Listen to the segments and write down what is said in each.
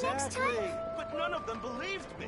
next time? But none of them believed me.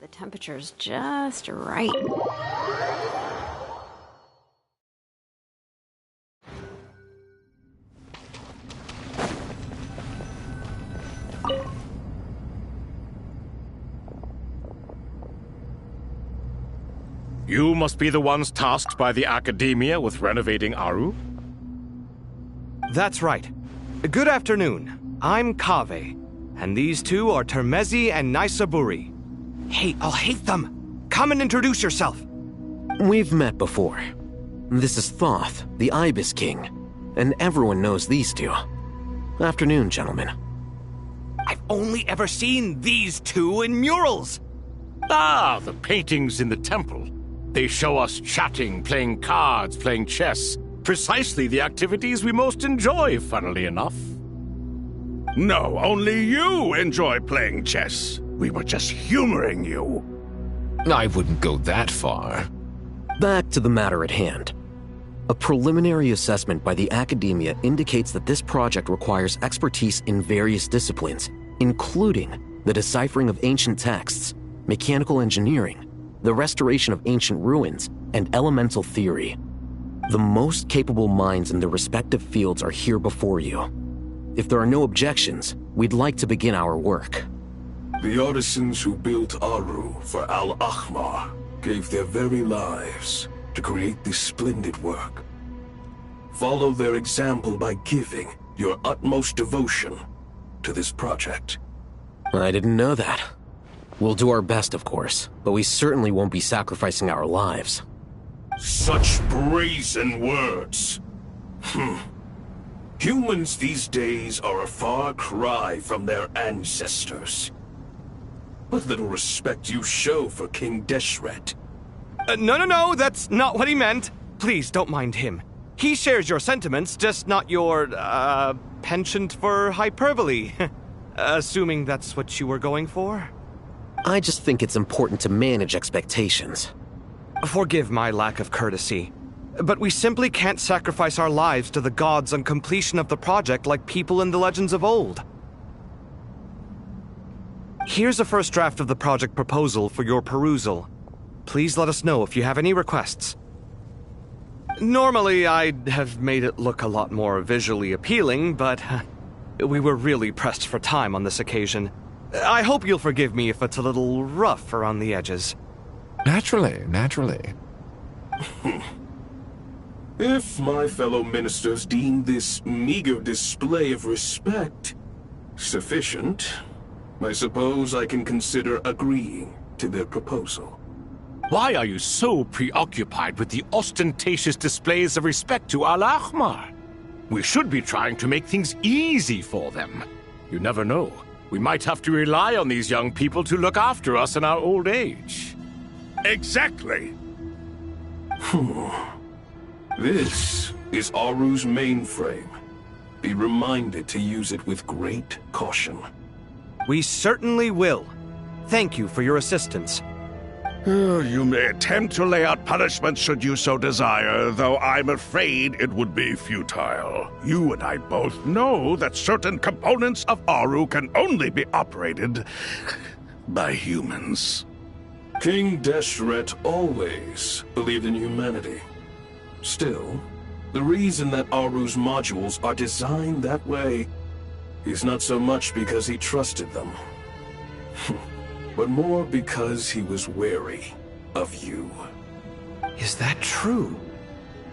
The temperature's just right. You must be the ones tasked by the Academia with renovating Aru? That's right. Good afternoon. I'm Kaveh, and these two are Termezi and Naisaburi. Hey, I'll hate them! Come and introduce yourself! We've met before. This is Thoth, the Ibis King, and everyone knows these two. Afternoon, gentlemen. I've only ever seen these two in murals! Ah, the paintings in the temple. They show us chatting, playing cards, playing chess. Precisely the activities we most enjoy, funnily enough. No, only you enjoy playing chess. We were just humoring you. I wouldn't go that far. Back to the matter at hand. A preliminary assessment by the Academia indicates that this project requires expertise in various disciplines, including the deciphering of ancient texts, mechanical engineering, the restoration of ancient ruins, and elemental theory. The most capable minds in their respective fields are here before you. If there are no objections, we'd like to begin our work. The artisans who built Aru for Al-Ahmar gave their very lives to create this splendid work. Follow their example by giving your utmost devotion to this project. I didn't know that. We'll do our best, of course, but we certainly won't be sacrificing our lives. Such brazen words. Humans these days are a far cry from their ancestors. What little respect you show for King Deshret. No, that's not what he meant. Please, don't mind him. He shares your sentiments, just not your, penchant for hyperbole. Assuming that's what you were going for? I just think it's important to manage expectations. Forgive my lack of courtesy, but we simply can't sacrifice our lives to the gods on completion of the project like people in the legends of old. Here's a first draft of the project proposal for your perusal. Please let us know if you have any requests. Normally, I'd have made it look a lot more visually appealing, but we were really pressed for time on this occasion. I hope you'll forgive me if it's a little rough around the edges. Naturally. If my fellow ministers deem this meager display of respect sufficient, I suppose I can consider agreeing to their proposal. Why are you so preoccupied with the ostentatious displays of respect to Al-Ahmar? We should be trying to make things easy for them. You never know. We might have to rely on these young people to look after us in our old age. Exactly. This is Aru's mainframe. Be reminded to use it with great caution. We certainly will. Thank you for your assistance. You may attempt to lay out punishment should you so desire, though I'm afraid it would be futile. You and I both know that certain components of Aru can only be operated by humans. King Deshret always believed in humanity. Still, the reason that Aru's modules are designed that way is not so much because he trusted them, but more because he was wary of you. Is that true?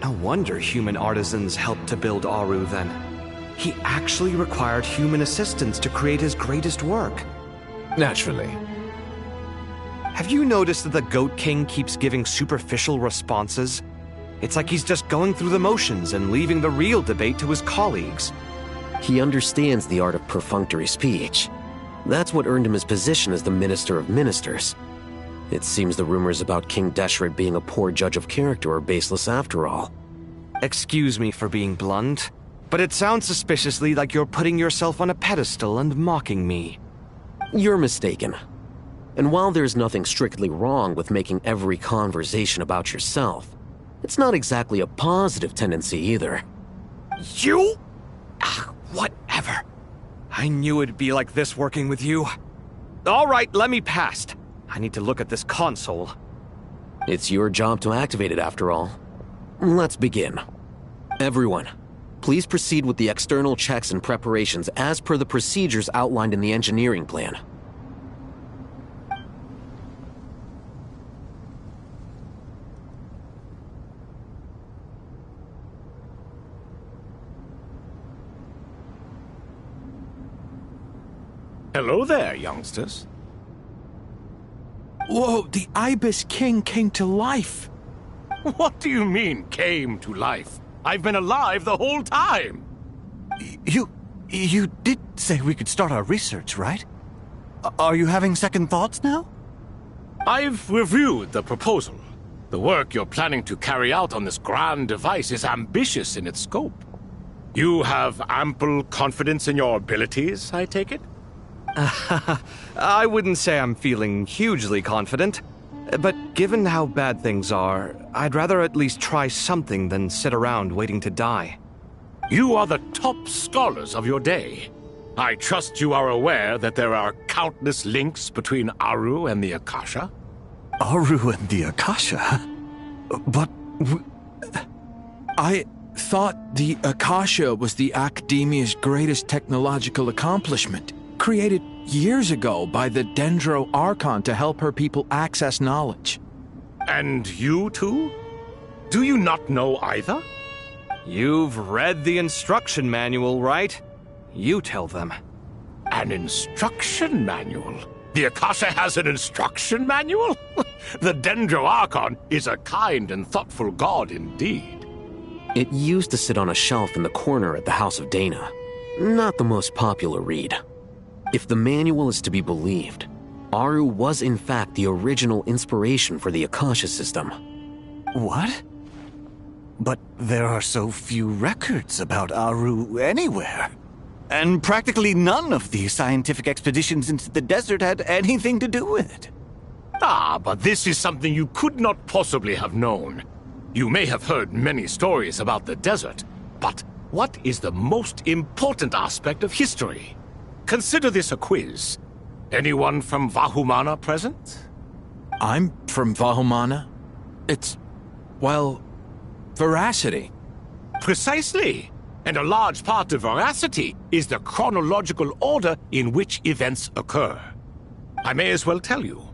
No wonder human artisans helped to build Aru then. He actually required human assistance to create his greatest work. Naturally. Have you noticed that the Goat King keeps giving superficial responses? It's like he's just going through the motions and leaving the real debate to his colleagues. He understands the art of perfunctory speech. That's what earned him his position as the Minister of Ministers. It seems the rumors about King Deshret being a poor judge of character are baseless after all. Excuse me for being blunt, but it sounds suspiciously like you're putting yourself on a pedestal and mocking me. You're mistaken. And while there's nothing strictly wrong with making every conversation about yourself, it's not exactly a positive tendency either. You? Whatever. I knew it'd be like this working with you. All right, let me past. I need to look at this console. It's your job to activate it after all. Let's begin. Everyone, please proceed with the external checks and preparations as per the procedures outlined in the engineering plan. Hello there, youngsters. Whoa, the Ibis King came to life. What do you mean, came to life? I've been alive the whole time. You did say we could start our research, right? Are you having second thoughts now? I've reviewed the proposal. The work you're planning to carry out on this grand device is ambitious in its scope. You have ample confidence in your abilities, I take it? I wouldn't say I'm feeling hugely confident, but given how bad things are, I'd rather at least try something than sit around waiting to die. You are the top scholars of your day. I trust you are aware that there are countless links between Aru and the Akasha? Aru and the Akasha? But... I thought the Akasha was the Academia's greatest technological accomplishment, created years ago by the Dendro Archon to help her people access knowledge. And you too? Do you not know either? You've read the instruction manual, right? You tell them. An instruction manual? The Akasha has an instruction manual? The Dendro Archon is a kind and thoughtful god indeed. It used to sit on a shelf in the corner at the House of Dana. Not the most popular read. If the manual is to be believed, Aru was in fact the original inspiration for the Akasha system. What? But there are so few records about Aru anywhere. And practically none of these scientific expeditions into the desert had anything to do with it. Ah, but this is something you could not possibly have known. You may have heard many stories about the desert, but what is the most important aspect of history? Consider this a quiz. Anyone from Vahumana present? I'm from Vahumana. It's, well, veracity. Precisely. And a large part of veracity is the chronological order in which events occur. I may as well tell you.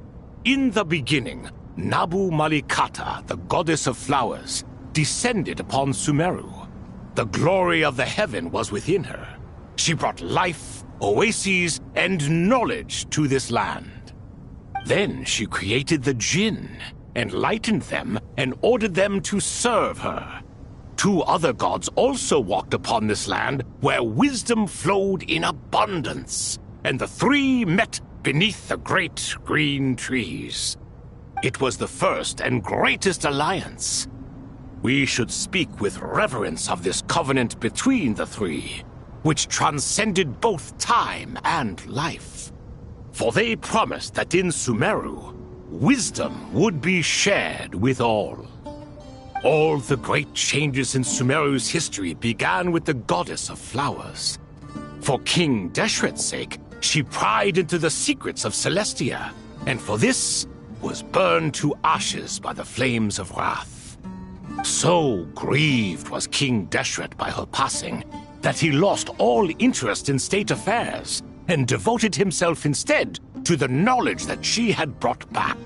In the beginning, Nabu Malikata, the goddess of flowers, descended upon Sumeru. The glory of the heaven was within her. She brought life, oases, and knowledge to this land. Then she created the Jinn, enlightened them, and ordered them to serve her. Two other gods also walked upon this land where wisdom flowed in abundance, and the three met beneath the great green trees. It was the first and greatest alliance. We should speak with reverence of this covenant between the three, which transcended both time and life. For they promised that in Sumeru, wisdom would be shared with all. All the great changes in Sumeru's history began with the goddess of flowers. For King Deshret's sake, she pried into the secrets of Celestia, and for this was burned to ashes by the flames of wrath. So grieved was King Deshret by her passing that he lost all interest in state affairs and devoted himself instead to the knowledge that she had brought back.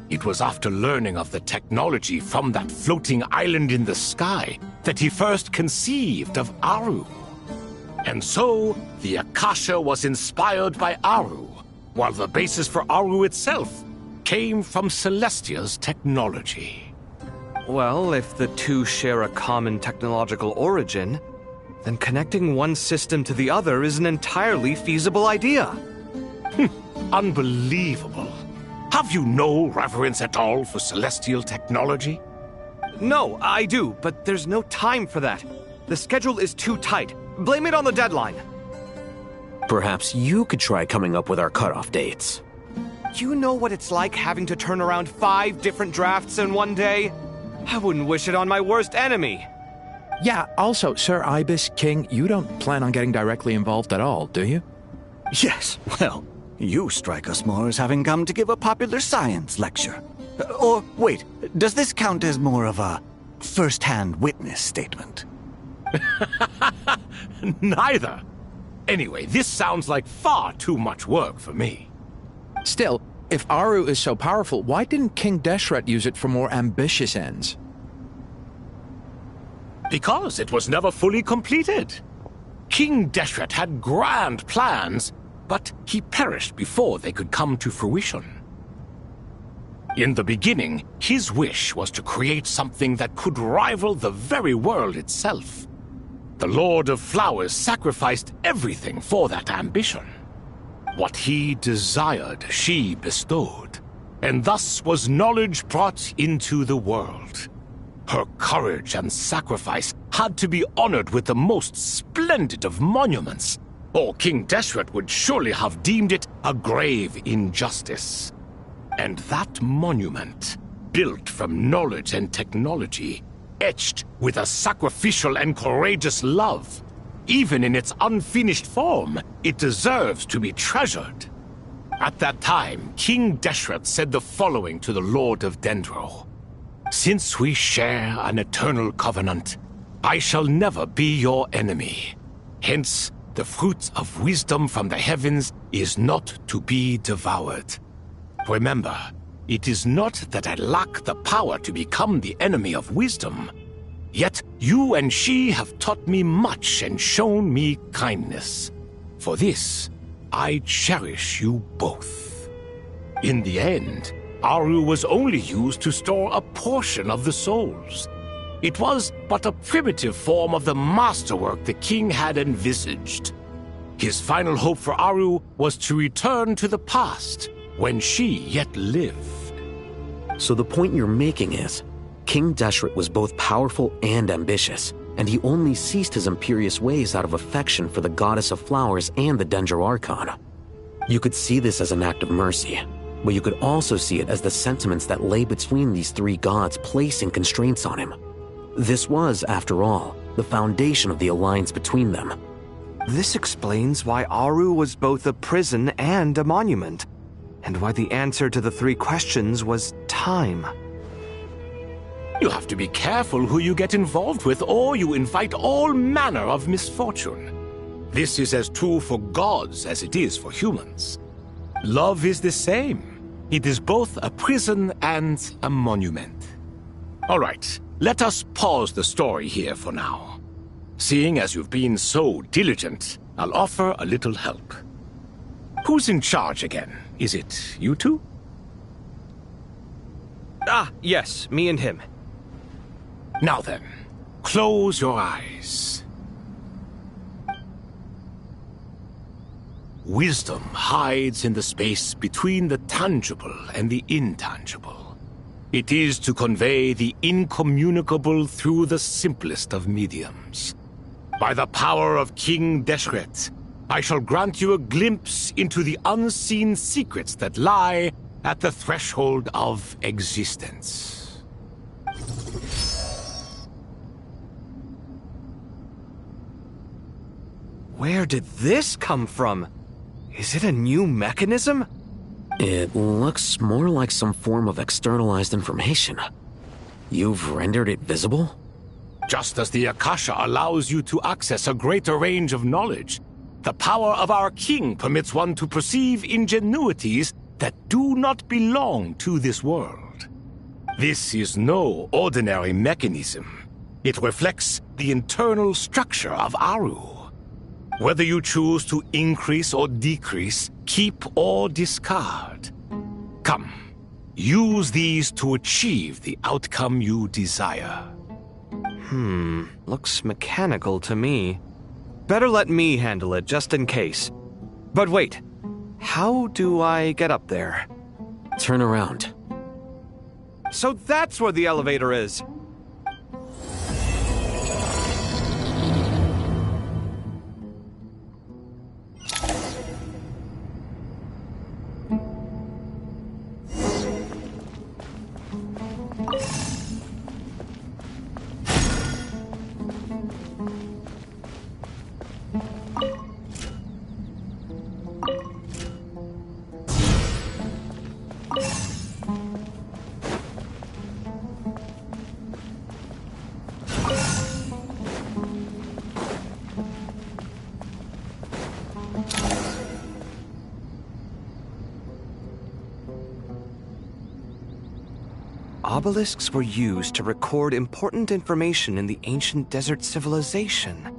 It was after learning of the technology from that floating island in the sky that he first conceived of Aru. And so, the Akasha was inspired by Aru, while the basis for Aru itself came from Celestia's technology. Well, if the two share a common technological origin, then connecting one system to the other is an entirely feasible idea. Unbelievable. Have you no reverence at all for celestial technology? No, I do, but there's no time for that. The schedule is too tight. Blame it on the deadline. Perhaps you could try coming up with our cutoff dates. You know what it's like having to turn around 5 different drafts in one day? I wouldn't wish it on my worst enemy. Yeah, also, Sir Ibis, King, you don't plan on getting directly involved at all, do you? Yes, well, you strike us more as having come to give a popular science lecture. Or, wait, does this count as more of a first-hand witness statement? Neither. Anyway, this sounds like far too much work for me. Still, if Aru is so powerful, why didn't King Deshret use it for more ambitious ends? Because it was never fully completed. King Deshret had grand plans, but he perished before they could come to fruition. In the beginning, his wish was to create something that could rival the very world itself. The Lord of Flowers sacrificed everything for that ambition. What he desired, she bestowed, and thus was knowledge brought into the world. Her courage and sacrifice had to be honored with the most splendid of monuments, or King Deshret would surely have deemed it a grave injustice. And that monument, built from knowledge and technology, etched with a sacrificial and courageous love, even in its unfinished form, it deserves to be treasured. At that time, King Deshret said the following to the Lord of Dendro. Since we share an eternal covenant, I shall never be your enemy. Hence, the fruit of wisdom from the heavens is not to be devoured. Remember, it is not that I lack the power to become the enemy of wisdom. Yet you and she have taught me much and shown me kindness. For this, I cherish you both. In the end, Aru was only used to store a portion of the souls. It was but a primitive form of the masterwork the king had envisaged. His final hope for Aru was to return to the past, when she yet lived. So the point you're making is, King Deshret was both powerful and ambitious, and he only ceased his imperious ways out of affection for the Goddess of Flowers and the Dendro Archon. You could see this as an act of mercy, but you could also see it as the sentiments that lay between these 3 gods placing constraints on him. This was, after all, the foundation of the alliance between them. This explains why Aru was both a prison and a monument, and why the answer to the 3 questions was time. You have to be careful who you get involved with, or you invite all manner of misfortune. This is as true for gods as it is for humans. Love is the same. It is both a prison and a monument. All right, let us pause the story here for now. Seeing as you've been so diligent, I'll offer a little help. Who's in charge again? Is it you two? Ah, yes, me and him. Now then, close your eyes. Wisdom hides in the space between the tangible and the intangible. It is to convey the incommunicable through the simplest of mediums. By the power of King Deshret, I shall grant you a glimpse into the unseen secrets that lie at the threshold of existence. Where did this come from? Is it a new mechanism? It looks more like some form of externalized information. You've rendered it visible? Just as the Akasha allows you to access a greater range of knowledge, the power of our king permits one to perceive ingenuities that do not belong to this world. This is no ordinary mechanism. It reflects the internal structure of Aru. Whether you choose to increase or decrease, keep or discard. Come, use these to achieve the outcome you desire. Looks mechanical to me. Better let me handle it just in case. But wait, How do I get up there? Turn around. So that's where the elevator is. Obelisks were used to record important information in the ancient desert civilization.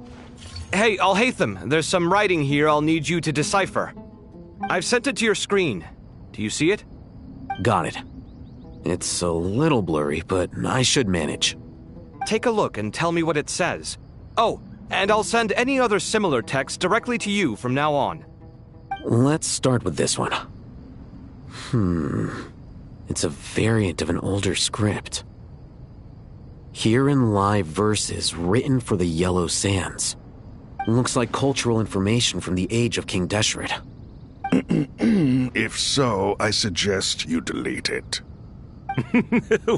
Hey, Alhaitham, there's some writing here I'll need you to decipher. I've sent it to your screen. Do you see it? Got it. It's a little blurry, but I should manage. Take a look and tell me what it says. Oh, and I'll send any other similar text directly to you from now on. Let's start with this one. It's a variant of an older script. Herein lie verses written for the Yellow Sands. Looks like cultural information from the age of King Deshret. If so, I suggest you delete it.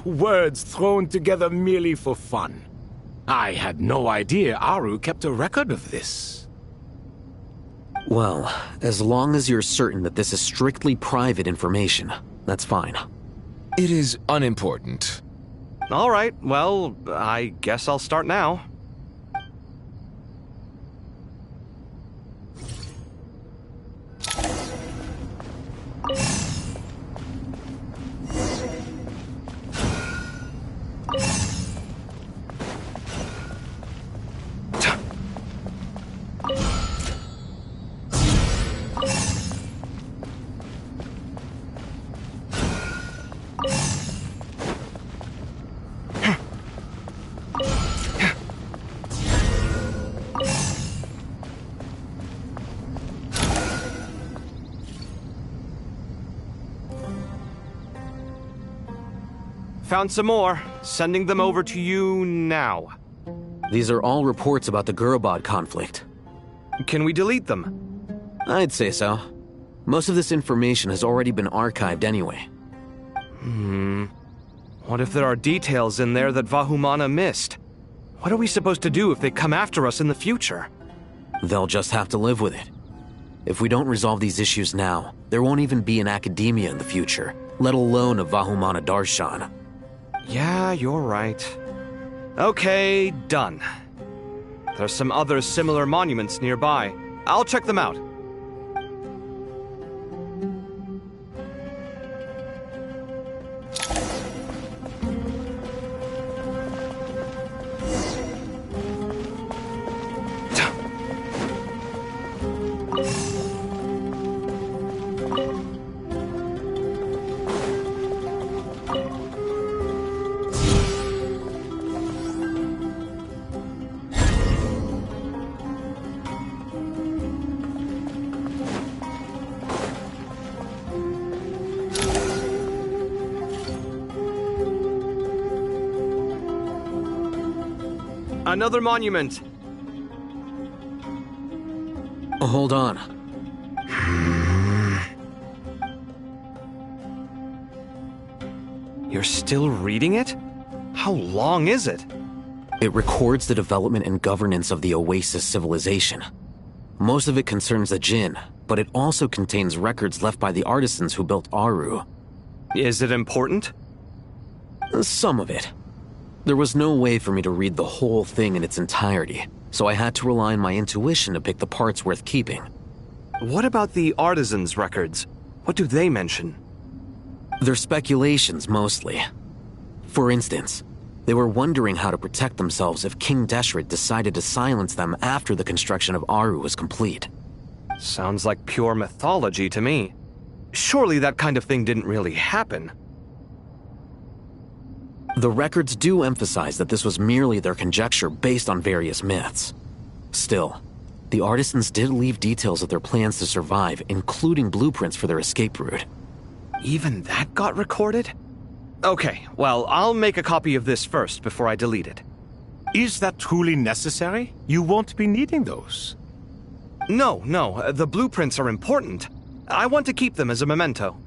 Words thrown together merely for fun. I had no idea Aru kept a record of this. Well, as long as you're certain that this is strictly private information, that's fine. It is unimportant. All right, well, I guess I'll start now. Found some more. Sending them over to you now. These are all reports about the Gurubad conflict. Can we delete them? I'd say so. Most of this information has already been archived anyway. What if there are details in there that Vahumana missed? What are we supposed to do if they come after us in the future? They'll just have to live with it. If we don't resolve these issues now, there won't even be an academia in the future, let alone a Vahumana Darshan. Yeah, you're right. Okay, done. There's some other similar monuments nearby. I'll check them out. Another monument. Hold on. You're still reading it? How long is it? It records the development and governance of the Oasis civilization. Most of it concerns the Jinn, but it also contains records left by the artisans who built Aru. Is it important? Some of it. There was no way for me to read the whole thing in its entirety, so I had to rely on my intuition to pick the parts worth keeping. What about the artisans' records? What do they mention? They're speculations, mostly. For instance, they were wondering how to protect themselves if King Deshret decided to silence them after the construction of Aru was complete. Sounds like pure mythology to me. Surely that kind of thing didn't really happen. The records do emphasize that this was merely their conjecture based on various myths. Still, The artisans did leave details of their plans to survive, including blueprints for their escape route. Even that got recorded? Okay, well, I'll make a copy of this first before I delete it. Is that truly necessary? You won't be needing those. No, the blueprints are important. I want to keep them as a memento.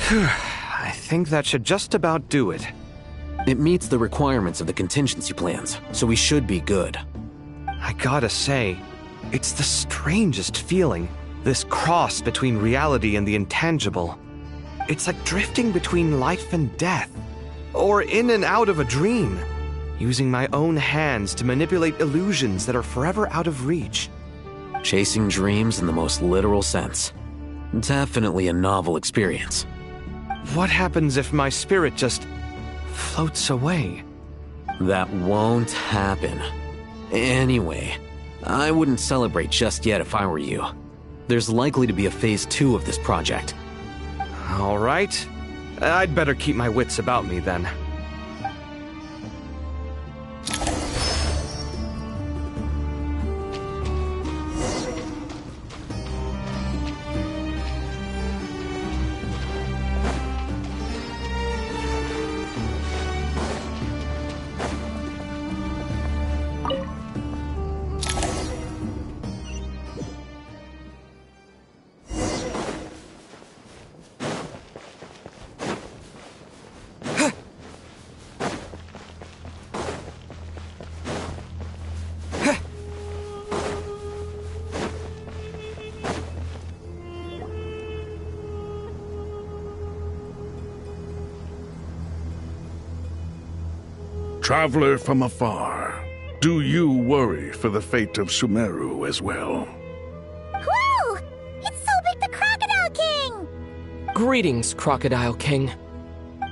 I think that should just about do it. It meets the requirements of the contingency plans, so we should be good. I gotta say, it's the strangest feeling, this cross between reality and the intangible. It's like drifting between life and death, or in and out of a dream, using my own hands to manipulate illusions that are forever out of reach. Chasing dreams in the most literal sense. Definitely a novel experience. What happens if my spirit just floats away? That won't happen. Anyway, I wouldn't celebrate just yet if I were you. There's likely to be a phase 2 of this project. All right. I'd better keep my wits about me then. Traveler from afar, do you worry for the fate of Sumeru as well? Whoa! It's Sobek the Crocodile King! Greetings, Crocodile King.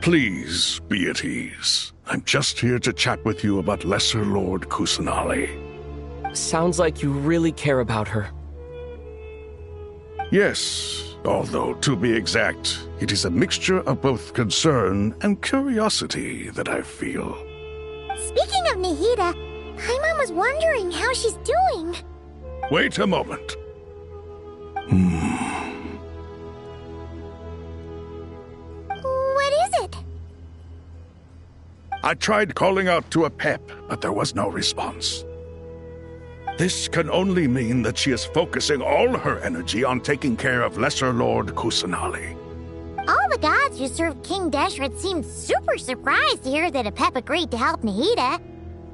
Please be at ease. I'm just here to chat with you about Lesser Lord Kusanali. Sounds like you really care about her. Yes, although to be exact, it is a mixture of both concern and curiosity that I feel. Speaking of Nihida, Paimon was wondering how she's doing. Wait a moment. What is it? I tried calling out to Apep, but there was no response. This can only mean that she is focusing all her energy on taking care of Lesser Lord Kusanali. All the gods who served King Deshret seemed super surprised to hear that Apep agreed to help Nihida.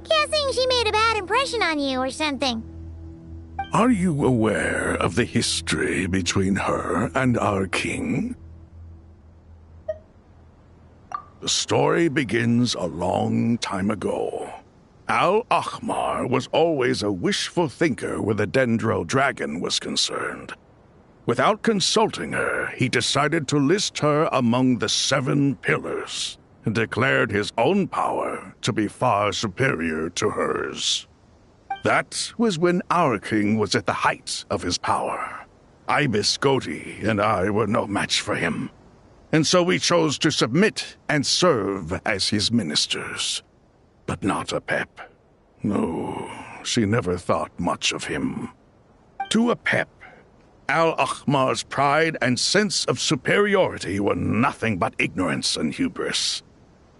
Guessing she made a bad impression on you or something. Are you aware of the history between her and our king? The story begins a long time ago. Al-Ahmar was always a wishful thinker where the Dendro dragon was concerned. Without consulting her, he decided to list her among the 7 pillars and declared his own power to be far superior to hers. That was when our king was at the height of his power. Ibis Goti and I were no match for him, and so we chose to submit and serve as his ministers. But not Apep. No, she never thought much of him. To Apep, Al-Ahmar's pride and sense of superiority were nothing but ignorance and hubris.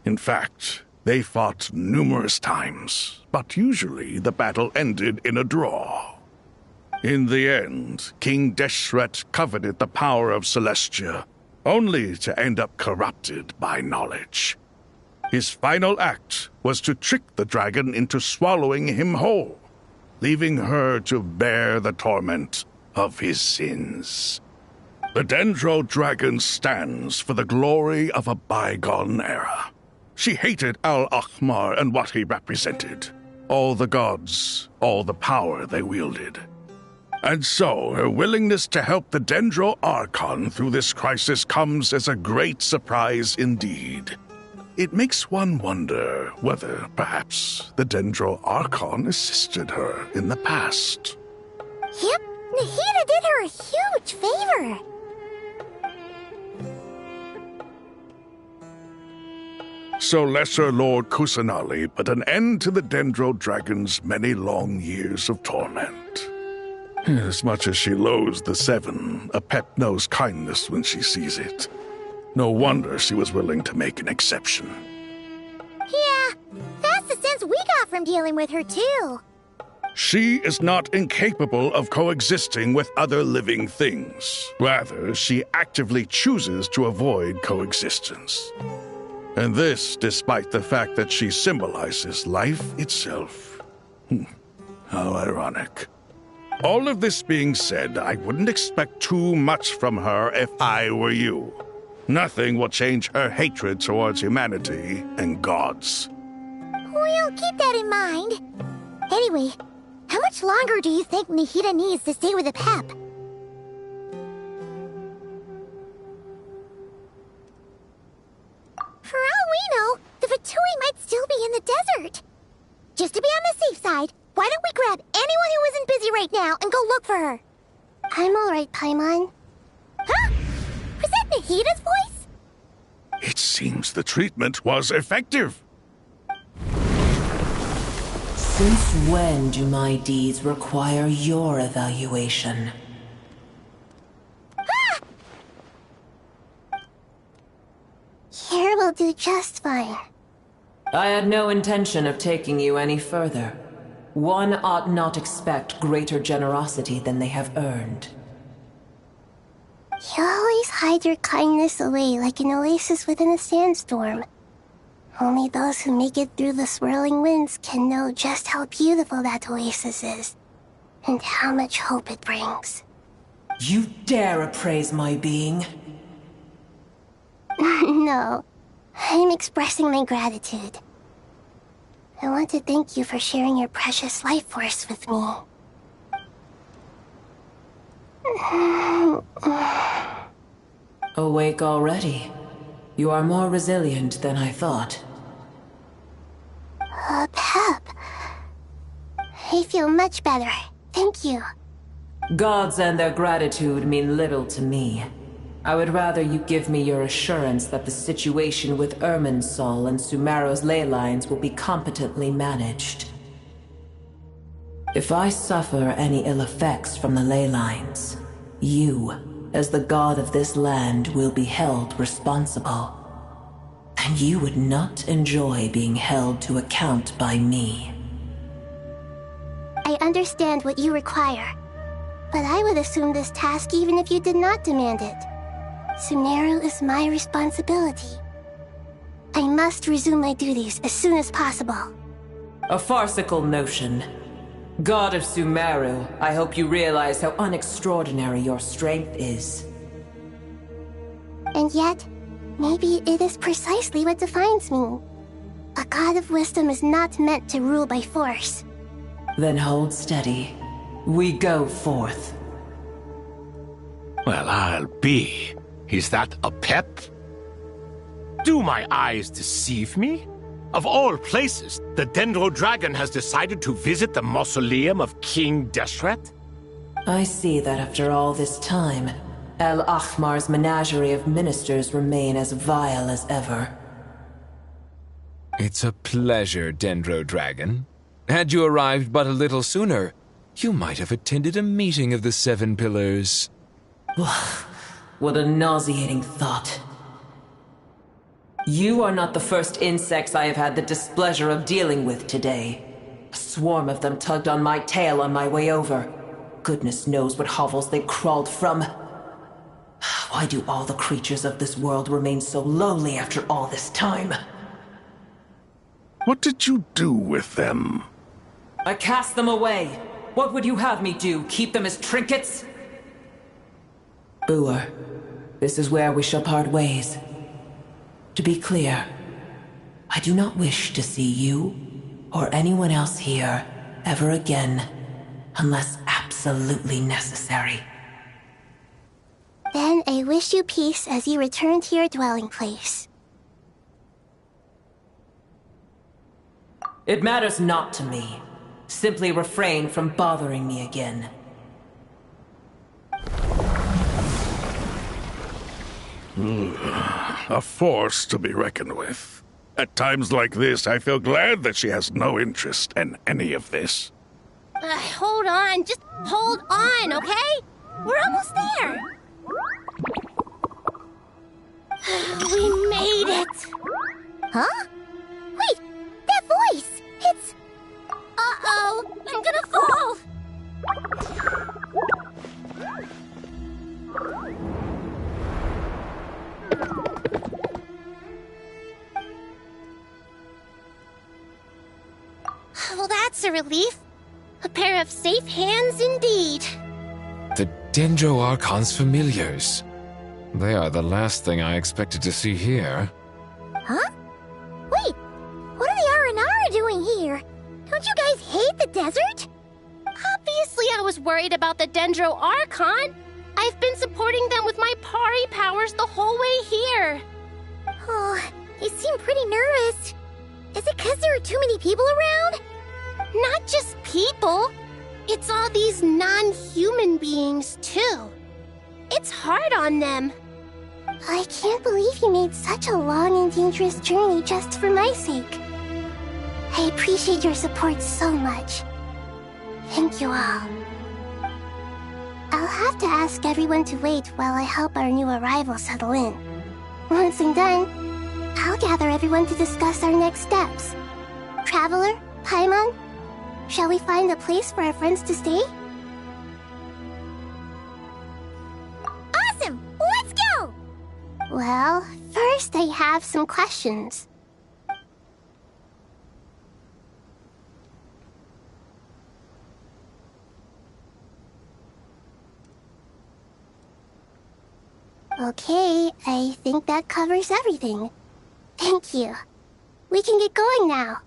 In fact, they fought numerous times, but usually the battle ended in a draw. In the end, King Deshret coveted the power of Celestia, only to end up corrupted by knowledge. His final act was to trick the dragon into swallowing him whole, leaving her to bear the torment of his sins. The Dendro dragon stands for the glory of a bygone era. She hated Al-Ahmar and what he represented. All the gods, all the power they wielded. And so, her willingness to help the Dendro Archon through this crisis comes as a great surprise indeed. It makes one wonder whether, perhaps, the Dendro Archon assisted her in the past. Yep, Nihida did her a huge favor. So Lesser Lord Kusanali put an end to the Dendro Dragon's many long years of torment. As much as she loathes the Seven, Apep knows kindness when she sees it. No wonder she was willing to make an exception. Yeah, that's the sense we got from dealing with her, too. She is not incapable of coexisting with other living things. Rather, she actively chooses to avoid coexistence. And this despite the fact that she symbolizes life itself. How ironic. All of this being said, I wouldn't expect too much from her if I were you. Nothing will change her hatred towards humanity and gods. We'll keep that in mind. Anyway, how much longer do you think Nahida needs to stay with Apep? For all we know, the Fatui might still be in the desert. Just to be on the safe side, why don't we grab anyone who isn't busy right now and go look for her? I'm alright, Paimon. Huh? Was that Nahida's voice? It seems the treatment was effective. Since when do my deeds require your evaluation? Ah! Here will do just fine. I had no intention of taking you any further. One ought not expect greater generosity than they have earned. You always hide your kindness away like an oasis within a sandstorm. Only those who make it through the swirling winds can know just how beautiful that oasis is, and how much hope it brings. You dare appraise my being? No, I'm expressing my gratitude. I want to thank you for sharing your precious life force with me. Awake already? You are more resilient than I thought. Pep. I feel much better. Thank you. Gods and their gratitude mean little to me. I would rather you give me your assurance that the situation with Irminsul and Sumeru's ley lines will be competently managed. If I suffer any ill effects from the ley lines, you, as the god of this land, will be held responsible. And you would not enjoy being held to account by me. I understand what you require, but I would assume this task even if you did not demand it. Sumeru is my responsibility. I must resume my duties as soon as possible. A farcical notion. God of Sumeru, I hope you realize how unextraordinary your strength is. And yet, maybe it is precisely what defines me. A god of wisdom is not meant to rule by force. Then hold steady. We go forth. Well, I'll be. Is that a pep? Do my eyes deceive me? Of all places, the Dendro Dragon has decided to visit the mausoleum of King Deshret? I see that after all this time, El Ahmar's menagerie of ministers remain as vile as ever. It's a pleasure, Dendro Dragon. Had you arrived but a little sooner, you might have attended a meeting of the Seven Pillars. What a nauseating thought. You are not the first insects I have had the displeasure of dealing with today. A swarm of them tugged on my tail on my way over. Goodness knows what hovels they crawled from. Why do all the creatures of this world remain so lowly after all this time? What did you do with them? I cast them away. What would you have me do? Keep them as trinkets? Boer, this is where we shall part ways. To be clear, I do not wish to see you or anyone else here ever again, unless absolutely necessary. Then I wish you peace as you return to your dwelling place. It matters not to me. Simply refrain from bothering me again. A force to be reckoned with. At times like this, I feel glad that she has no interest in any of this. Hold on. Just hold on, okay? We're almost there. We made it. Huh? Wait, that voice. It's... Uh-oh, I'm gonna fall. Well, that's a relief. A pair of safe hands indeed. The Dendro Archon's familiars. They are the last thing I expected to see here. Huh? Wait, what are the Aranara doing here? Don't you guys hate the desert? Obviously I was worried about the Dendro Archon. I've been supporting them with my Pari powers the whole way here. Oh, you seem pretty nervous. Is it because there are too many people around? Not just people. It's all these non-human beings, too. It's hard on them. I can't believe you made such a long and dangerous journey just for my sake. I appreciate your support so much. Thank you all. I'll have to ask everyone to wait while I help our new arrival settle in. Once I'm done, I'll gather everyone to discuss our next steps. Traveler, Paimon, shall we find a place for our friends to stay? Awesome! Let's go! Well, first I have some questions. Okay, I think that covers everything. Thank you. We can get going now.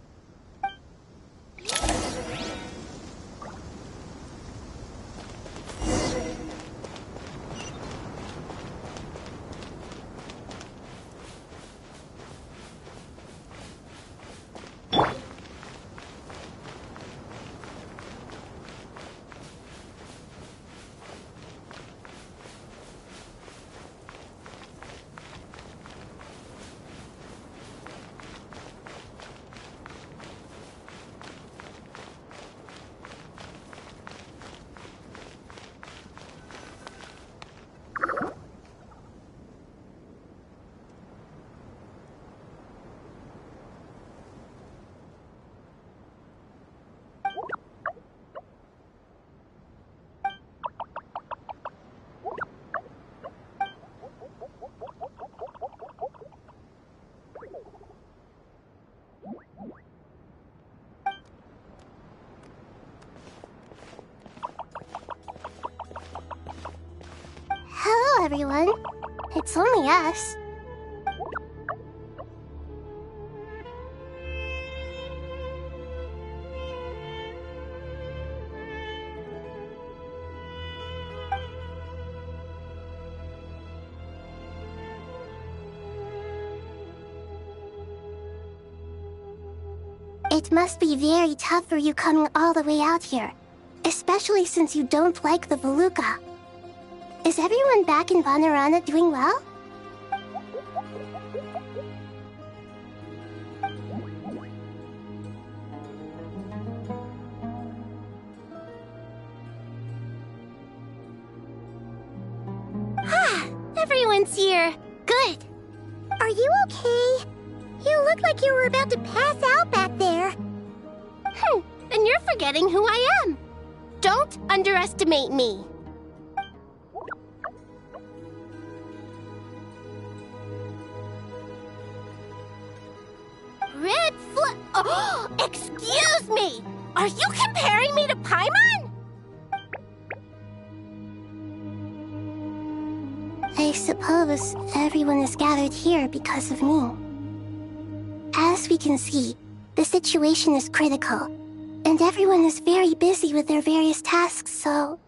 Hello, everyone. It's only us. It must be very tough for you coming all the way out here, especially since you don't like the Veluca. Is everyone back in Vanarana doing well? Ah, everyone's here. Good. Are you okay? You look like you were about to pass out back there. And you're forgetting who I am. Don't underestimate me. Red flag. Oh, excuse me! Are you comparing me to Paimon? I suppose everyone is gathered here because of me. As we can see, the situation is critical, and everyone is very busy with their various tasks, so...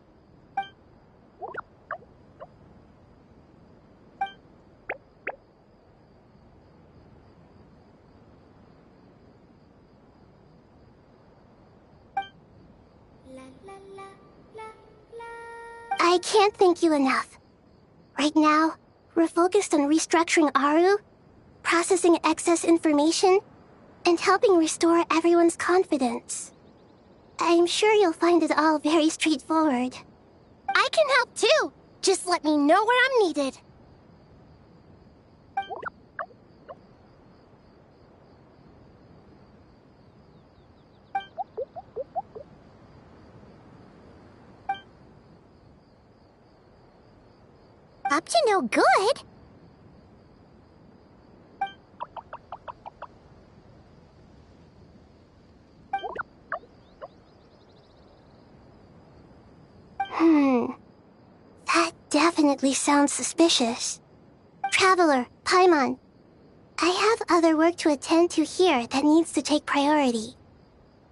I can't thank you enough. Right now, we're focused on restructuring Aru, processing excess information, and helping restore everyone's confidence. I'm sure you'll find it all very straightforward. I can help too! Just let me know where I'm needed. Up to no good? That definitely sounds suspicious. Traveler, Paimon, I have other work to attend to here that needs to take priority.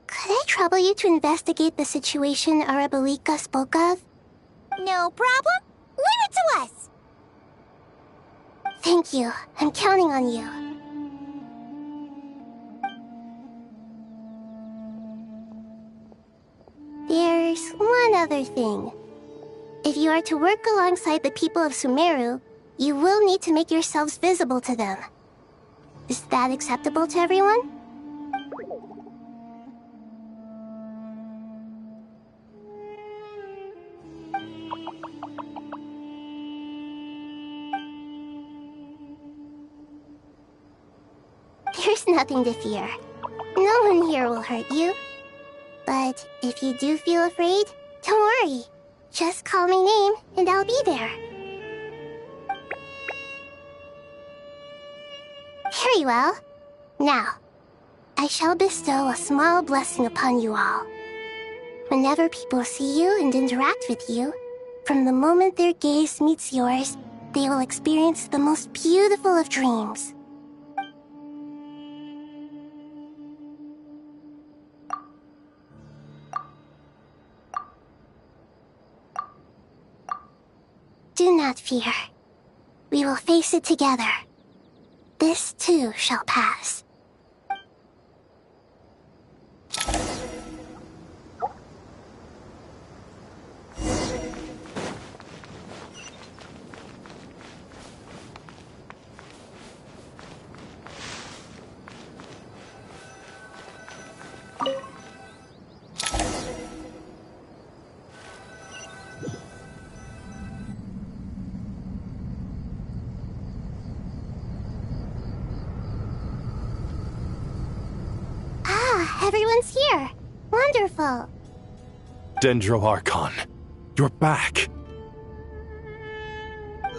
Could I trouble you to investigate the situation Arabalika spoke of? No problem. Leave it to us! Thank you. I'm counting on you. There's one other thing. If you are to work alongside the people of Sumeru, you will need to make yourselves visible to them. Is that acceptable to everyone? There's nothing to fear. No one here will hurt you. But if you do feel afraid, don't worry. Just call my name, and I'll be there. Very well. Now, I shall bestow a small blessing upon you all. Whenever people see you and interact with you, from the moment their gaze meets yours, they will experience the most beautiful of dreams. Do not fear. We will face it together. This too shall pass. Everyone's here. Wonderful. Dendro Archon, you're back.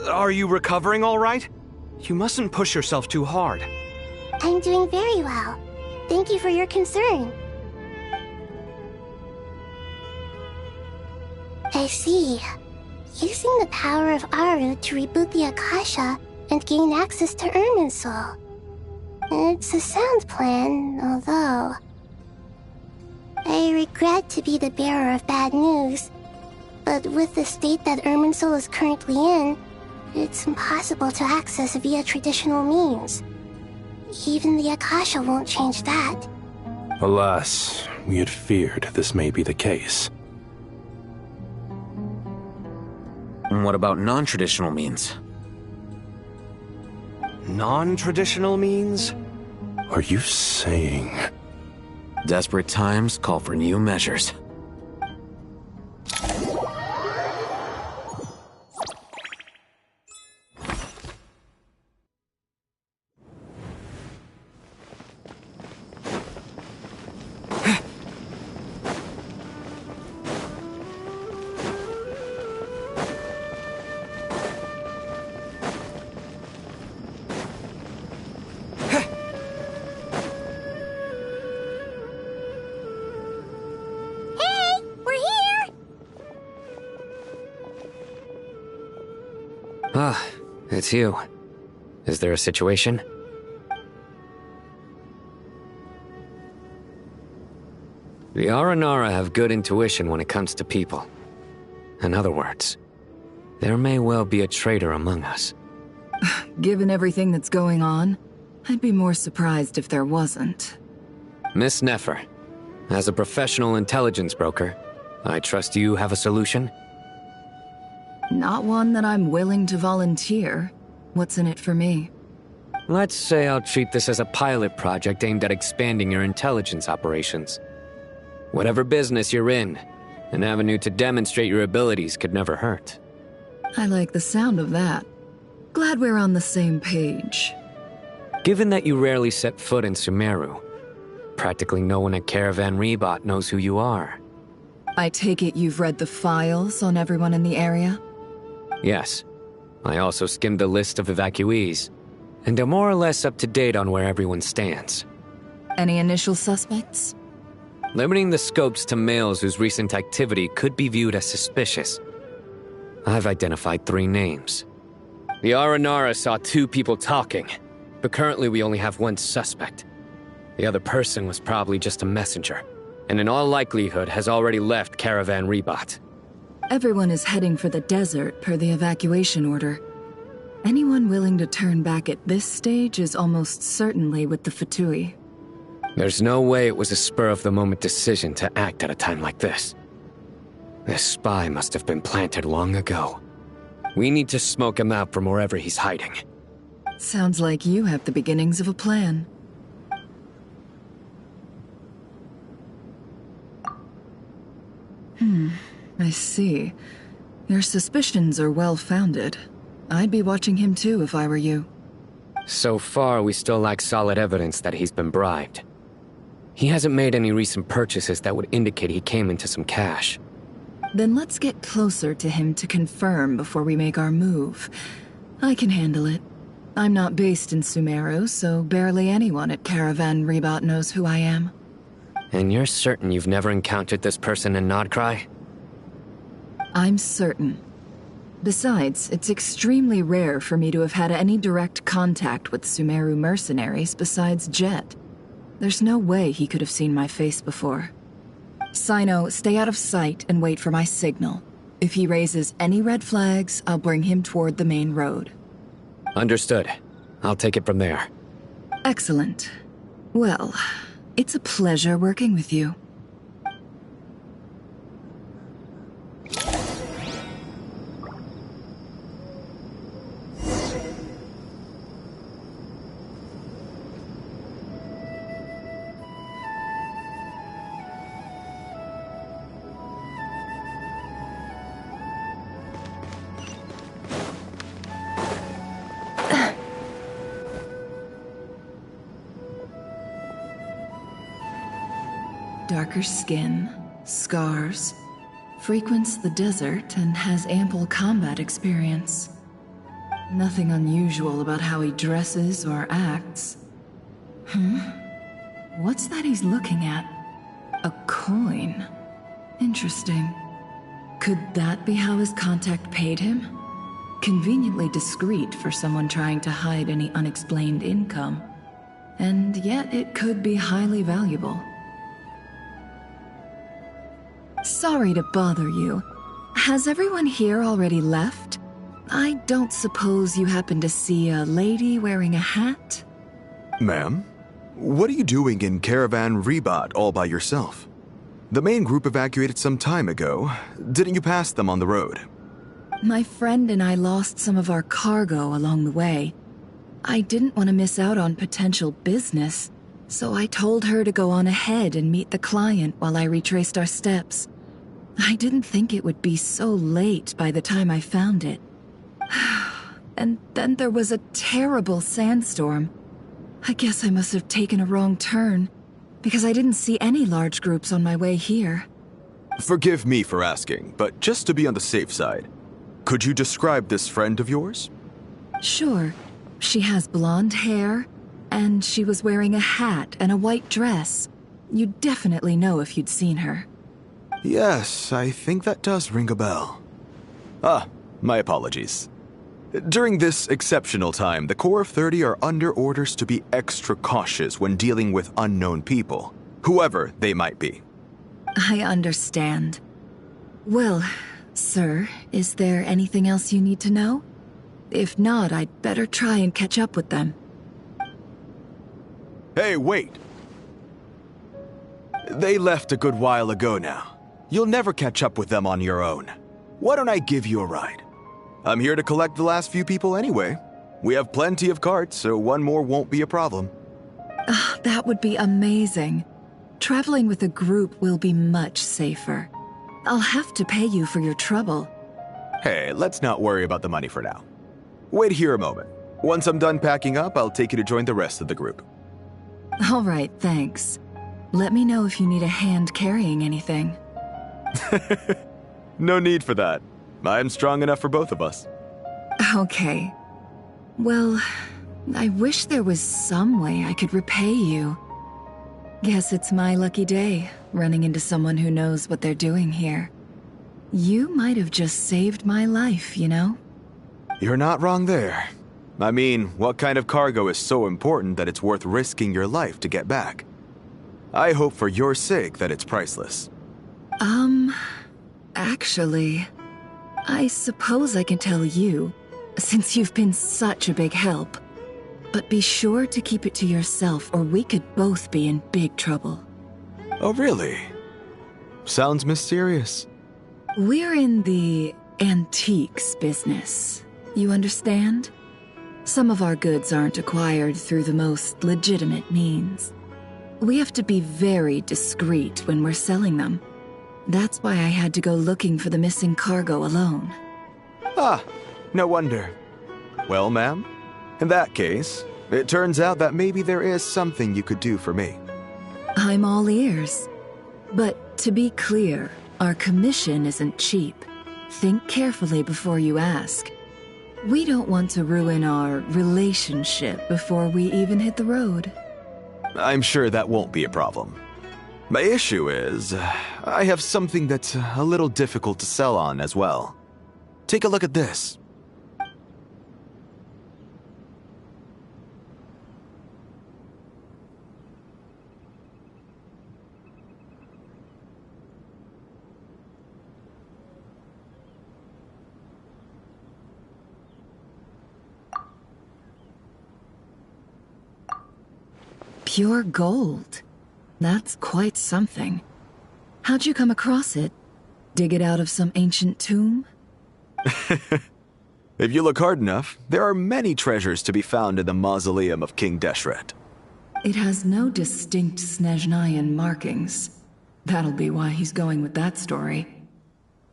Are you recovering all right? You mustn't push yourself too hard. I'm doing very well. Thank you for your concern. I see. Using the power of Aru to reboot the Akasha and gain access to Irminsul. It's a sound plan, although... I regret to be the bearer of bad news, but with the state that Irminsul is currently in, it's impossible to access via traditional means. Even the Akasha won't change that. Alas, we had feared this may be the case. And what about non-traditional means? Non-traditional means? Are you saying... Desperate times call for new measures. Ah, it's you. Is there a situation? The Aranara have good intuition when it comes to people. In other words, there may well be a traitor among us. Given everything that's going on, I'd be more surprised if there wasn't. Miss Nefer, as a professional intelligence broker, I trust you have a solution? Not one that I'm willing to volunteer. What's in it for me? Let's say I'll treat this as a pilot project aimed at expanding your intelligence operations. Whatever business you're in, an avenue to demonstrate your abilities could never hurt. I like the sound of that. Glad we're on the same page. Given that you rarely set foot in Sumeru, practically no one at Caravan Rebot knows who you are. I take it you've read the files on everyone in the area? Yes. I also skimmed the list of evacuees, and I'm more or less up to date on where everyone stands. Any initial suspects? Limiting the scopes to males whose recent activity could be viewed as suspicious. I've identified 3 names. The Aranara saw 2 people talking, but currently we only have 1 suspect. The other person was probably just a messenger, and in all likelihood has already left Caravan Rebot. Everyone is heading for the desert per the evacuation order. Anyone willing to turn back at this stage is almost certainly with the Fatui. There's no way it was a spur-of-the-moment decision to act at a time like this. This spy must have been planted long ago. We need to smoke him out from wherever he's hiding. Sounds like you have the beginnings of a plan. I see. Your suspicions are well-founded. I'd be watching him too if I were you. So far, we still lack solid evidence that he's been bribed. He hasn't made any recent purchases that would indicate he came into some cash. Then let's get closer to him to confirm before we make our move. I can handle it. I'm not based in Sumeru, so barely anyone at Caravan Rebot knows who I am. And you're certain you've never encountered this person in Nodcry? I'm certain. Besides, it's extremely rare for me to have had any direct contact with Sumeru mercenaries besides Jet. There's no way he could have seen my face before. Sino, stay out of sight and wait for my signal. If he raises any red flags, I'll bring him toward the main road. Understood. I'll take it from there. Excellent. Well, it's a pleasure working with you. Darker skin, scars, frequents the desert and has ample combat experience. Nothing unusual about how he dresses or acts. What's that he's looking at? A coin. Interesting. Could that be how his contact paid him? Conveniently discreet for someone trying to hide any unexplained income. And yet it could be highly valuable. Sorry to bother you. Has everyone here already left? I don't suppose you happen to see a lady wearing a hat? Ma'am, what are you doing in Caravan Rebot all by yourself? The main group evacuated some time ago. Didn't you pass them on the road? My friend and I lost some of our cargo along the way. I didn't want to miss out on potential business, so I told her to go on ahead and meet the client while I retraced our steps. I didn't think it would be so late by the time I found it. And then there was a terrible sandstorm. I guess I must have taken a wrong turn, because I didn't see any large groups on my way here. Forgive me for asking, but just to be on the safe side, could you describe this friend of yours? Sure. She has blonde hair, and she was wearing a hat and a white dress. You'd definitely know if you'd seen her. Yes, I think that does ring a bell. Ah, my apologies. During this exceptional time, the Core of 30 are under orders to be extra cautious when dealing with unknown people, whoever they might be. I understand. Well, sir, is there anything else you need to know? If not, I'd better try and catch up with them. Hey, wait! They left a good while ago now. You'll never catch up with them on your own. Why don't I give you a ride? I'm here to collect the last few people anyway. We have plenty of carts, so one more won't be a problem. That would be amazing. Traveling with a group will be much safer. I'll have to pay you for your trouble. Hey, let's not worry about the money for now. Wait here a moment. Once I'm done packing up, I'll take you to join the rest of the group. All right, thanks. Let me know if you need a hand carrying anything. No need for that. I'm strong enough for both of us. Okay. Well, I wish there was some way I could repay you. Guess it's my lucky day, running into someone who knows what they're doing here. You might have just saved my life, you know? You're not wrong there. I mean, what kind of cargo is so important that it's worth risking your life to get back? I hope for your sake that it's priceless. Actually, I suppose I can tell you, since you've been such a big help. But be sure to keep it to yourself, or we could both be in big trouble. Oh, really? Sounds mysterious. We're in the antiques business. You understand? Some of our goods aren't acquired through the most legitimate means. We have to be very discreet when we're selling them. That's why I had to go looking for the missing cargo alone. Ah, no wonder. Well, ma'am, in that case, it turns out that maybe there is something you could do for me. I'm all ears. But to be clear, our commission isn't cheap. Think carefully before you ask. We don't want to ruin our relationship before we even hit the road. I'm sure that won't be a problem. My issue is, I have something that's a little difficult to sell on as well. Take a look at this. Pure gold. That's quite something. How'd you come across it? Dig it out of some ancient tomb? If you look hard enough, there are many treasures to be found in the mausoleum of King Deshret. It has no distinct Snezhnayan markings. That'll be why he's going with that story.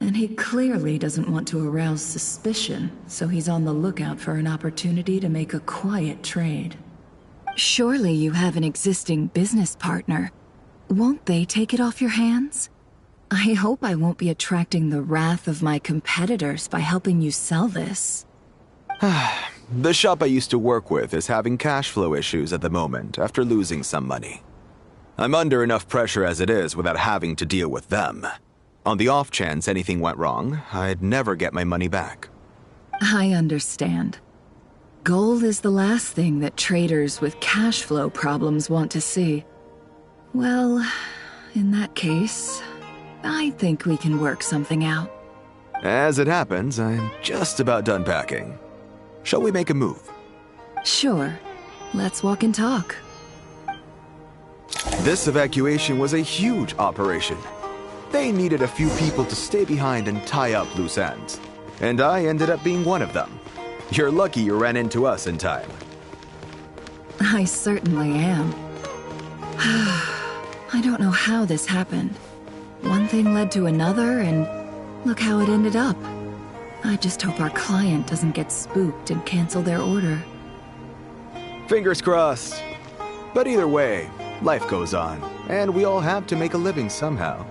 And he clearly doesn't want to arouse suspicion, so he's on the lookout for an opportunity to make a quiet trade. Surely you have an existing business partner. Won't they take it off your hands? I hope I won't be attracting the wrath of my competitors by helping you sell this. The shop I used to work with is having cash flow issues at the moment after losing some money. I'm under enough pressure as it is without having to deal with them. On the off chance anything went wrong, I'd never get my money back. I understand. Gold is the last thing that traders with cash flow problems want to see. Well, in that case, I think we can work something out. As it happens, I'm just about done packing. Shall we make a move? Sure. Let's walk and talk. This evacuation was a huge operation. They needed a few people to stay behind and tie up loose ends. And I ended up being one of them. You're lucky you ran into us in time. I certainly am. I don't know how this happened. One thing led to another, and look how it ended up. I just hope our client doesn't get spooked and cancel their order. Fingers crossed. But either way, life goes on, and we all have to make a living somehow.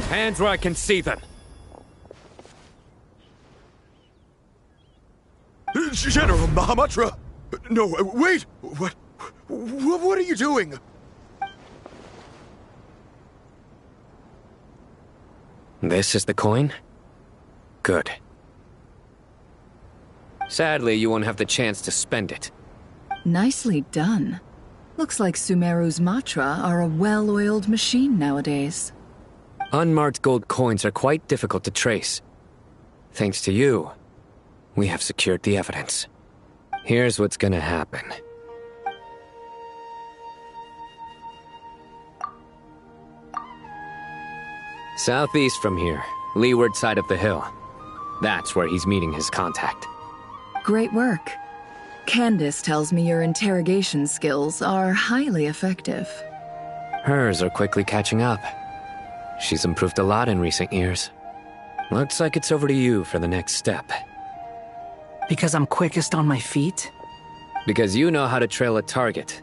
Hands where I can see them. General Mahamatra! No, wait! What are you doing? This is the coin? Good. Sadly, you won't have the chance to spend it. Nicely done. Looks like Sumeru's Matra are a well-oiled machine nowadays. Unmarked gold coins are quite difficult to trace. Thanks to you, we have secured the evidence. Here's what's gonna happen. Southeast from here, leeward side of the hill. That's where he's meeting his contact. Great work. Candace tells me your interrogation skills are highly effective. Hers are quickly catching up. She's improved a lot in recent years. Looks like it's over to you for the next step. Because I'm quickest on my feet? Because you know how to trail a target.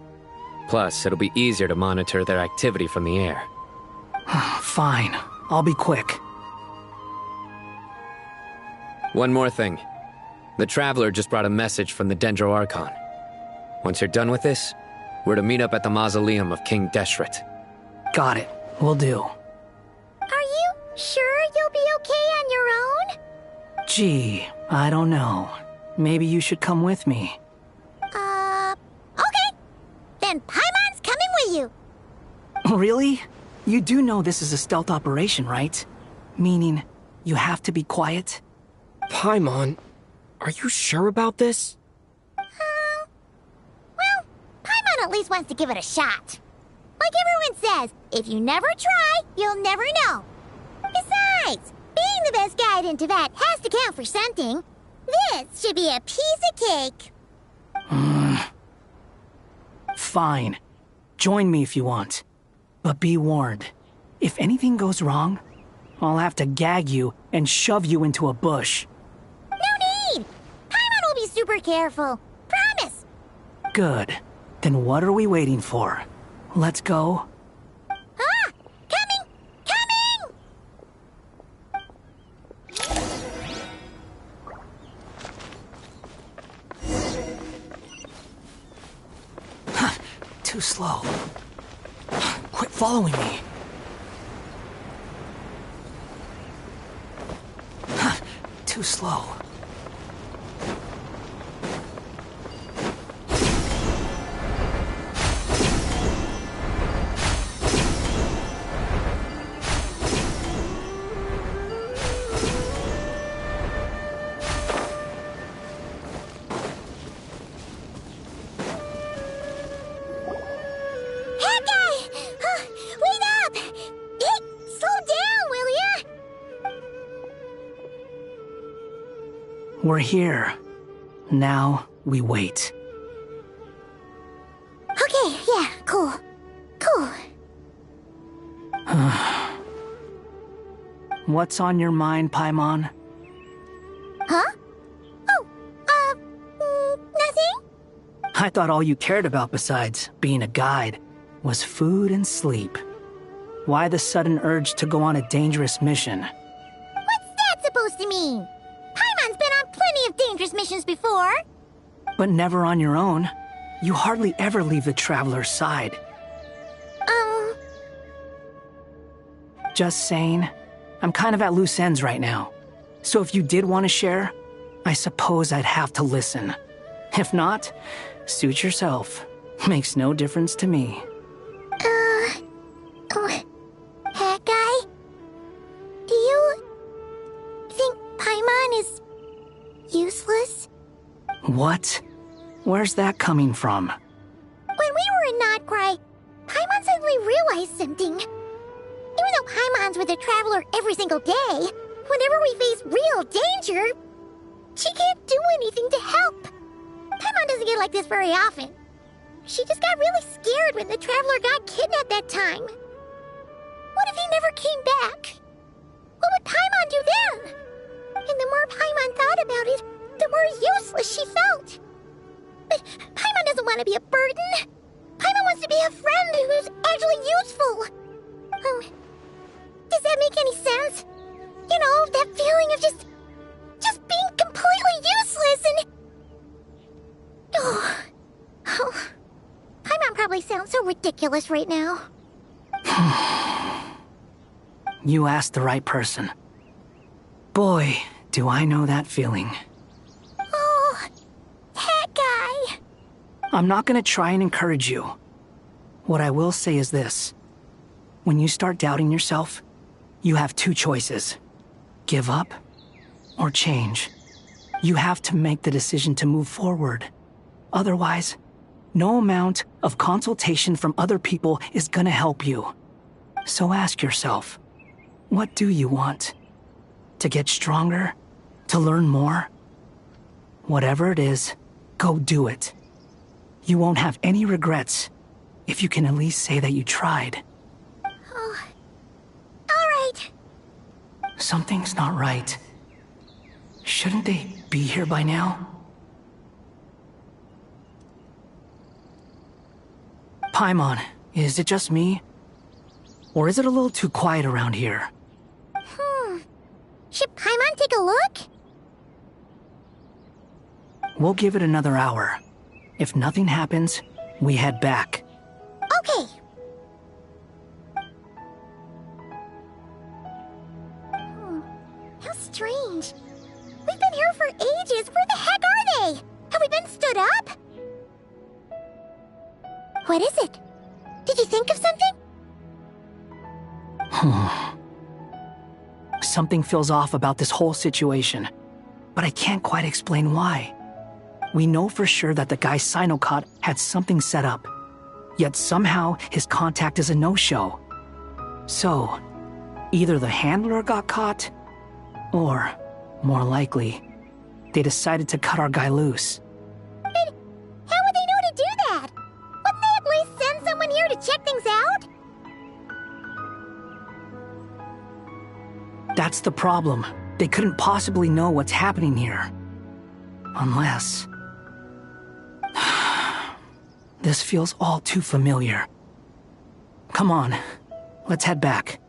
Plus, it'll be easier to monitor their activity from the air. Fine. I'll be quick. One more thing. The Traveler just brought a message from the Dendro Archon. Once you're done with this, we're to meet up at the mausoleum of King Deshret. Got it. Will do. Are you sure you'll be okay on your own? Gee, I don't know. Maybe you should come with me. Okay. Then Paimon's coming with you. Really? You do know this is a stealth operation, right? Meaning, you have to be quiet? Paimon, are you sure about this? Well, Paimon at least wants to give it a shot. Like everyone says, if you never try, you'll never know. Besides, being the best guide into that has to count for something. This should be a piece of cake. Fine. Join me if you want. But be warned. If anything goes wrong, I'll have to gag you and shove you into a bush. No need! Paimon will be super careful. Promise! Good. Then what are we waiting for? Let's go. Ah! Coming! Coming! Too slow. Quit following me. Too slow. We're here. Now we wait. Okay, yeah, cool. Cool. What's on your mind, Paimon? Huh? Oh, nothing? I thought all you cared about besides being a guide was food and sleep. Why the sudden urge to go on a dangerous mission? What's that supposed to mean? Paimon's been on plenty of dangerous missions before. But never on your own. You hardly ever leave the Traveler's side. Just saying, I'm kind of at loose ends right now. So if you did want to share, I suppose I'd have to listen. If not, suit yourself. Makes no difference to me. Hat guy? Do you think Paimon is useless? What? Where's that coming from? When we were in Notcry, Paimon suddenly realized something. Even though Paimon's with the Traveler every single day, whenever we face real danger, she can't do anything to help. Paimon doesn't get like this very often. She just got really scared when the Traveler got kidnapped that time. What if he never came back? What would Paimon do then? And the more Paimon thought about it, the more useless she felt. But Paimon doesn't want to be a burden. Paimon wants to be a friend who's actually useful. Does that make any sense? You know, that feeling of just being completely useless and... Oh, Paimon probably sounds so ridiculous right now. You asked the right person. Boy, do I know that feeling. Oh, that guy. I'm not gonna try and encourage you. What I will say is this. When you start doubting yourself, you have two choices. Give up or change. You have to make the decision to move forward. Otherwise, no amount of consultation from other people is gonna help you. So ask yourself, What do you want? To get stronger? To learn more? Whatever it is, go do it. You won't have any regrets if you can at least say that you tried. Oh, all right. Something's not right. Shouldn't they be here by now? Paimon, is it just me? Or is it a little too quiet around here? Should Paimon take a look? We'll give it another hour. If nothing happens, we head back. Okay. How strange. We've been here for ages. Where the heck are they? Have we been stood up? What is it? Did you think of something? Something feels off about this whole situation, but I can't quite explain why. We know for sure that the guy Sinocot had something set up, yet somehow his contact is a no-show. So, either the handler got caught, or, more likely, they decided to cut our guy loose. But how would they know to do that? Wouldn't they at least send someone here to check things out? That's the problem. They couldn't possibly know what's happening here. Unless... This feels all too familiar. Come on, let's head back.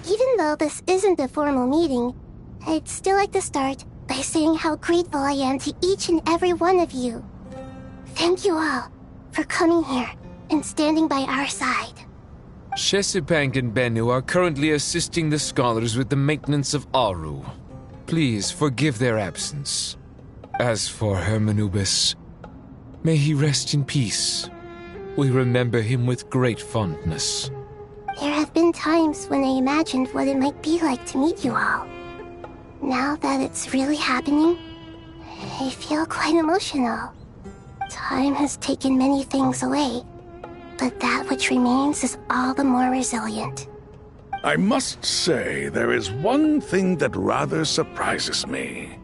Even though this isn't a formal meeting, I'd still like to start by saying how grateful I am to each and every one of you. Thank you all for coming here and standing by our side. Shesipank and Bennu are currently assisting the scholars with the maintenance of Aru. Please forgive their absence. As for Hermanubis, may he rest in peace. We remember him with great fondness. There have been times when I imagined what it might be like to meet you all. Now that it's really happening, I feel quite emotional. Time has taken many things away, but that which remains is all the more resilient. I must say, there is one thing that rather surprises me.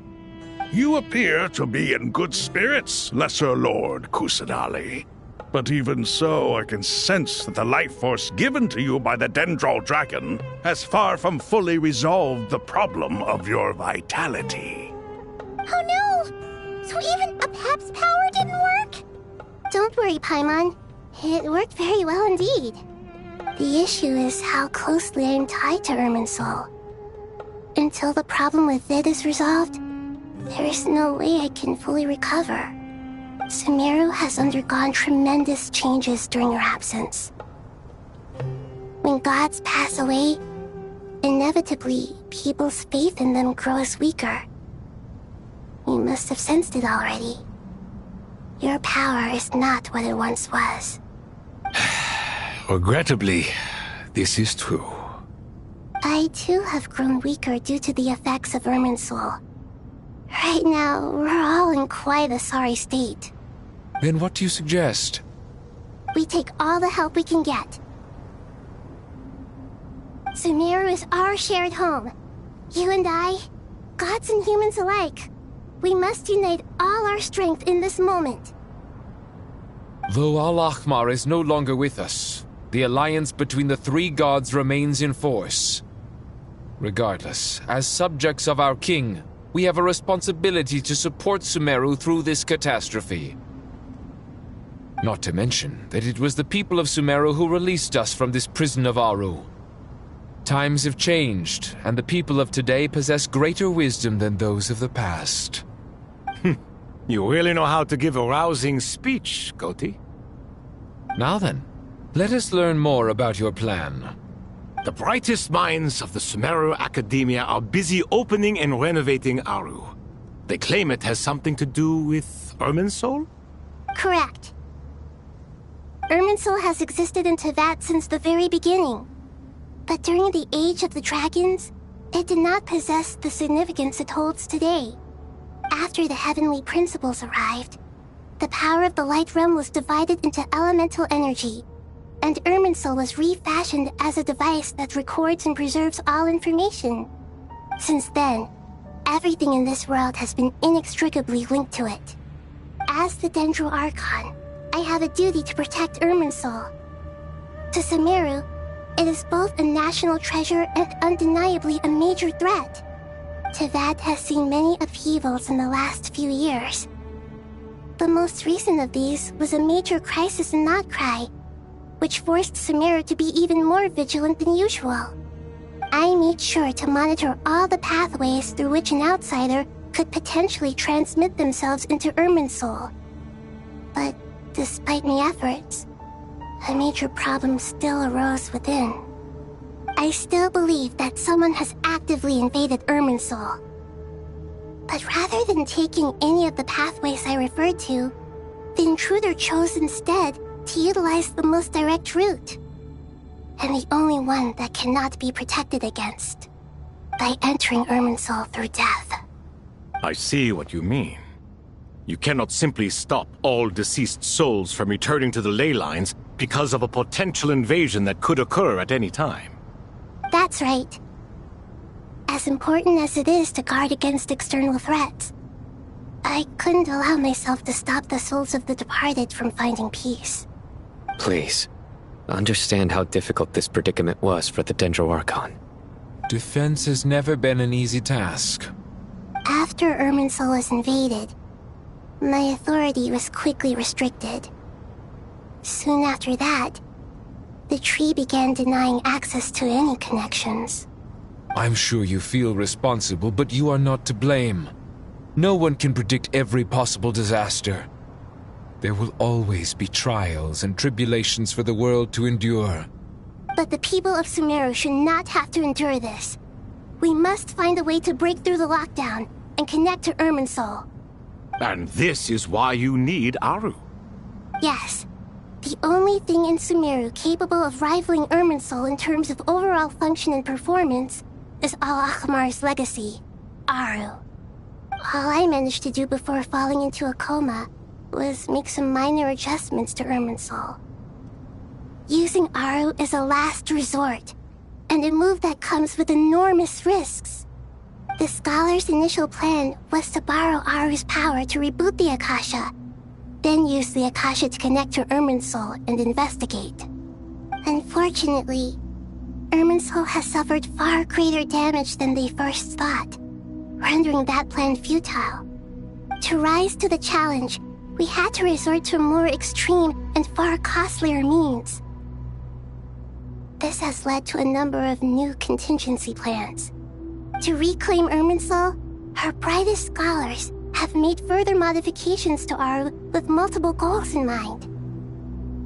You appear to be in good spirits, Lesser Lord Kusanali. But even so, I can sense that the life force given to you by the Dendral Dragon has far from fully resolved the problem of your vitality. Oh no! So even a Pep's power didn't work? Don't worry, Paimon. It worked very well indeed. The issue is how closely I am tied to Irminsul. Until the problem with it is resolved, there is no way I can fully recover. Sumeru has undergone tremendous changes during your absence. When gods pass away, inevitably, people's faith in them grows weaker. You must have sensed it already. Your power is not what it once was. Regrettably, this is true. I too have grown weaker due to the effects of Irminsul. Right now, we're all in quite a sorry state. Then what do you suggest? We take all the help we can get. Sumeru is our shared home. You and I, gods and humans alike. We must unite all our strength in this moment. Though Al-Ahmar is no longer with us, the alliance between the three gods remains in force. Regardless, as subjects of our king, we have a responsibility to support Sumeru through this catastrophe. Not to mention that it was the people of Sumeru who released us from this prison of Aru. Times have changed, and the people of today possess greater wisdom than those of the past. You really know how to give a rousing speech, Goti. Now then, let us learn more about your plan. The brightest minds of the Sumeru Academia are busy opening and renovating Aru. They claim it has something to do with Irminsul? Correct. Irminsul has existed in Teyvat since the very beginning. But during the Age of the Dragons, it did not possess the significance it holds today. after the heavenly principles arrived, the power of the Light Realm was divided into elemental energy, and Irminsul was refashioned as a device that records and preserves all information. Since then, everything in this world has been inextricably linked to it. As the Dendro Archon, I have a duty to protect Irminsul. To Sumeru, it is both a national treasure and undeniably a major threat. Tevad has seen many upheavals in the last few years. The most recent of these was a major crisis in Notcry, which forced Sumeru to be even more vigilant than usual. I made sure to monitor all the pathways through which an outsider could potentially transmit themselves into Irminsul. But despite my efforts, a major problem still arose within. I still believe that someone has actively invaded Irminsul. But rather than taking any of the pathways I referred to, the intruder chose instead to utilize the most direct route, and the only one that cannot be protected against, by entering Irminsul through death. I see what you mean. You cannot simply stop all deceased souls from returning to the ley lines because of a potential invasion that could occur at any time. That's right. As important as it is to guard against external threats, I couldn't allow myself to stop the souls of the departed from finding peace. Please, understand how difficult this predicament was for the Dendro Archon. Defense has never been an easy task. After Irminsul was invaded, my authority was quickly restricted. Soon after that, the tree began denying access to any connections. I'm sure you feel responsible, but you are not to blame. No one can predict every possible disaster. There will always be trials and tribulations for the world to endure. But the people of Sumeru should not have to endure this. We must find a way to break through the lockdown and connect to Irminsul. And this is why you need Aru. Yes. The only thing in Sumeru capable of rivaling Irminsul in terms of overall function and performance is Al-Akhmar's legacy, Aru. All I managed to do before falling into a coma was make some minor adjustments to Irminsul. Using Aru is a last resort, and a move that comes with enormous risks. The Scholar's initial plan was to borrow Aru's power to reboot the Akasha, then use the Akasha to connect to Irminsul and investigate. Unfortunately, Irminsul has suffered far greater damage than they first thought, rendering that plan futile. To rise to the challenge, we had to resort to a more extreme and far costlier means. This has led to a number of new contingency plans. To reclaim Irminsul, her brightest scholars have made further modifications to Aru with multiple goals in mind.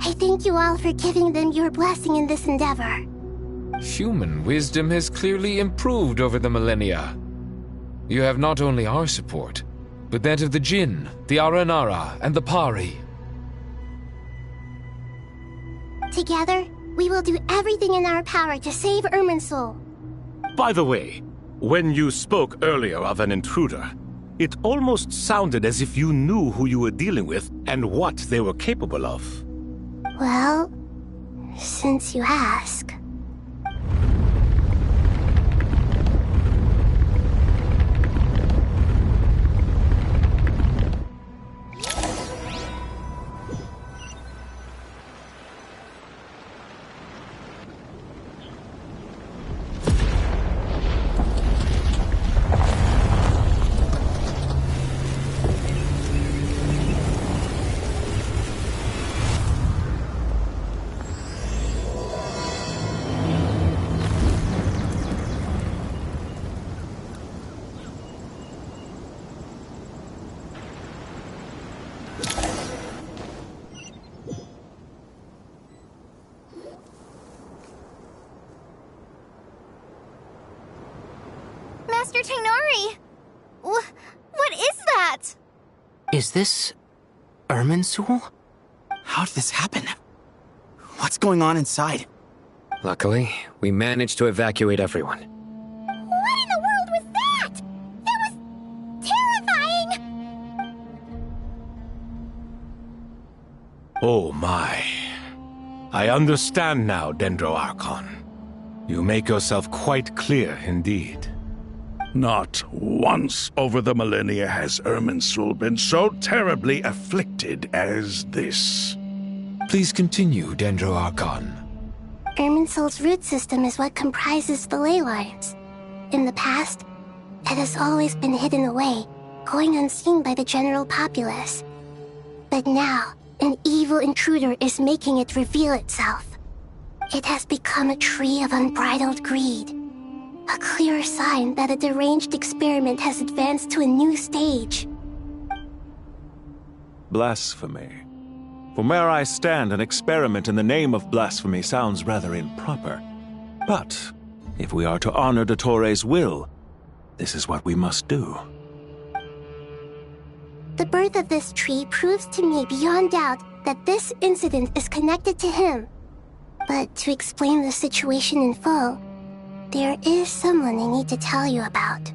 I thank you all for giving them your blessing in this endeavor. Human wisdom has clearly improved over the millennia. You have not only our support, but that of the Jinn, the Aranara, and the Pari. Together, we will do everything in our power to save Irminsul. By the way, when you spoke earlier of an intruder, it almost sounded as if you knew who you were dealing with and what they were capable of. Well, since you ask. Master Tainari! What is that? Is this Irminsul? How did this happen? What's going on inside? Luckily, we managed to evacuate everyone. What in the world was that? That was terrifying! Oh my. I understand now, Dendro Archon. You make yourself quite clear indeed. Not once over the millennia has Irminsul been so terribly afflicted as this. Please continue, Dendro Archon. Irminsul's root system is what comprises the ley lines. In the past, it has always been hidden away, going unseen by the general populace. But now, an evil intruder is making it reveal itself. It has become a tree of unbridled greed. A clear sign that a deranged experiment has advanced to a new stage. Blasphemy. From where I stand, an experiment in the name of blasphemy sounds rather improper. But if we are to honor Dottore will, this is what we must do. The birth of this tree proves to me beyond doubt that this incident is connected to him. But to explain the situation in full, there is someone I need to tell you about.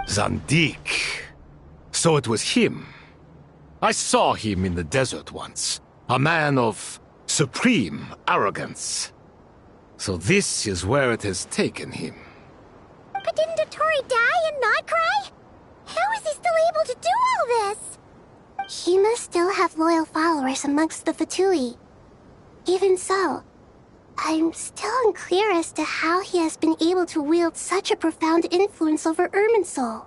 Zandik. So it was him. I saw him in the desert once. A man of supreme arrogance. So this is where it has taken him. But didn't Dottore die and not cry? How is he still able to do all this? He must still have loyal followers amongst the Fatui. Even so, I'm still unclear as to how he has been able to wield such a profound influence over Irminsul.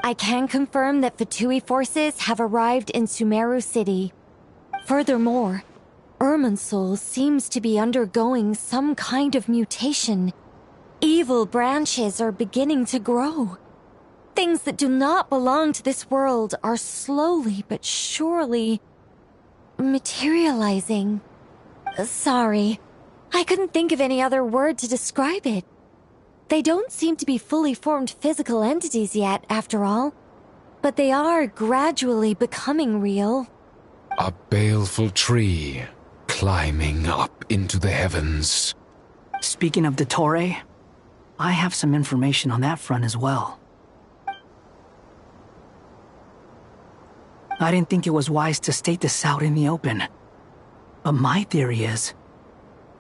I can confirm that Fatui forces have arrived in Sumeru City. Furthermore, Irminsul seems to be undergoing some kind of mutation. Evil branches are beginning to grow. Things that do not belong to this world are slowly but surely materializing. Sorry, I couldn't think of any other word to describe it. They don't seem to be fully formed physical entities yet, after all. But they are gradually becoming real. A baleful tree climbing up into the heavens. Speaking of Dottore, I have some information on that front as well. I didn't think it was wise to state this out in the open. But my theory is,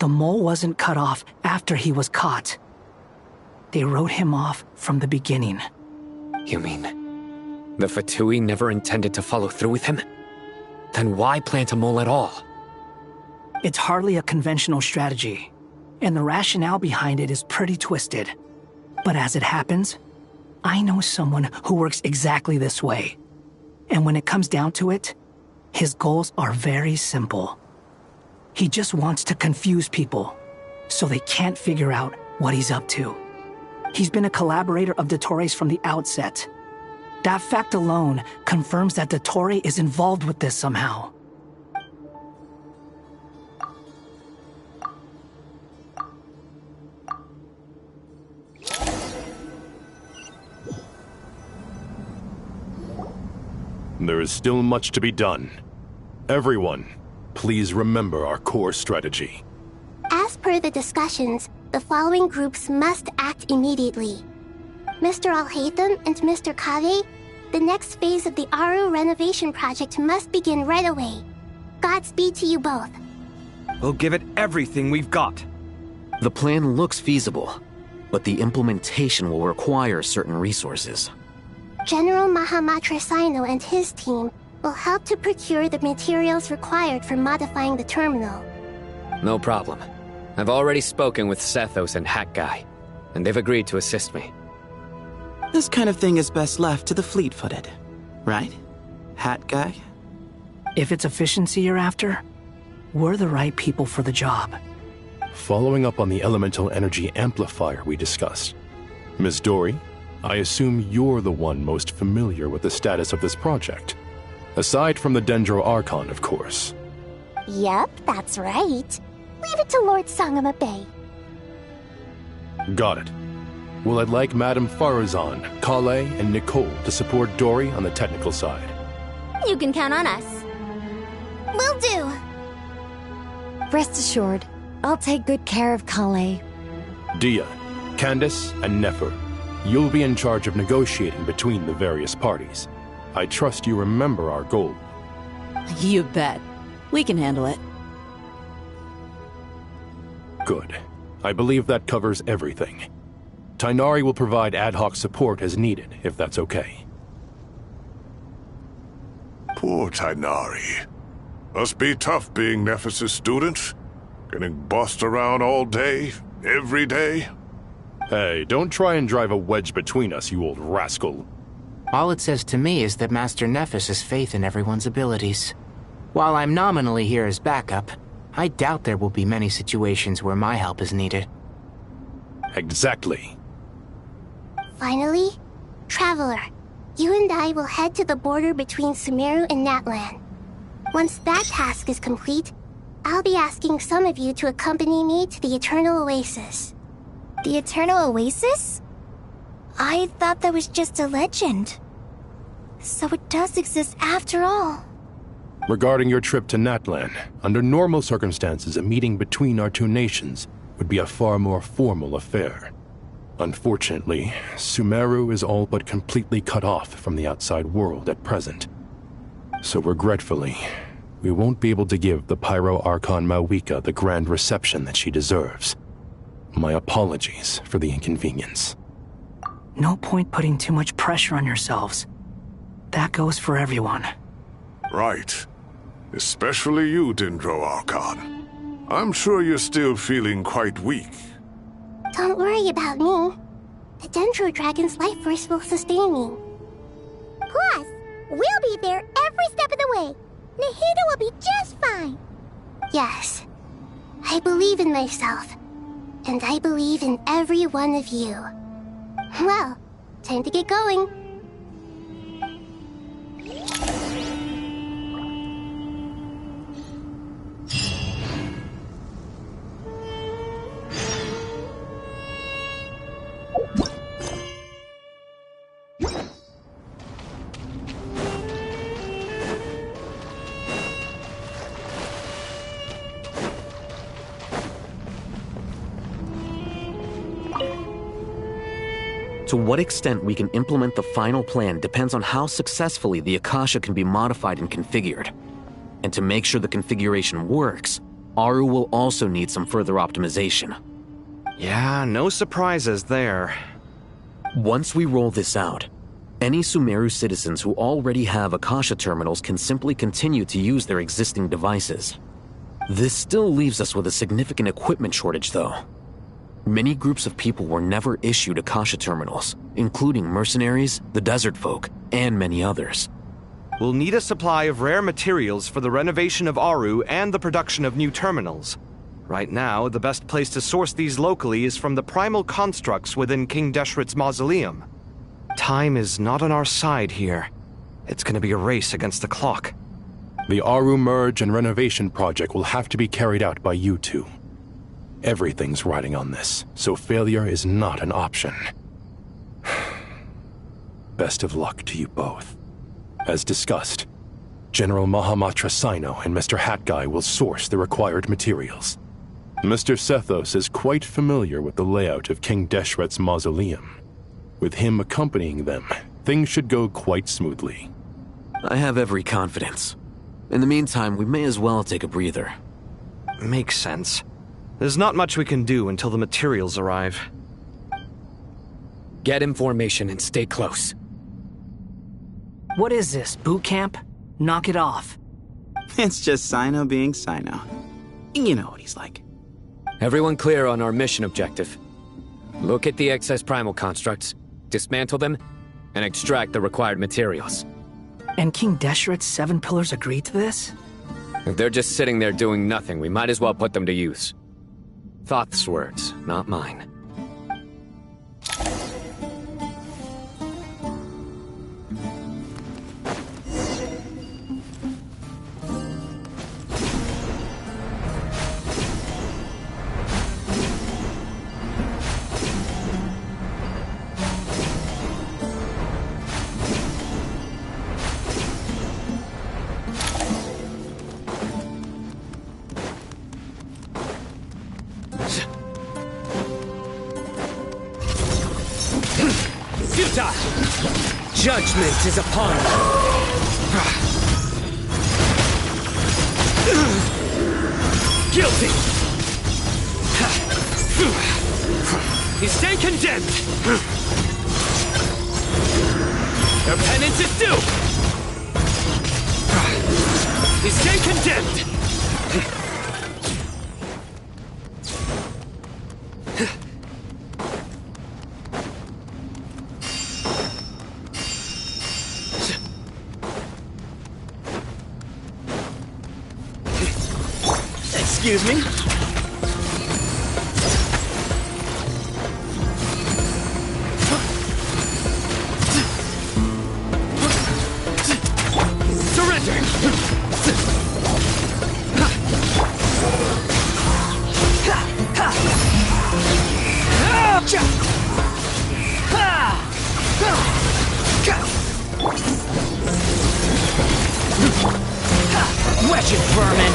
the mole wasn't cut off after he was caught. They wrote him off from the beginning. You mean, the Fatui never intended to follow through with him? Then why plant a mole at all? It's hardly a conventional strategy, and the rationale behind it is pretty twisted. But as it happens, I know someone who works exactly this way. And when it comes down to it, his goals are very simple. He just wants to confuse people, so they can't figure out what he's up to. He's been a collaborator of Dottore's from the outset. That fact alone confirms that Dottore is involved with this somehow. There is still much to be done. Everyone, please remember our core strategy. As per the discussions, the following groups must act immediately. Mr. Al-Haytham and Mr. Kave, the next phase of the Aru renovation project must begin right away. Godspeed to you both. We'll give it everything we've got. The plan looks feasible, but the implementation will require certain resources. General Mahamatra Sino and his team will help to procure the materials required for modifying the terminal. No problem. I've already spoken with Sethos and Hat Guy, and they've agreed to assist me. This kind of thing is best left to the fleet-footed, right? Hat Guy? If it's efficiency you're after, we're the right people for the job. Following up on the elemental energy amplifier we discussed, Ms. Dory, I assume you're the one most familiar with the status of this project. Aside from the Dendro Archon, of course. Yep, that's right. Leave it to Lord Sangamabe. Got it. Well, I'd like Madame Farazan, Kale, and Nicole to support Dory on the technical side. You can count on us. Will do. Rest assured, I'll take good care of Kale. Dia, Candace, and Nefer, You'll be in charge of negotiating between the various parties. I trust you remember our goal. You bet. We can handle it. Good. I believe that covers everything. Tainari will provide ad hoc support as needed, if that's okay. Poor Tainari. Must be tough being Nephis' student. Getting bossed around all day, every day. Hey, don't try and drive a wedge between us, you old rascal. All it says to me is that Master Nephis has faith in everyone's abilities. While I'm nominally here as backup, I doubt there will be many situations where my help is needed. Exactly. Finally, Traveler, you and I will head to the border between Sumeru and Natlan. Once that task is complete, I'll be asking some of you to accompany me to the Eternal Oasis. The Eternal Oasis? I thought that was just a legend. So it does exist after all. Regarding your trip to Natlan, under normal circumstances, a meeting between our two nations would be a far more formal affair. Unfortunately, Sumeru is all but completely cut off from the outside world at present. So regretfully, we won't be able to give the Pyro Archon Mawika the grand reception that she deserves. My apologies for the inconvenience. No point putting too much pressure on yourselves. That goes for everyone. Right. Especially you, Dendro Archon. I'm sure you're still feeling quite weak. Don't worry about me. The Dendro Dragon's life force will sustain me. Plus, we'll be there every step of the way. Nahida will be just fine. Yes. I believe in myself. And I believe in every one of you. Well, time to get going. To what extent we can implement the final plan depends on how successfully the Akasha can be modified and configured. And to make sure the configuration works, Aru will also need some further optimization. Yeah, no surprises there. Once we roll this out, any Sumeru citizens who already have Akasha terminals can simply continue to use their existing devices. This still leaves us with a significant equipment shortage, though. Many groups of people were never issued Akasha terminals, including mercenaries, the desert folk, and many others. We'll need a supply of rare materials for the renovation of Aru and the production of new terminals. Right now, the best place to source these locally is from the primal constructs within King Deshret's mausoleum. Time is not on our side here. It's gonna be a race against the clock. The Aru merge and renovation project will have to be carried out by you two. Everything's riding on this, so failure is not an option. Best of luck to you both. As discussed, General Mahamatra Sino and Mr. Hatguy will source the required materials. Mr. Sethos is quite familiar with the layout of King Deshret's mausoleum. With him accompanying them, things should go quite smoothly. I have every confidence. In the meantime, we may as well take a breather. Makes sense. There's not much we can do until the materials arrive. Get in formation and stay close. What is this, boot camp? Knock it off. It's just Sino being Sino. You know what he's like. Everyone clear on our mission objective. Look at the excess primal constructs, dismantle them, and extract the required materials. And King Deshret's 7 pillars agreed to this? If they're just sitting there doing nothing, we might as well put them to use. Thoth's words, not mine. Die! Judgment is upon you! Guilty! You stay condemned! Your penance is due! You stay condemned! Excuse me? Surrender! Wedge it, vermin!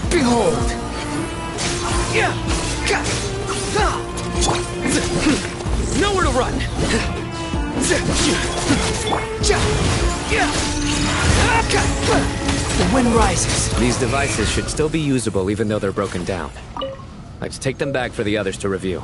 Behold! Nowhere to run! The wind rises. These devices should still be usable even though they're broken down. Let's take them back for the others to review.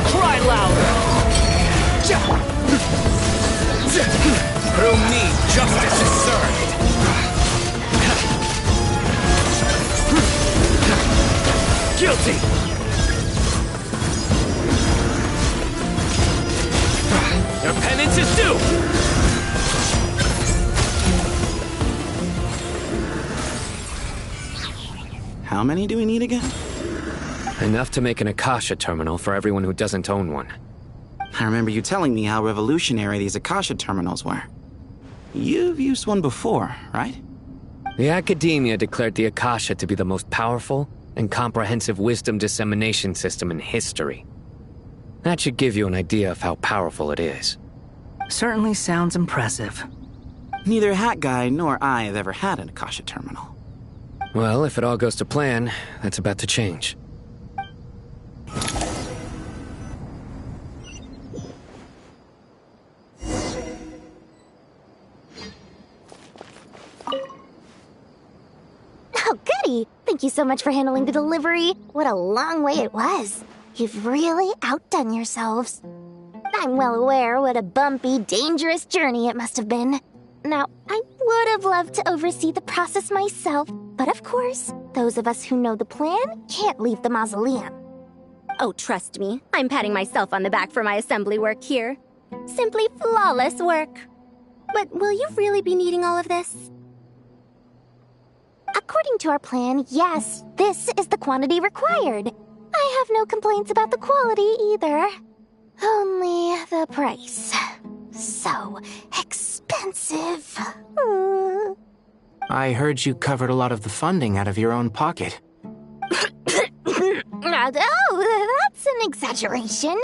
Cry louder! Through me, justice is served! Guilty! Your penance is due! How many do we need again? Enough to make an Akasha terminal for everyone who doesn't own one. I remember you telling me how revolutionary these Akasha terminals were. You've used one before, right? The Academia declared the Akasha to be the most powerful and comprehensive wisdom dissemination system in history. That should give you an idea of how powerful it is. Certainly sounds impressive. Neither Hat Guy nor I have ever had an Akasha terminal. Well, if it all goes to plan, that's about to change. Oh, goody! Thank you so much for handling the delivery. What a long way it was. You've really outdone yourselves. I'm well aware what a bumpy, dangerous journey it must have been. Now, I would have loved to oversee the process myself, but of course, those of us who know the plan can't leave the mausoleum. Oh, trust me, I'm patting myself on the back for my assembly work here. Simply flawless work. But will you really be needing all of this? According to our plan, yes, this is the quantity required. I have no complaints about the quality either. Only the price. So expensive. I heard you covered a lot of the funding out of your own pocket. Oh, that's an exaggeration.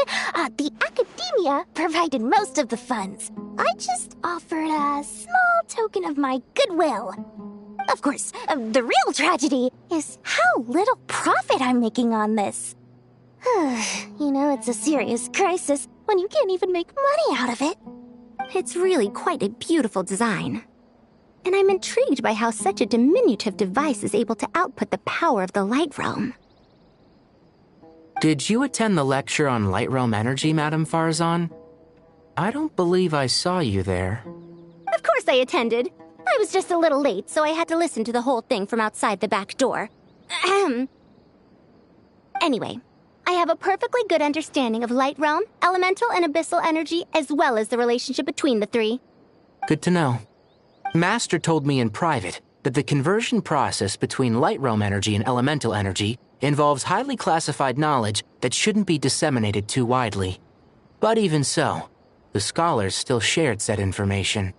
The Academia provided most of the funds. I just offered a small token of my goodwill. Of course, the real tragedy is how little profit I'm making on this. You know it's a serious crisis when you can't even make money out of it. It's really quite a beautiful design. And I'm intrigued by how such a diminutive device is able to output the power of the Light Realm. Did you attend the lecture on Light Realm energy, Madame Farzan? I don't believe I saw you there. Of course I attended. I was just a little late, so I had to listen to the whole thing from outside the back door. Ahem. Anyway, I have a perfectly good understanding of Light Realm, elemental and abyssal energy, as well as the relationship between the three. Good to know. Master told me in private that the conversion process between Light Realm energy and elemental energy involves highly classified knowledge that shouldn't be disseminated too widely. But even so, the scholars still shared said information.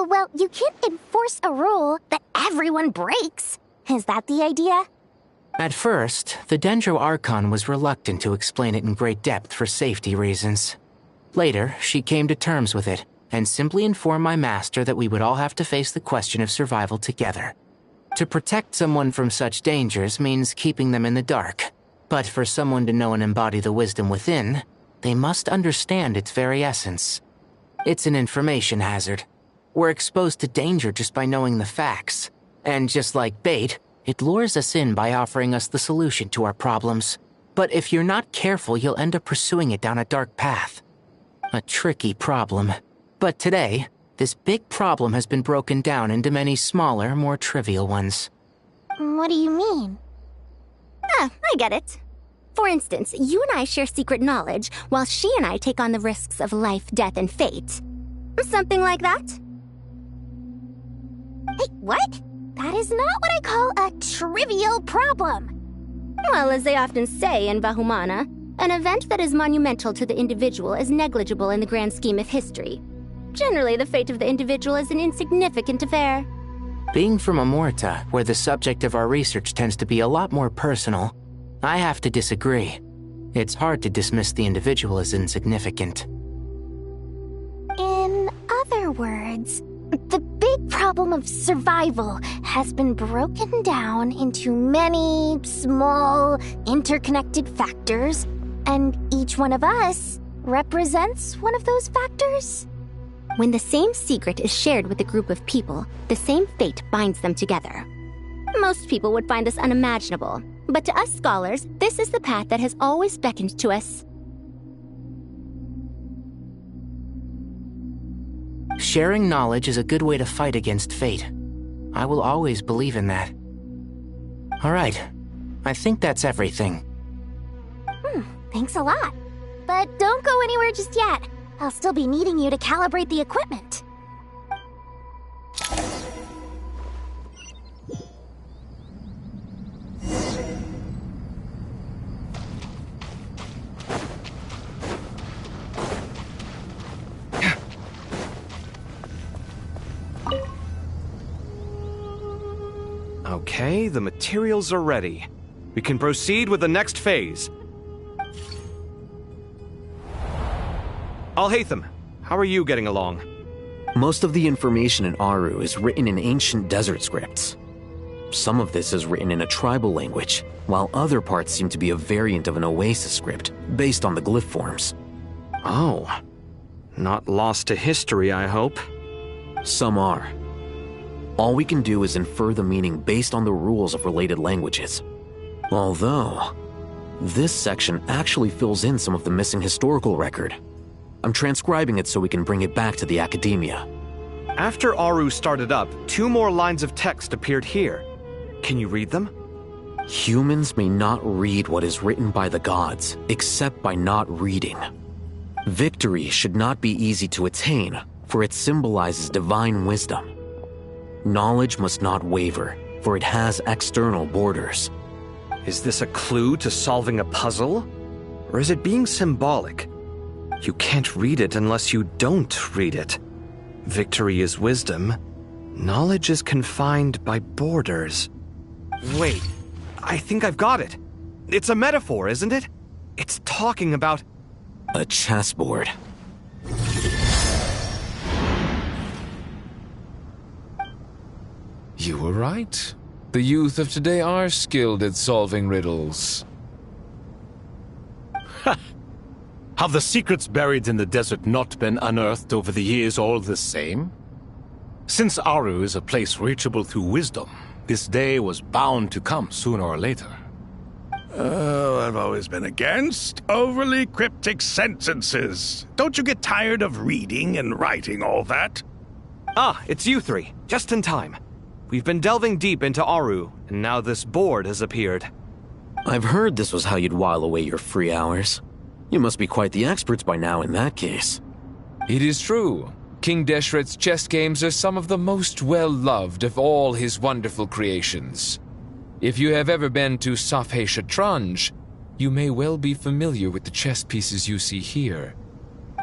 Well, you can't enforce a rule that everyone breaks. Is that the idea? At first, the Dendro Archon was reluctant to explain it in great depth for safety reasons. Later, she came to terms with it, and simply informed my master that we would all have to face the question of survival together. To protect someone from such dangers means keeping them in the dark, but for someone to know and embody the wisdom within, they must understand its very essence. It's an information hazard. We're exposed to danger just by knowing the facts, and just like bait, it lures us in by offering us the solution to our problems. But if you're not careful, you'll end up pursuing it down a dark path. A tricky problem. But today, this big problem has been broken down into many smaller, more trivial ones. What do you mean? I get it. For instance, you and I share secret knowledge, while she and I take on the risks of life, death, and fate. Something like that? Hey, what? That is not what I call a trivial problem. Well, as they often say in Vahumana, an event that is monumental to the individual is negligible in the grand scheme of history. Generally, the fate of the individual is an insignificant affair. Being from Amorta, where the subject of our research tends to be a lot more personal, I have to disagree. It's hard to dismiss the individual as insignificant. In other words, the big problem of survival has been broken down into many small, interconnected factors, and each one of us represents one of those factors. When the same secret is shared with a group of people, the same fate binds them together. Most people would find this unimaginable, but to us scholars, this is the path that has always beckoned to us. Sharing knowledge is a good way to fight against fate. I will always believe in that. All right, I think that's everything. Thanks a lot. But don't go anywhere just yet. I'll still be needing you to calibrate the equipment. Okay, the materials are ready. We can proceed with the next phase. Al-Haytham, how are you getting along? Most of the information in Aru is written in ancient desert scripts. Some of this is written in a tribal language, while other parts seem to be a variant of an Oasis script, based on the glyph forms. Oh. Not lost to history, I hope? Some are. All we can do is infer the meaning based on the rules of related languages. Although, this section actually fills in some of the missing historical record. I'm transcribing it so we can bring it back to the academia. After Aru started up, 2 more lines of text appeared here. Can you read them? Humans may not read what is written by the gods, except by not reading. Victory should not be easy to attain, for it symbolizes divine wisdom. Knowledge must not waver, for it has external borders. Is this a clue to solving a puzzle? Or is it being symbolic? You can't read it unless you don't read it. Victory is wisdom. Knowledge is confined by borders. Wait, I think I've got it. It's a metaphor, isn't it? It's talking about... a chessboard. You were right. The youth of today are skilled at solving riddles. Have the secrets buried in the desert not been unearthed over the years all the same? Since Aru is a place reachable through wisdom, this day was bound to come sooner or later. Oh, I've always been against overly cryptic sentences. Don't you get tired of reading and writing all that? Ah, it's you three. Just in time. We've been delving deep into Aru, and now this board has appeared. I've heard this was how you'd while away your free hours. You must be quite the experts by now in that case. It is true. King Deshret's chess games are some of the most well-loved of all his wonderful creations. If you have ever been to Safhe Shatranj, you may well be familiar with the chess pieces you see here.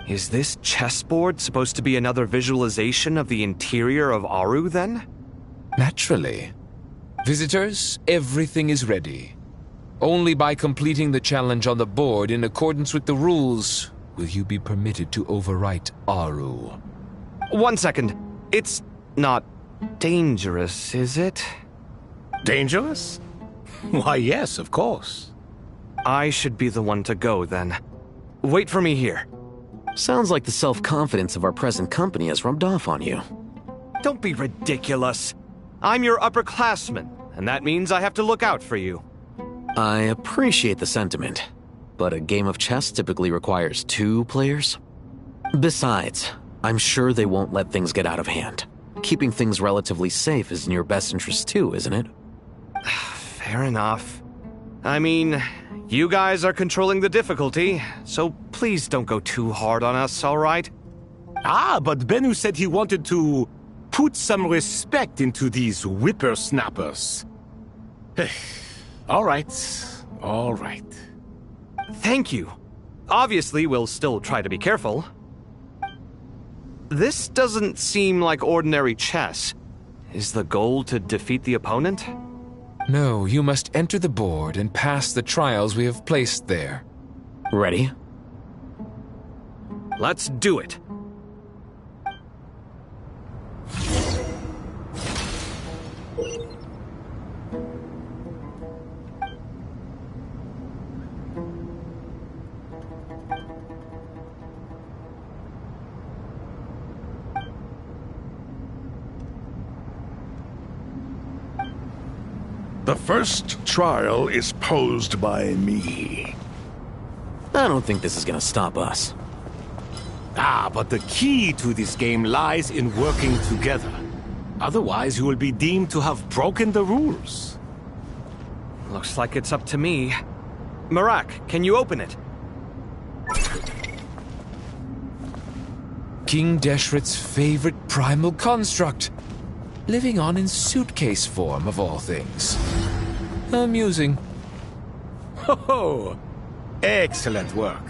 Is this chessboard supposed to be another visualization of the interior of Aru, then? Naturally. Visitors, everything is ready. Only by completing the challenge on the board in accordance with the rules will you be permitted to overwrite Aru. 1 second. It's not dangerous, is it? Dangerous? Why, yes, of course. I should be the one to go, then. Wait for me here. Sounds like the self-confidence of our present company has rubbed off on you. Don't be ridiculous. I'm your upperclassman, and that means I have to look out for you. I appreciate the sentiment, but a game of chess typically requires 2 players. Besides, I'm sure they won't let things get out of hand. Keeping things relatively safe is in your best interest too, isn't it? Fair enough. I mean, you guys are controlling the difficulty, so please don't go too hard on us, all right? Ah, but Bennu said he wanted to put some respect into these whippersnappers. All right. Thank you. Obviously, we'll still try to be careful. This doesn't seem like ordinary chess. Is the goal to defeat the opponent? No, you must enter the board and pass the trials we have placed there. Ready? Let's do it. The first trial is posed by me. I don't think this is gonna stop us. Ah, but the key to this game lies in working together. Otherwise, you will be deemed to have broken the rules. Looks like it's up to me. Marak, can you open it? King Deshret's favorite primal construct. Living on in suitcase form, of all things. Amusing. Ho-ho! Excellent work.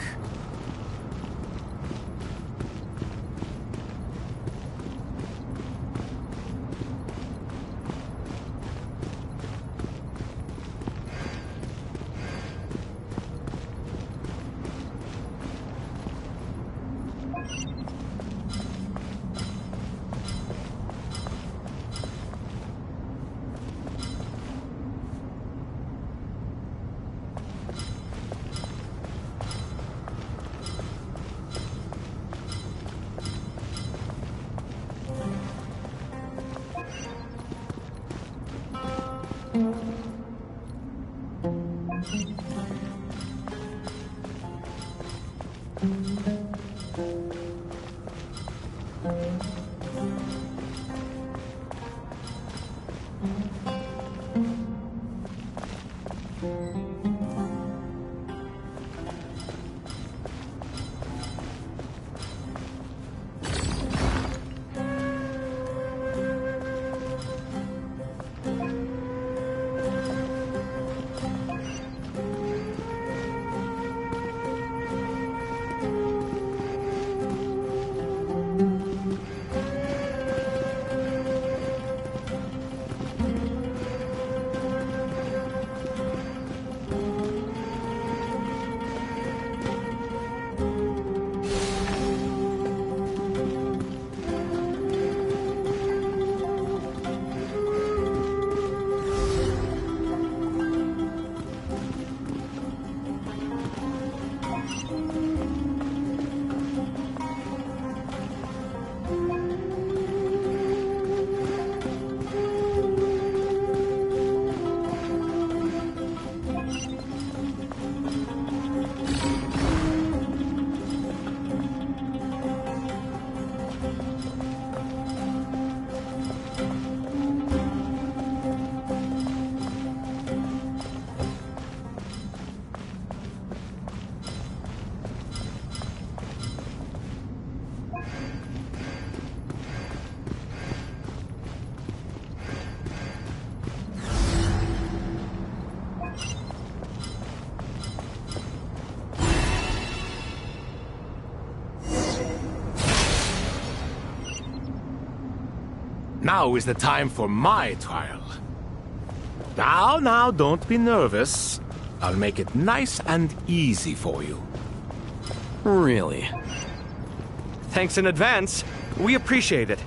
Now is the time for my trial. Now, don't be nervous. I'll make it nice and easy for you. Really? Thanks in advance. We appreciate it.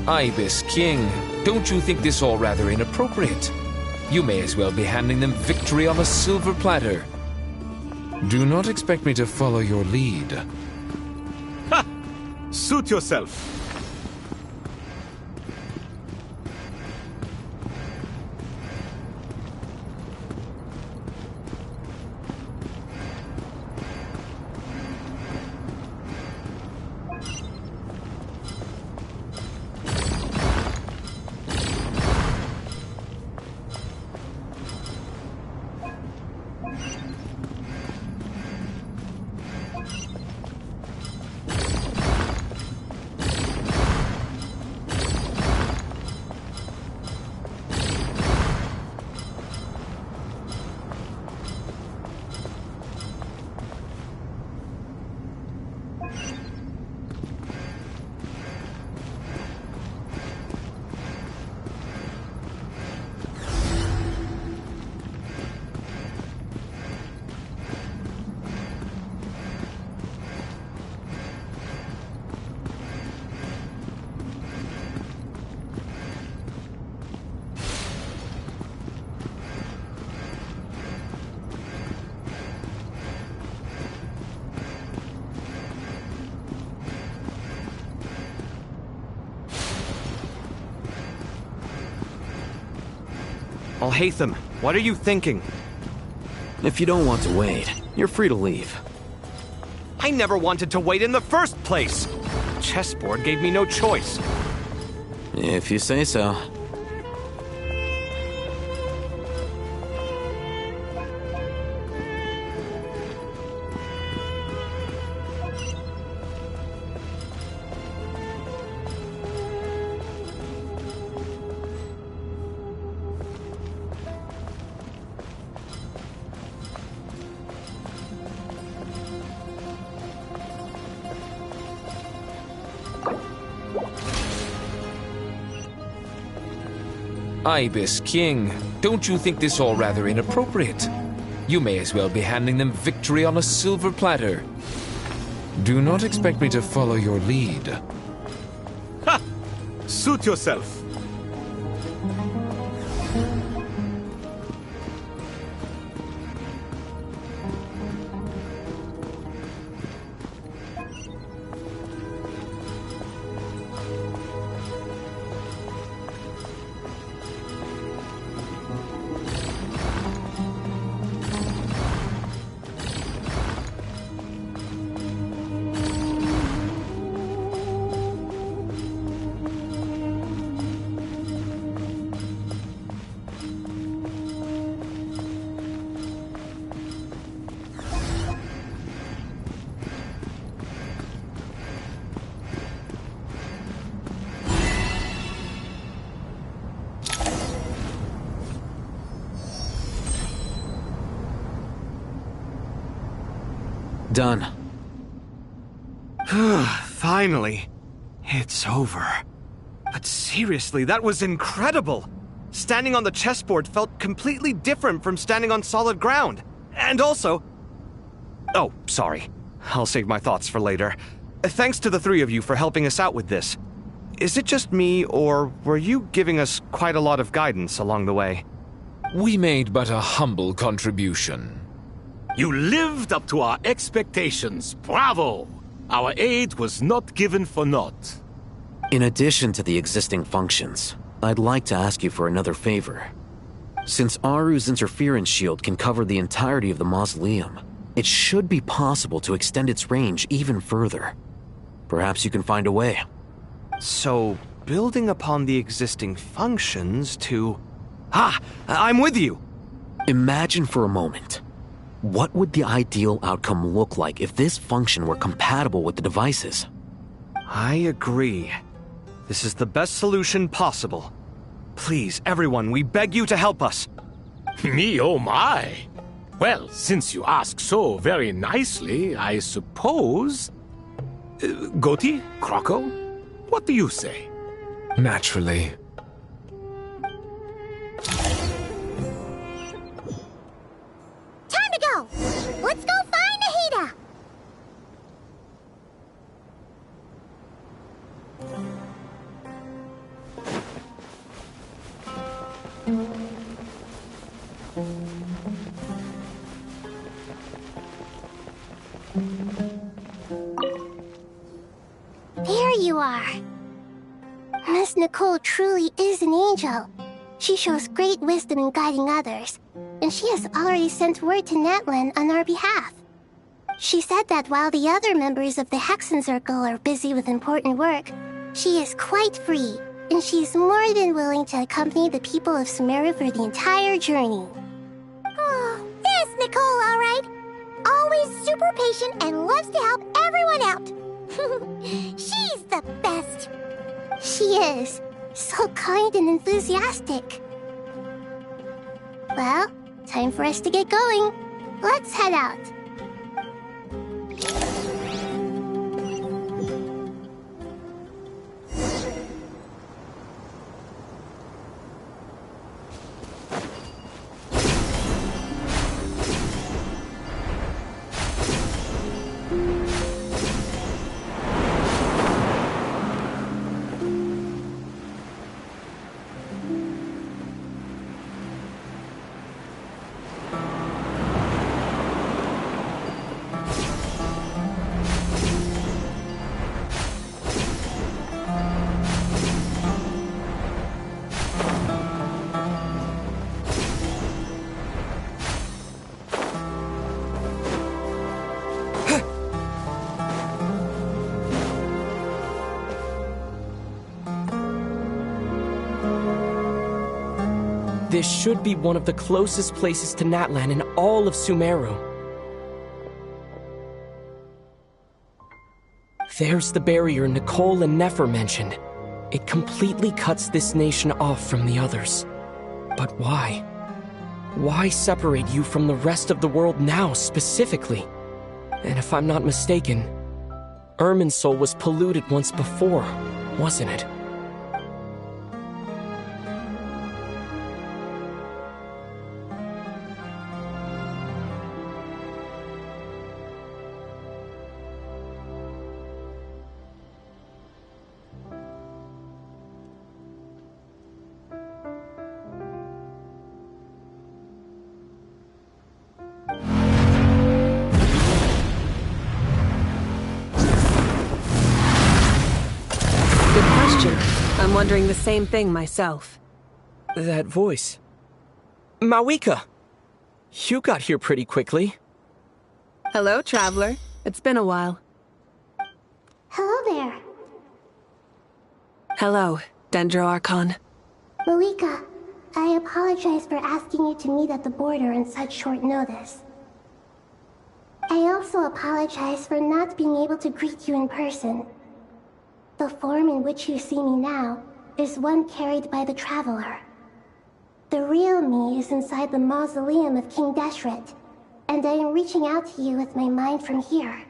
Ibis King, don't you think this all rather inappropriate? You may as well be handing them victory on a silver platter. Do not expect me to follow your lead. Ha! Suit yourself. Alhaitham, what are you thinking? If you don't want to wait, you're free to leave. I never wanted to wait in the first place! Chessboard gave me no choice. If you say so. Ibis King, don't you think this all rather inappropriate? You may as well be handing them victory on a silver platter. Do not expect me to follow your lead. Ha! Suit yourself. Done. Finally. It's over. But seriously, that was incredible! Standing on the chessboard felt completely different from standing on solid ground. And also... Oh, sorry. I'll save my thoughts for later. Thanks to the three of you for helping us out with this. Is it just me, or were you giving us quite a lot of guidance along the way? We made but a humble contribution. You lived up to our expectations. Bravo! Our aid was not given for naught. In addition to the existing functions, I'd like to ask you for another favor. Since Aru's interference shield can cover the entirety of the mausoleum, it should be possible to extend its range even further. Perhaps you can find a way. So, building upon the existing functions to... I'm with you! Imagine for a moment. What would the ideal outcome look like if this function were compatible with the devices? I agree. This is the best solution possible. Please, everyone, we beg you to help us. Me, oh my! Well, since you ask so very nicely, I suppose... Goti? Kroko? What do you say? Naturally. Time to go! Let's go find Nahida! There you are. Miss Nicole truly is an angel. She shows great wisdom in guiding others, and she has already sent word to Natlan on our behalf. She said that while the other members of the Hexen Circle are busy with important work, she is quite free, and she is more than willing to accompany the people of Sumeru for the entire journey. Oh, there's Nicole, all right. Always super patient and loves to help everyone out. She's the best. She is. So kind and enthusiastic. Well, time for us to get going. Let's head out. This should be one of the closest places to Natlan in all of Sumeru. There's the barrier Nicole and Nefer mentioned. It completely cuts this nation off from the others. But why? Why separate you from the rest of the world now, specifically? And if I'm not mistaken, Irminsul was polluted once before, wasn't it? I'm wondering the same thing myself. That voice. Mawika! You got here pretty quickly. Hello, traveler. It's been a while. Hello there. Hello, Dendro Archon. Mawika, I apologize for asking you to meet at the border on such short notice. I also apologize for not being able to greet you in person. The form in which you see me now is one carried by the Traveler. The real me is inside the mausoleum of King Deshret, and I am reaching out to you with my mind from here.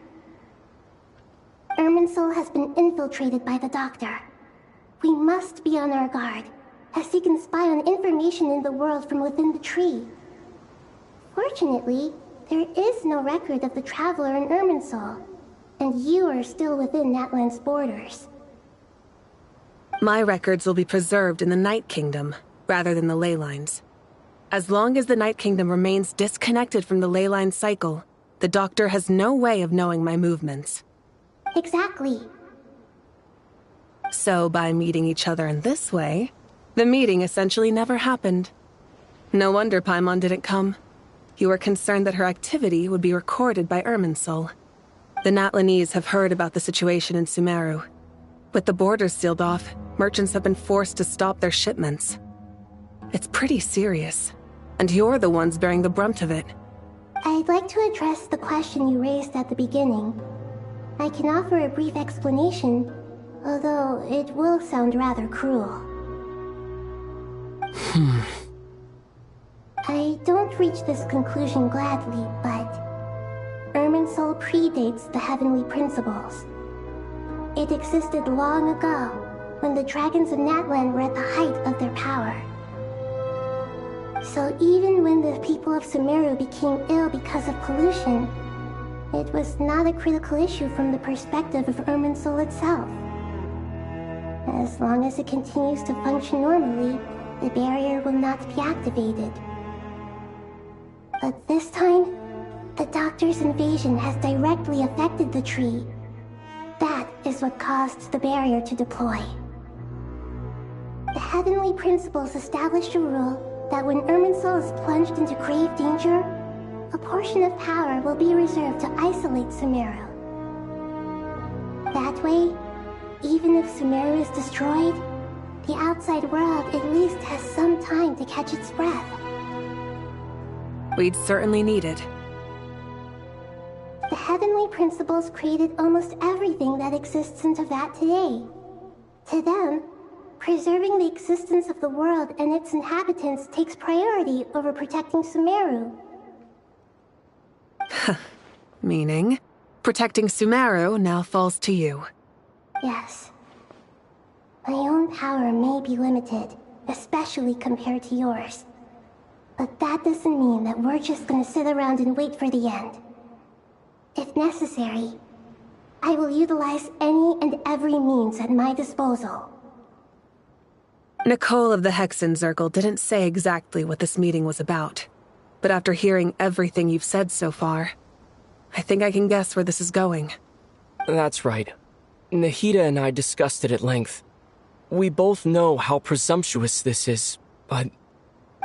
Irminsul has been infiltrated by the Doctor. We must be on our guard, as he can spy on information in the world from within the tree. Fortunately, there is no record of the Traveler in Irminsul, and you are still within Natlan's borders. My records will be preserved in the Night Kingdom, rather than the ley lines. As long as the Night Kingdom remains disconnected from the ley line cycle, the Doctor has no way of knowing my movements. Exactly. So by meeting each other in this way, the meeting essentially never happened. No wonder Paimon didn't come. You were concerned that her activity would be recorded by Irminsul. The Natlanese have heard about the situation in Sumeru. With the borders sealed off, merchants have been forced to stop their shipments. It's pretty serious, and you're the ones bearing the brunt of it. I'd like to address the question you raised at the beginning. I can offer a brief explanation, although it will sound rather cruel. I don't reach this conclusion gladly, but Irminsul predates the heavenly principles. It existed long ago, when the dragons of Natlan were at the height of their power. So even when the people of Sumeru became ill because of pollution, it was not a critical issue from the perspective of Irminsul itself. As long as it continues to function normally, the barrier will not be activated. But this time, the Doctor's invasion has directly affected the tree. That is what caused the barrier to deploy. The heavenly principles established a rule that when Irminsul is plunged into grave danger, a portion of power will be reserved to isolate Sumeru. That way, even if Sumeru is destroyed, the outside world at least has some time to catch its breath. We'd certainly need it. The heavenly principles created almost everything that exists in Teyvat today. To them, preserving the existence of the world and its inhabitants takes priority over protecting Sumeru. Meaning, protecting Sumeru now falls to you. Yes. My own power may be limited, especially compared to yours. But that doesn't mean that we're just gonna sit around and wait for the end. If necessary, I will utilize any and every means at my disposal. Nicole of the Hexen Circle didn't say exactly what this meeting was about. But after hearing everything you've said so far, I think I can guess where this is going. That's right. Nahida and I discussed it at length. We both know how presumptuous this is, but...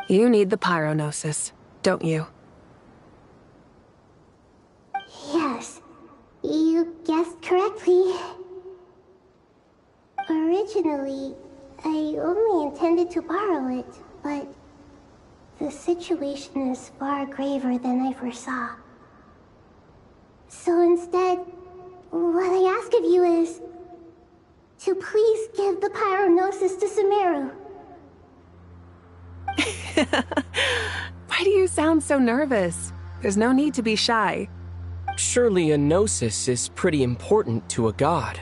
You need the pyronosis, don't you? Yes, you guessed correctly. Originally, I only intended to borrow it, but the situation is far graver than I foresaw. So instead, what I ask of you is to please give the pyronosis to Sumeru. Why do you sound so nervous? There's no need to be shy. Surely a gnosis is pretty important to a god.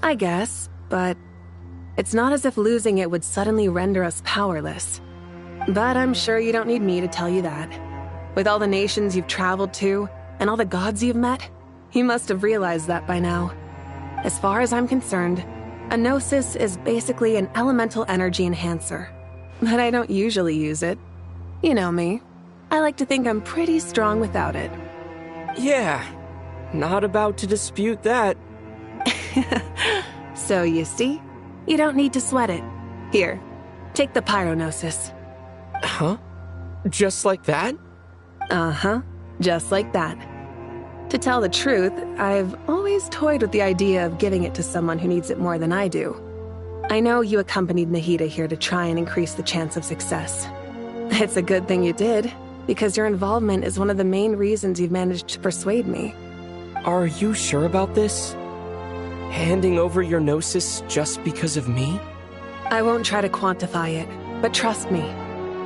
I guess, but it's not as if losing it would suddenly render us powerless. But I'm sure you don't need me to tell you that. With all the nations you've traveled to, and all the gods you've met, you must have realized that by now. As far as I'm concerned, a gnosis is basically an elemental energy enhancer. But I don't usually use it. You know me. I like to think I'm pretty strong without it. Yeah, not about to dispute that. So you see, you don't need to sweat it. Here, take the pyronosis. Huh? Just like that? Uh-huh, just like that. To tell the truth, I've always toyed with the idea of giving it to someone who needs it more than I do. I know you accompanied Nahida here to try and increase the chance of success. It's a good thing you did, because your involvement is one of the main reasons you've managed to persuade me. Are you sure about this? Handing over your gnosis just because of me? I won't try to quantify it, but trust me.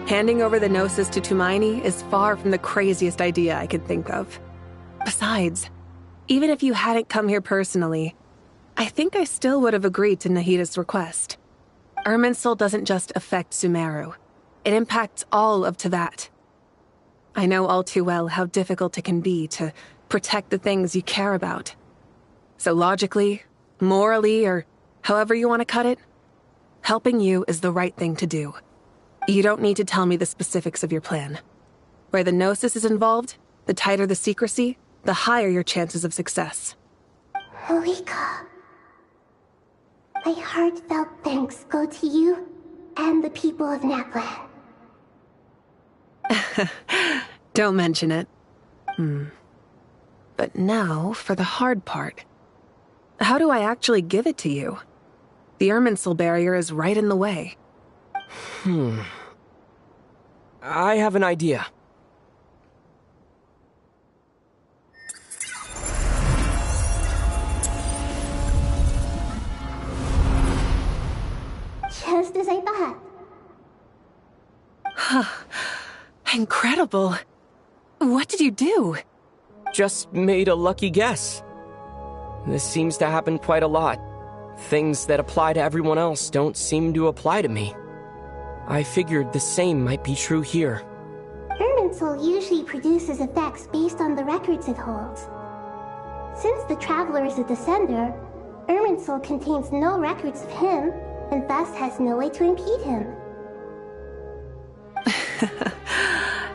Handing over the Gnosis to Tumaini is far from the craziest idea I could think of. Besides, even if you hadn't come here personally, I think I still would have agreed to Nahida's request. Irminsul doesn't just affect Sumeru. It impacts all of Teyvat. I know all too well how difficult it can be to protect the things you care about. So logically, morally, or however you want to cut it, helping you is the right thing to do. You don't need to tell me the specifics of your plan. Where the Gnosis is involved, the tighter the secrecy, the higher your chances of success. Marika, my heartfelt thanks go to you and the people of Natlan. Don't mention it. But now for the hard part. How do I actually give it to you? The Irminsul barrier is right in the way. I have an idea. Just as I thought. Incredible. What did you do? Just made a lucky guess. This seems to happen quite a lot. Things that apply to everyone else don't seem to apply to me. I figured the same might be true here. Irminsul usually produces effects based on the records it holds. Since the Traveler is a Descender, Irminsul contains no records of him, and thus has no way to impede him.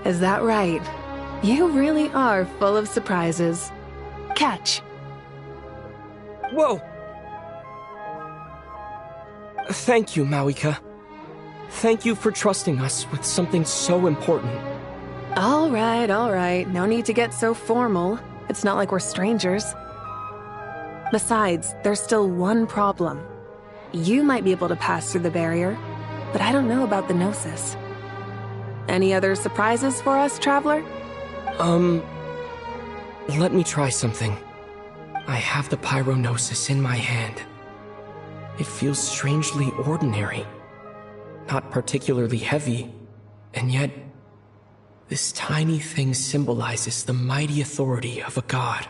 Is that right? You really are full of surprises. Catch. Whoa! Thank you, Mawika. Thank you for trusting us with something so important. All right. No need to get so formal. It's not like we're strangers. Besides, there's still one problem. You might be able to pass through the barrier, but I don't know about the Gnosis. Any other surprises for us, Traveler? Let me try something. I have the Pyronosis in my hand. It feels strangely ordinary. Not particularly heavy, and yet this tiny thing symbolizes the mighty authority of a god.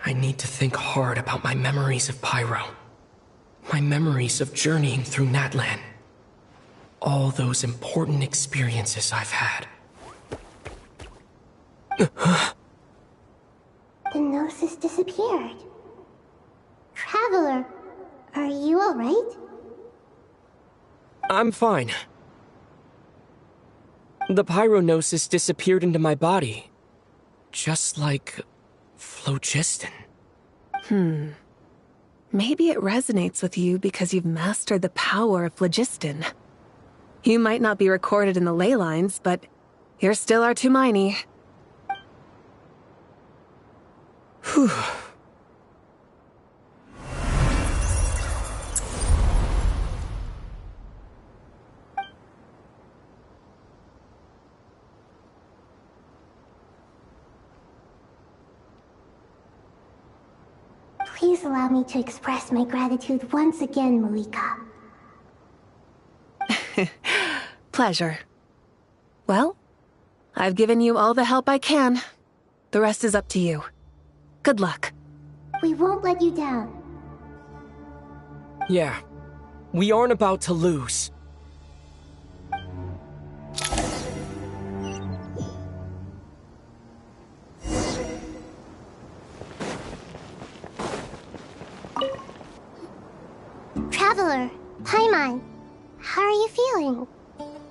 I need to think hard about my memories of Pyro. My memories of journeying through Natlan. All those important experiences I've had. The Gnosis disappeared. Traveler, are you alright? I'm fine. The Pyronosis disappeared into my body. Just like phlogiston. Maybe it resonates with you because you've mastered the power of phlogiston. You might not be recorded in the ley lines, but you're still our Tumaini. Whew. Please allow me to express my gratitude once again, Malika. Pleasure. Well, I've given you all the help I can. The rest is up to you. Good luck. We won't let you down. Yeah, we aren't about to lose. Traveler, Paimon, how are you feeling?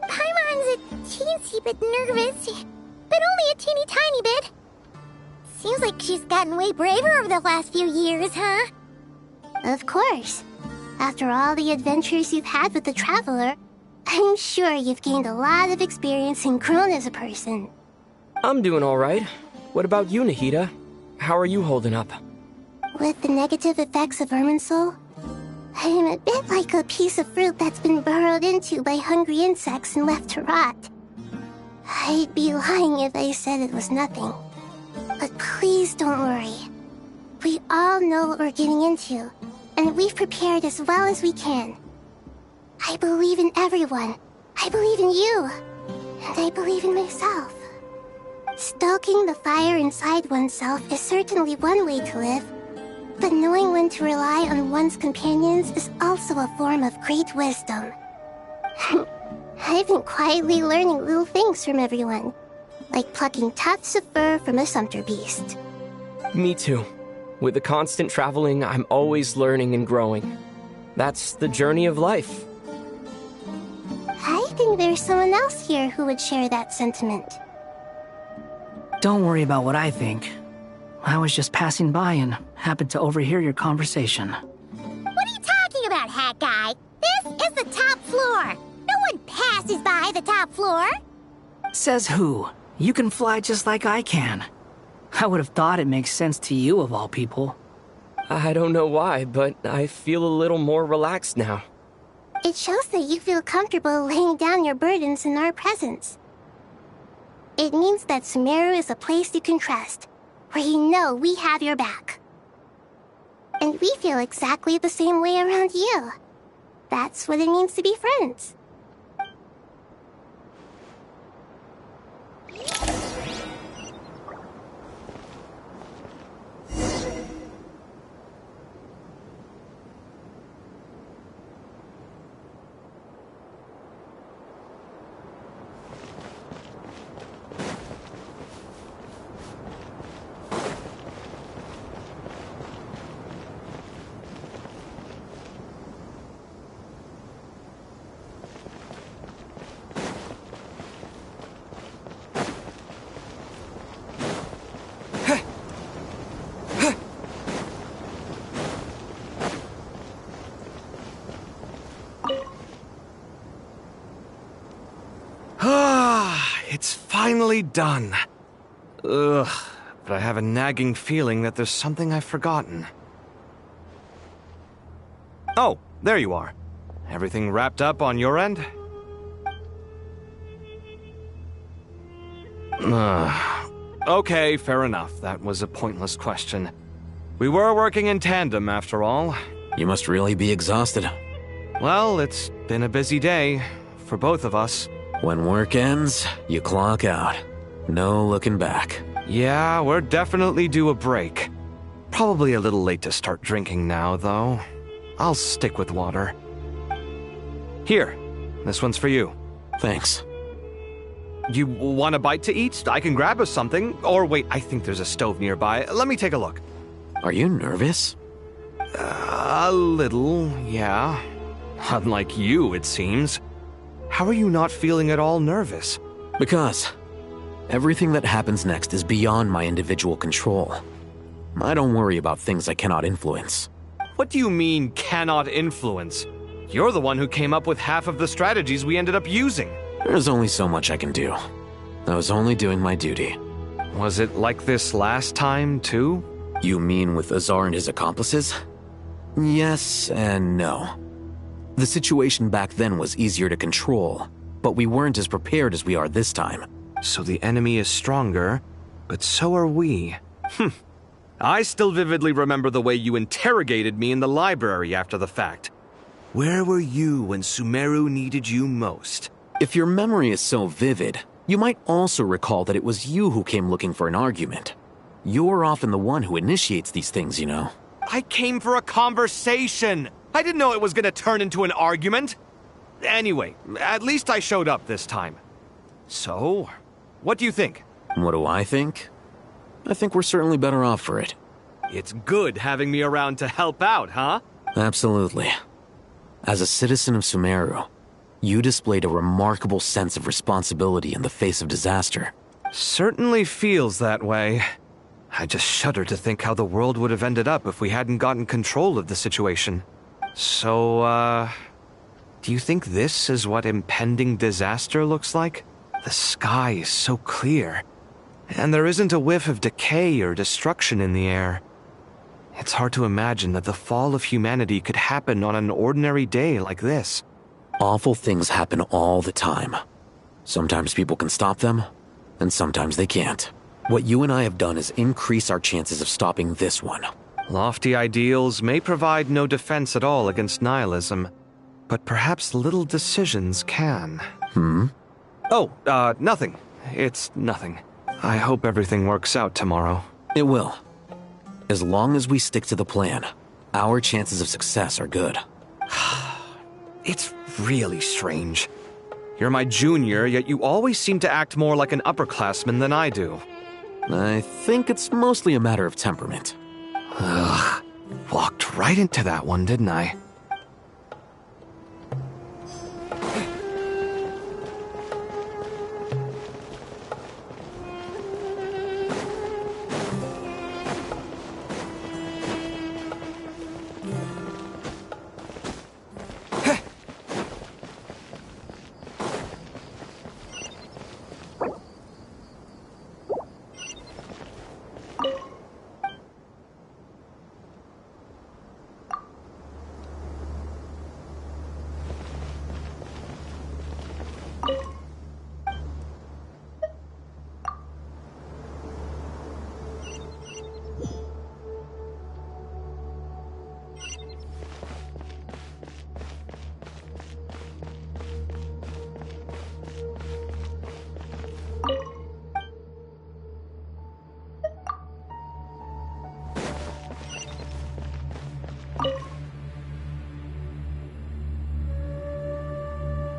Paimon's a teensy bit nervous, but only a teeny tiny bit. Seems like she's gotten way braver over the last few years, huh? Of course. After all the adventures you've had with the Traveler, I'm sure you've gained a lot of experience and grown as a person. I'm doing all right. What about you, Nahida? How are you holding up? With the negative effects of Irminsul, I am a bit like a piece of fruit that's been burrowed into by hungry insects and left to rot. I'd be lying if I said it was nothing. But please don't worry. We all know what we're getting into, and we've prepared as well as we can. I believe in everyone. I believe in you. And I believe in myself. Stoking the fire inside oneself is certainly one way to live, but knowing when to rely on one's companions is also a form of great wisdom. I've been quietly learning little things from everyone, like plucking tufts of fur from a sumpter beast. Me too. With the constant traveling, I'm always learning and growing. That's the journey of life. I think there's someone else here who would share that sentiment. Don't worry about what I think. I was just passing by and happened to overhear your conversation. What are you talking about, Hat Guy? This is the top floor. No one passes by the top floor. Says who? You can fly just like I can. I would have thought it makes sense to you of all people. I don't know why, but I feel a little more relaxed now. It shows that you feel comfortable laying down your burdens in our presence. It means that Sumeru is a place you can trust, where you know we have your back. And we feel exactly the same way around you. That's what it means to be friends. It's finally done. Ugh, but I have a nagging feeling that there's something I've forgotten. Oh, there you are. Everything wrapped up on your end? Okay, fair enough. That was a pointless question. We were working in tandem, after all. You must really be exhausted. Well, it's been a busy day for both of us. When work ends, you clock out. No looking back. Yeah, we're definitely due a break. Probably a little late to start drinking now, though. I'll stick with water. Here, this one's for you. Thanks. You want a bite to eat? I can grab us something. Or wait, I think there's a stove nearby. Let me take a look. Are you nervous? A little, yeah. Unlike you, it seems. How are you not feeling at all nervous? Because everything that happens next is beyond my individual control. I don't worry about things I cannot influence. What do you mean, cannot influence? You're the one who came up with half of the strategies we ended up using. There's only so much I can do. I was only doing my duty. Was it like this last time, too? You mean with Azar and his accomplices? Yes and no. The situation back then was easier to control, but we weren't as prepared as we are this time. So the enemy is stronger, but so are we. I still vividly remember the way you interrogated me in the library after the fact. Where were you when Sumeru needed you most? If your memory is so vivid, you might also recall that it was you who came looking for an argument. You're often the one who initiates these things, you know. I came for a conversation! I didn't know it was gonna turn into an argument! Anyway, at least I showed up this time. So, what do you think? What do I think? I think we're certainly better off for it. It's good having me around to help out, huh? Absolutely. As a citizen of Sumeru, you displayed a remarkable sense of responsibility in the face of disaster. Certainly feels that way. I just shudder to think how the world would have ended up if we hadn't gotten control of the situation. So, do you think this is what impending disaster looks like? The sky is so clear, and there isn't a whiff of decay or destruction in the air. It's hard to imagine that the fall of humanity could happen on an ordinary day like this. Awful things happen all the time. Sometimes people can stop them, and sometimes they can't. What you and I have done is increase our chances of stopping this one. Lofty ideals may provide no defense at all against nihilism, but perhaps little decisions can. Hmm? Oh, nothing. It's nothing. I hope everything works out tomorrow. It will. As long as we stick to the plan, our chances of success are good. It's really strange. You're my junior, yet you always seem to act more like an upperclassman than I do. I think it's mostly a matter of temperament. Ugh. Walked right into that one, didn't I?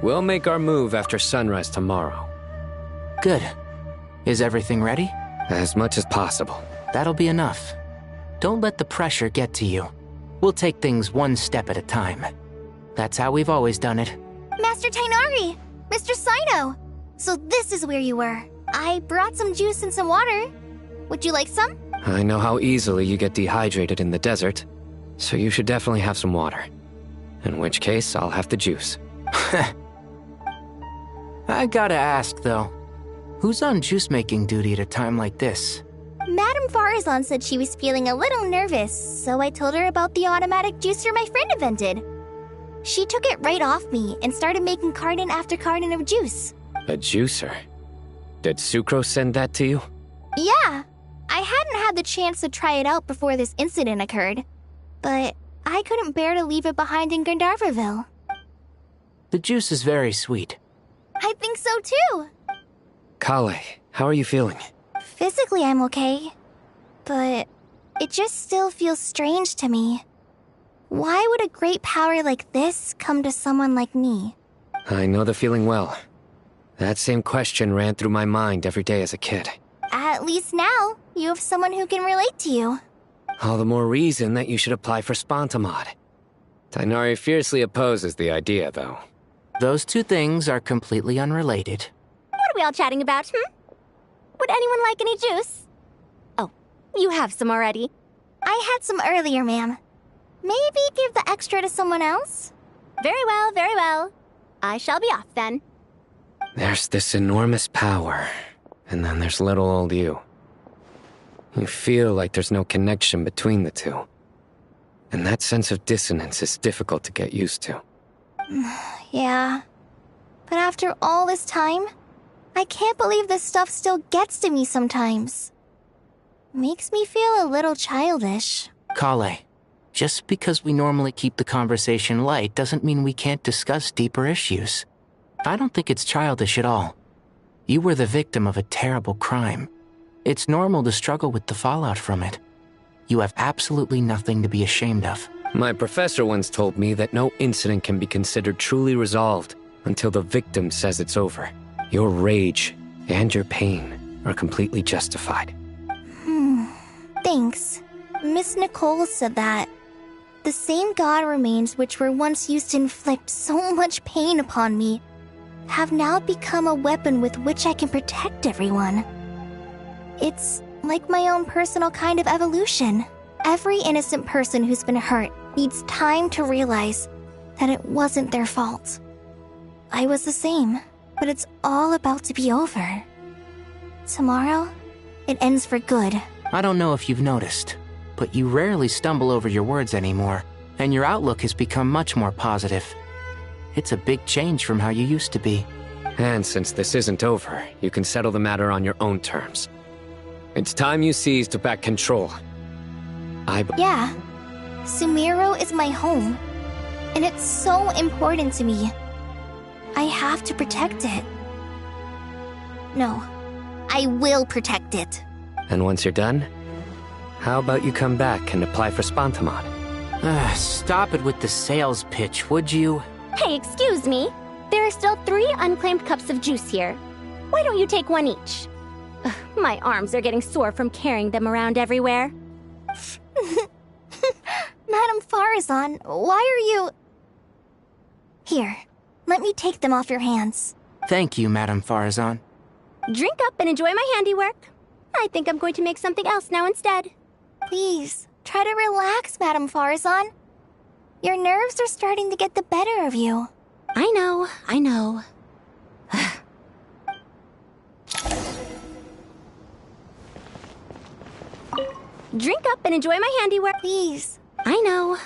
We'll make our move after sunrise tomorrow. Good. Is everything ready? As much as possible. That'll be enough. Don't let the pressure get to you. We'll take things one step at a time. That's how we've always done it. Master Tainari! Mr. Sino! So this is where you were. I brought some juice and some water. Would you like some? I know how easily you get dehydrated in the desert, so you should definitely have some water. In which case, I'll have the juice. I gotta ask, though. Who's on juice-making duty at a time like this? Madame Farazan said she was feeling a little nervous, so I told her about the automatic juicer my friend invented. She took it right off me and started making carton after carton of juice. A juicer? Did Sucrose send that to you? Yeah. I hadn't had the chance to try it out before this incident occurred, but I couldn't bear to leave it behind in Gandharvaville. The juice is very sweet. I think so too. Kale, how are you feeling? Physically, I'm okay, but it just still feels strange to me. Why would a great power like this come to someone like me? I know the feeling well. That same question ran through my mind every day as a kid. At least now, you have someone who can relate to you. All the more reason that you should apply for Spontamod. Tainari fiercely opposes the idea, though. Those two things are completely unrelated. What are we all chatting about, Would anyone like any juice? Oh, you have some already. I had some earlier, ma'am. Maybe give the extra to someone else? Very well, very well. I shall be off then. There's this enormous power, and then there's little old you. You feel like there's no connection between the two. And that sense of dissonance is difficult to get used to. Yeah. But after all this time, I can't believe this stuff still gets to me sometimes. Makes me feel a little childish. Kale, just because we normally keep the conversation light doesn't mean we can't discuss deeper issues. I don't think it's childish at all. You were the victim of a terrible crime. It's normal to struggle with the fallout from it. You have absolutely nothing to be ashamed of. My professor once told me that no incident can be considered truly resolved until the victim says it's over. Your rage and your pain are completely justified. Thanks. Miss Nicole said that. The same god remains which were once used to inflict so much pain upon me have now become a weapon with which I can protect everyone. It's like my own personal kind of evolution. Every innocent person who's been hurt needs time to realize that it wasn't their fault. I was the same, but it's all about to be over. Tomorrow, it ends for good. I don't know if you've noticed, but you rarely stumble over your words anymore, and your outlook has become much more positive. It's a big change from how you used to be. And since this isn't over, you can settle the matter on your own terms. It's time you seized back control. Yeah. Sumeru is my home. And it's so important to me. I have to protect it. No, I will protect it. And once you're done, how about you come back and apply for Spantamod? Stop it with the sales pitch, would you? Hey, excuse me. There are still 3 unclaimed cups of juice here. Why don't you take one each? Ugh, my arms are getting sore from carrying them around everywhere. Madame Farazan, why are you... Here, let me take them off your hands. Thank you, Madame Farazan. Drink up and enjoy my handiwork. I think I'm going to make something else now instead. Please, try to relax, Madame Farazan. Your nerves are starting to get the better of you. I know. Drink up and enjoy my handiwork. Please. I know.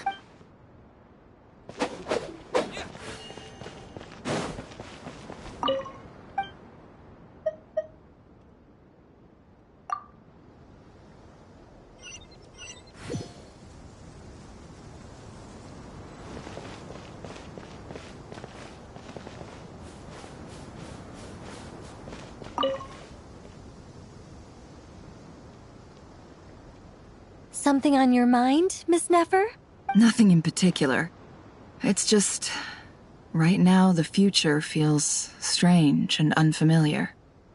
Something on your mind, Miss Nefer? Nothing in particular. It's just... right now, the future feels strange and unfamiliar.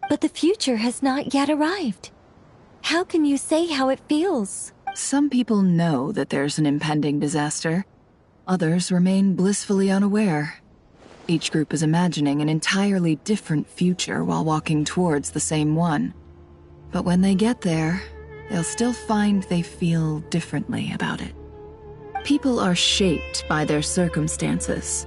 But the future has not yet arrived. How can you say how it feels? Some people know that there's an impending disaster. Others remain blissfully unaware. Each group is imagining an entirely different future while walking towards the same one. But when they get there, they'll still find they feel differently about it. People are shaped by their circumstances.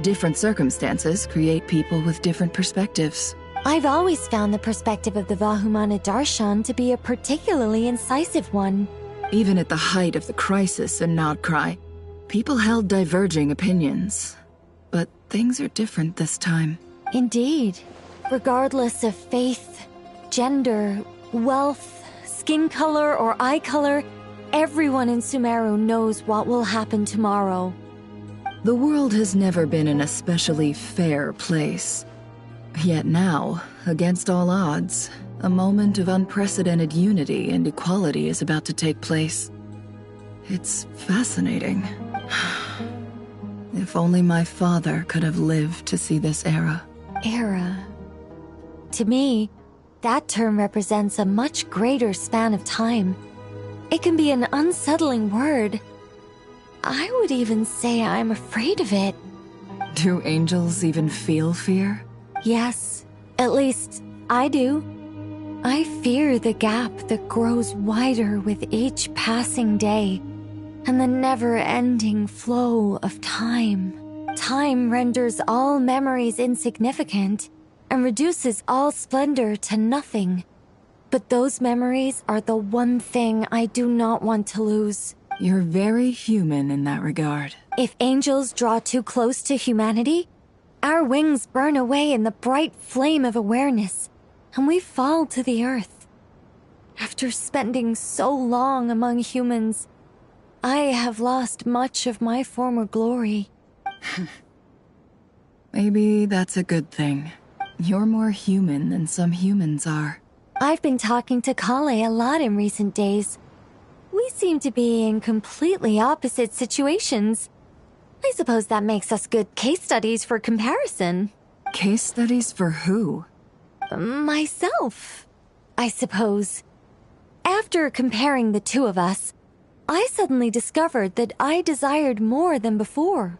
Different circumstances create people with different perspectives. I've always found the perspective of the Vahumana Darshan to be a particularly incisive one. Even at the height of the crisis in Nodcry, people held diverging opinions. But things are different this time. Indeed. Regardless of faith, gender, wealth, skin color, or eye color, everyone in Sumeru knows what will happen tomorrow. The world has never been an especially fair place. Yet now, against all odds, a moment of unprecedented unity and equality is about to take place. It's fascinating. If only my father could have lived to see this era. Era. To me, that term represents a much greater span of time. It can be an unsettling word. I would even say I'm afraid of it. Do angels even feel fear? Yes, at least I do. I fear the gap that grows wider with each passing day, and the never-ending flow of time. Time renders all memories insignificant, and reduces all splendor to nothing. But those memories are the one thing I do not want to lose. You're very human in that regard. If angels draw too close to humanity, our wings burn away in the bright flame of awareness, and we fall to the earth. After spending so long among humans, I have lost much of my former glory. Maybe that's a good thing. You're more human than some humans are. I've been talking to Kale a lot in recent days. We seem to be in completely opposite situations. I suppose that makes us good case studies for comparison. Case studies for who? Myself, I suppose. After comparing the two of us, I suddenly discovered that I desired more than before.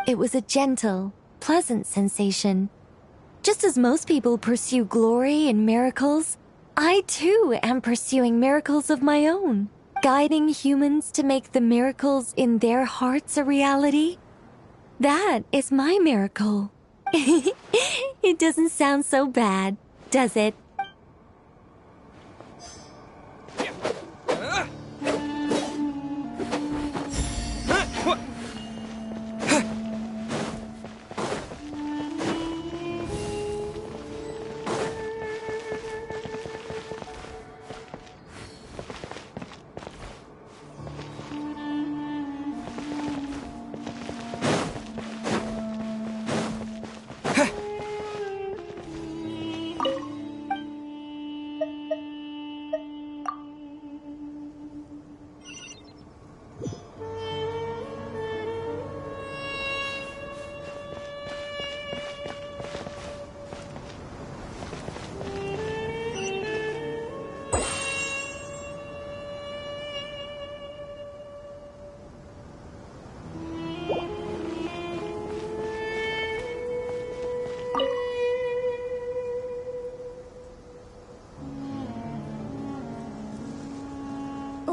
It was a gentle, pleasant sensation. Just as most people pursue glory and miracles, I too am pursuing miracles of my own, guiding humans to make the miracles in their hearts a reality. That is my miracle. It doesn't sound so bad, does it?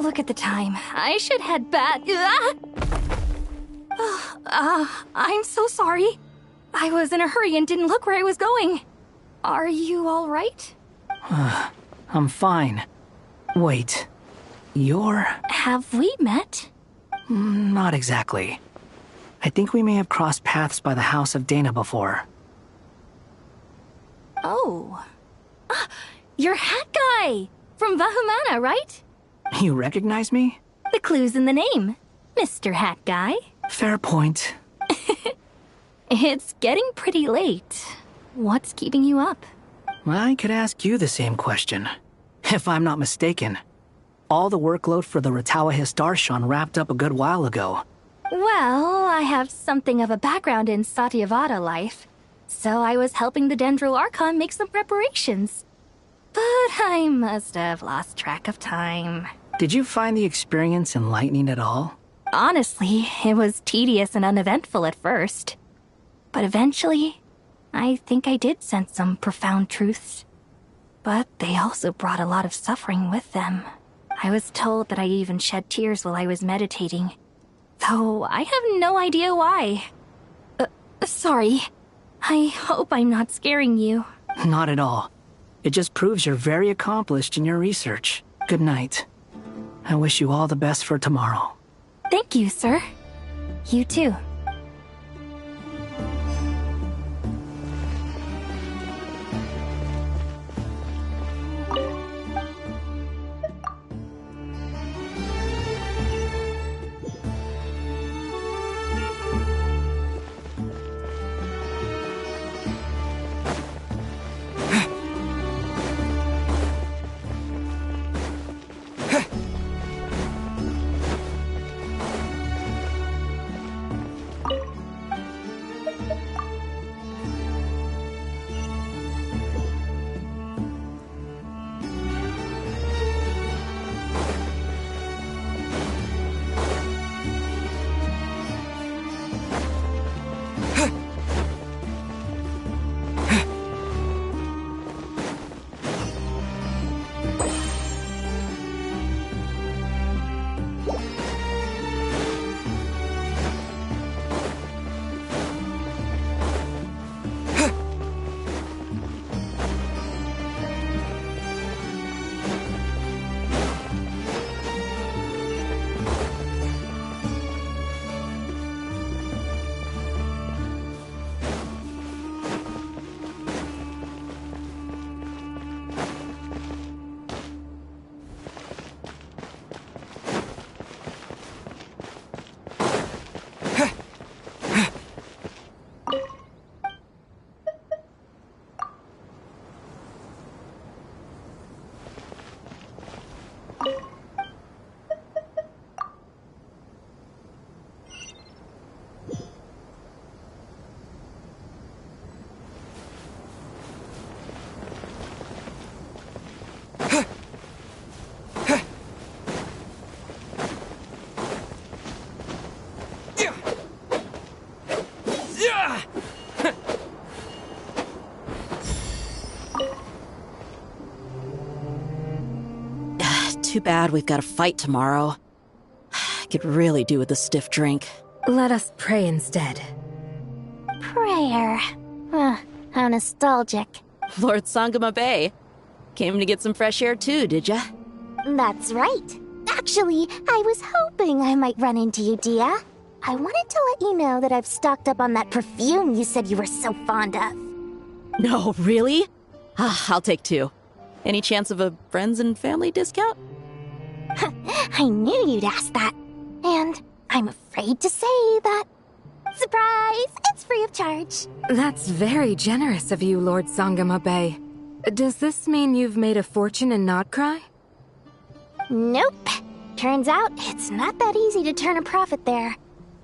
Look at the time. I should head back. I'm so sorry. I was in a hurry and didn't look where I was going. Are you all right? I'm fine. Wait, you're... Have we met? Not exactly. I think we may have crossed paths by the house of Dana before. Oh. You're Hat Guy! From Vahumana, right? You recognize me? The clue's in the name. Mr. Hat Guy. Fair point. It's getting pretty late. What's keeping you up? I could ask you the same question. If I'm not mistaken, all the workload for the Ratawa Histarshan wrapped up a good while ago. Well, I have something of a background in Satyavada life, so I was helping the Dendro Archon make some preparations. But I must have lost track of time. Did you find the experience enlightening at all? Honestly, it was tedious and uneventful at first. But eventually, I think I did sense some profound truths. But they also brought a lot of suffering with them. I was told that I even shed tears while I was meditating, though I have no idea why. Sorry. I hope I'm not scaring you. Not at all. It just proves you're very accomplished in your research. Good night. I wish you all the best for tomorrow. Thank you, sir. You too. Too bad we've got a fight tomorrow. I could really do with a stiff drink. Let us pray instead. Prayer. How nostalgic. Lord Sangama Bay. Came to get some fresh air too, did ya? That's right. Actually, I was hoping I might run into you, Dia. I wanted to let you know that I've stocked up on that perfume you said you were so fond of. No, really? I'll take 2. Any chance of a friends and family discount? I knew you'd ask that. And I'm afraid to say that. Surprise! It's free of charge. That's very generous of you, Lord Sangama Bay. Does this mean you've made a fortune in Notcry? Nope. Turns out it's not that easy to turn a profit there.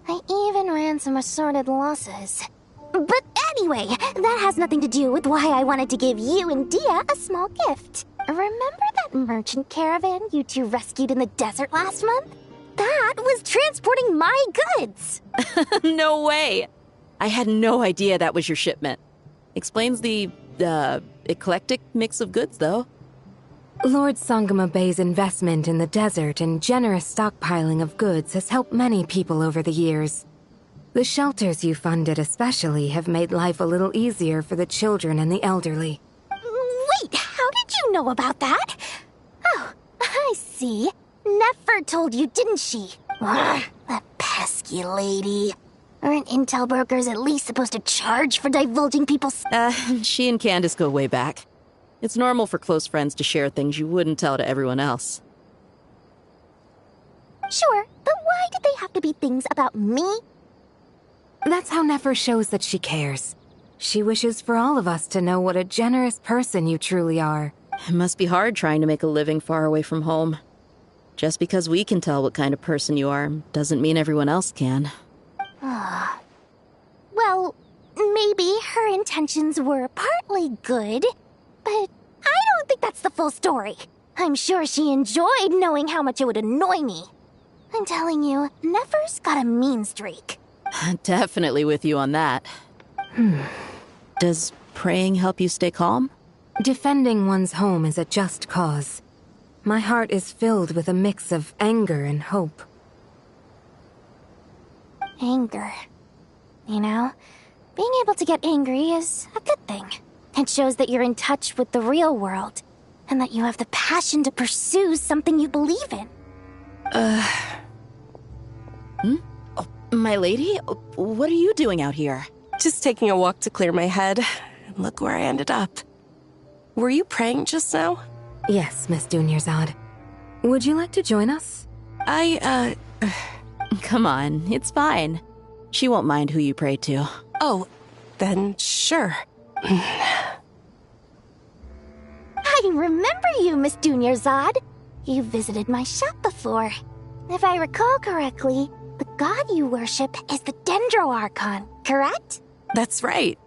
I even ran some assorted losses. But anyway, that has nothing to do with why I wanted to give you and Dia a small gift. Remember that merchant caravan you two rescued in the desert last month? That was transporting my goods! No way! I had no idea that was your shipment. Explains the, eclectic mix of goods, though. Lord Sangama Bey's investment in the desert and generous stockpiling of goods has helped many people over the years. The shelters you funded especially have made life a little easier for the children and the elderly. Wait, how did you know about that? Oh, I see. Nefer told you, didn't she? Ugh, that pesky lady. Aren't intel brokers at least supposed to charge for divulging people's... She and Candace go way back. It's normal for close friends to share things you wouldn't tell to everyone else. Sure, but why did they have to be things about me? That's how Nefer shows that she cares. She wishes for all of us to know what a generous person you truly are. It must be hard trying to make a living far away from home. Just because we can tell what kind of person you are doesn't mean everyone else can. Well, maybe her intentions were partly good, but I don't think that's the full story. I'm sure she enjoyed knowing how much it would annoy me. I'm telling you, Nefer's got a mean streak. Definitely with you on that. Does praying help you stay calm? Defending one's home is a just cause. My heart is filled with a mix of anger and hope. Anger. You know, being able to get angry is a good thing. It shows that you're in touch with the real world, and that you have the passion to pursue something you believe in. Oh, my lady? What are you doing out here? Just taking a walk to clear my head. And look where I ended up. Were you praying just now? Yes, Miss Dunyarzad. Would you like to join us? Come on, it's fine. She won't mind who you pray to. Oh, then sure. I remember you, Miss Dunyarzad. You visited my shop before. If I recall correctly, the god you worship is the Dendro Archon, correct? That's right.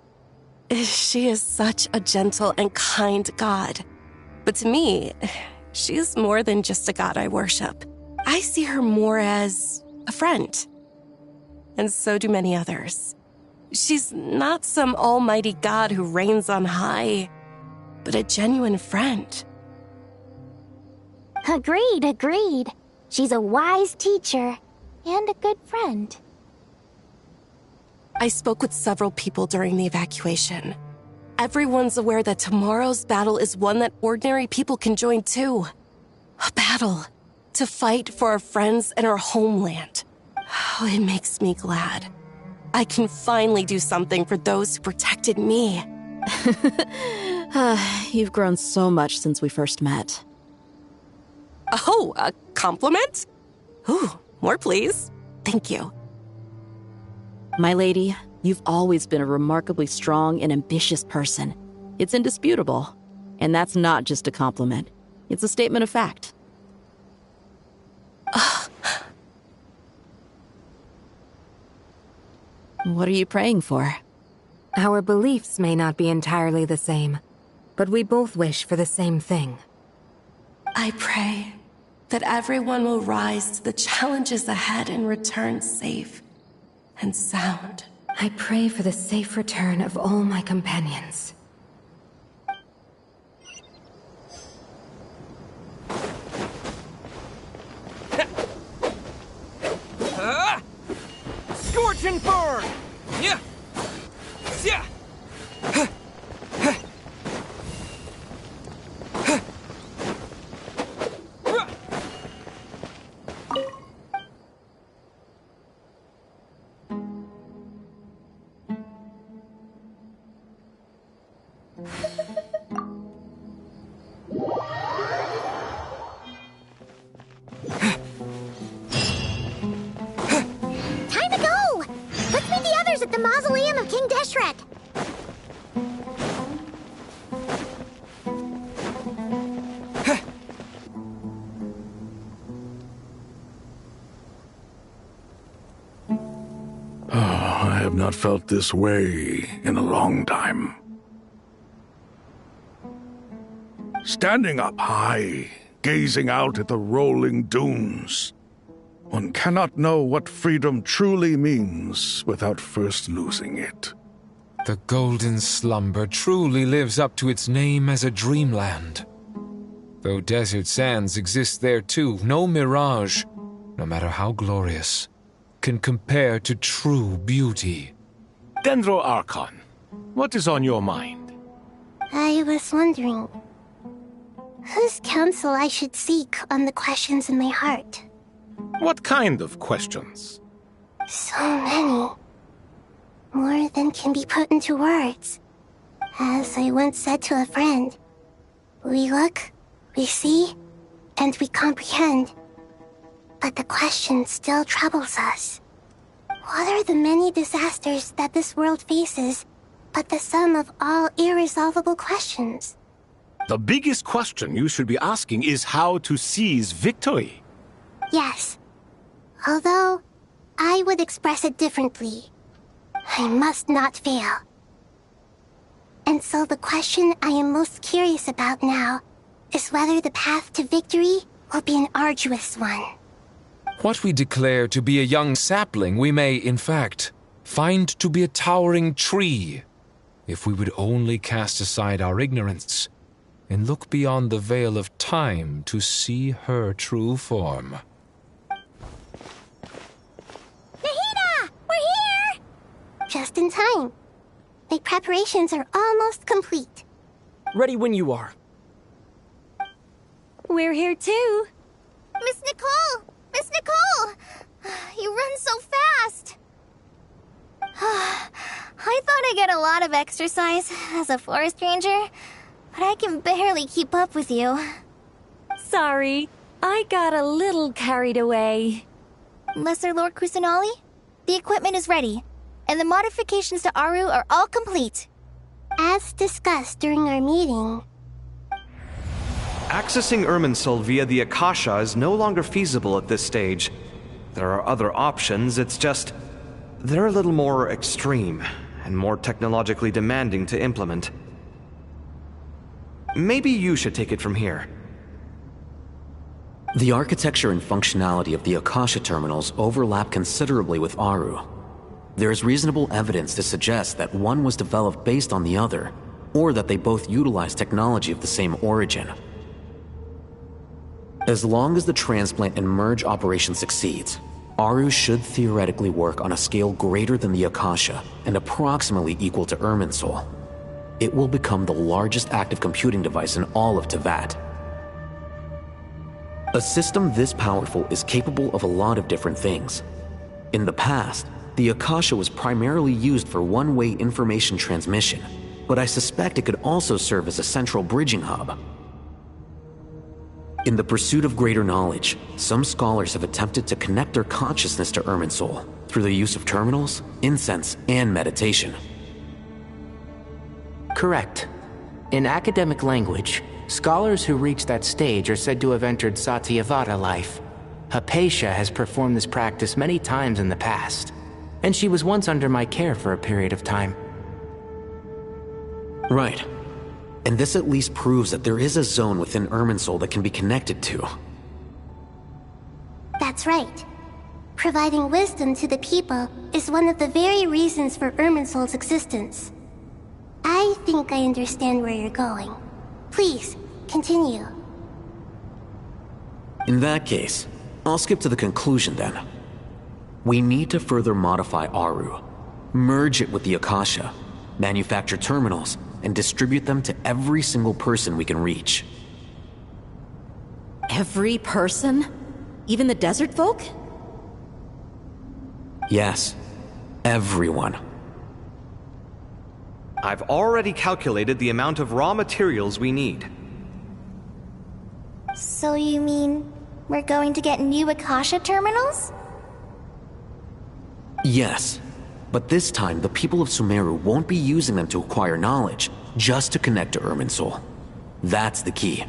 She is such a gentle and kind god. But to me, she is more than just a god I worship. I see her more as a friend. And so do many others. She's not some almighty god who reigns on high, but a genuine friend. Agreed. She's a wise teacher and a good friend. I spoke with several people during the evacuation. Everyone's aware that tomorrow's battle is one that ordinary people can join too. A battle to fight for our friends and our homeland. Oh, it makes me glad. I can finally do something for those who protected me. You've grown so much since we first met. Oh, a compliment? Ooh, more please. Thank you. My lady, you've always been a remarkably strong and ambitious person. It's indisputable. And that's not just a compliment. It's a statement of fact. What are you praying for? Our beliefs may not be entirely the same, but we both wish for the same thing. I pray that everyone will rise to the challenges ahead and return safe and sound. I pray for the safe return of all my companions. Scorch and burn! Yeah! Yeah! Time to go! Let's meet the others at the mausoleum of King Deshret. I have not felt this way in a long time. Standing up high, gazing out at the rolling dunes, one cannot know what freedom truly means without first losing it. The Golden Slumber truly lives up to its name as a dreamland. Though desert sands exist there too, no mirage, no matter how glorious, can compare to true beauty. Dendro Archon, what is on your mind? I was wondering whose counsel I should seek on the questions in my heart. What kind of questions? So many. More than can be put into words. As I once said to a friend, we look, we see, and we comprehend. But the question still troubles us. What are the many disasters that this world faces but the sum of all irresolvable questions? The biggest question you should be asking is how to seize victory. Yes. Although, I would express it differently. I must not fail. And so the question I am most curious about now is whether the path to victory will be an arduous one. What we declare to be a young sapling, we may, in fact, find to be a towering tree, if we would only cast aside our ignorance and look beyond the veil of time to see her true form. Nahida! We're here! Just in time. My preparations are almost complete. Ready when you are. We're here too. Miss Nicole! Miss Nicole! You run so fast! I thought I'd get a lot of exercise as a forest ranger, but I can barely keep up with you. Sorry, I got a little carried away. Lesser Lord Kusanali, the equipment is ready, and the modifications to Aru are all complete. As discussed during our meeting, Accessing Irminsul via the Akasha is no longer feasible at this stage. There are other options, it's just they're a little more extreme and more technologically demanding to implement. Maybe you should take it from here. The architecture and functionality of the Akasha terminals overlap considerably with Aru. There is reasonable evidence to suggest that one was developed based on the other, or that they both utilize technology of the same origin. As long as the transplant and merge operation succeeds, Aru should theoretically work on a scale greater than the Akasha and approximately equal to Irminsul. It will become the largest active computing device in all of Teyvat. A system this powerful is capable of a lot of different things. In the past, the Akasha was primarily used for one-way information transmission, but I suspect it could also serve as a central bridging hub. In the pursuit of greater knowledge, some scholars have attempted to connect their consciousness to Irminsul through the use of terminals, incense, and meditation. Correct. In academic language, scholars who reach that stage are said to have entered Satyavada life. Hypatia has performed this practice many times in the past, and she was once under my care for a period of time. Right. And this at least proves that there is a zone within Irminsul that can be connected to. That's right. Providing wisdom to the people is one of the very reasons for Irminsul's existence. I think I understand where you're going. Please, continue. In that case, I'll skip to the conclusion then. We need to further modify Aru, merge it with the Akasha, manufacture terminals, and distribute them to every single person we can reach. Every person? Even the desert folk? Yes, everyone. I've already calculated the amount of raw materials we need. So you mean we're going to get new Akasha terminals? Yes, but this time the people of Sumeru won't be using them to acquire knowledge, just to connect to Irminsul. That's the key.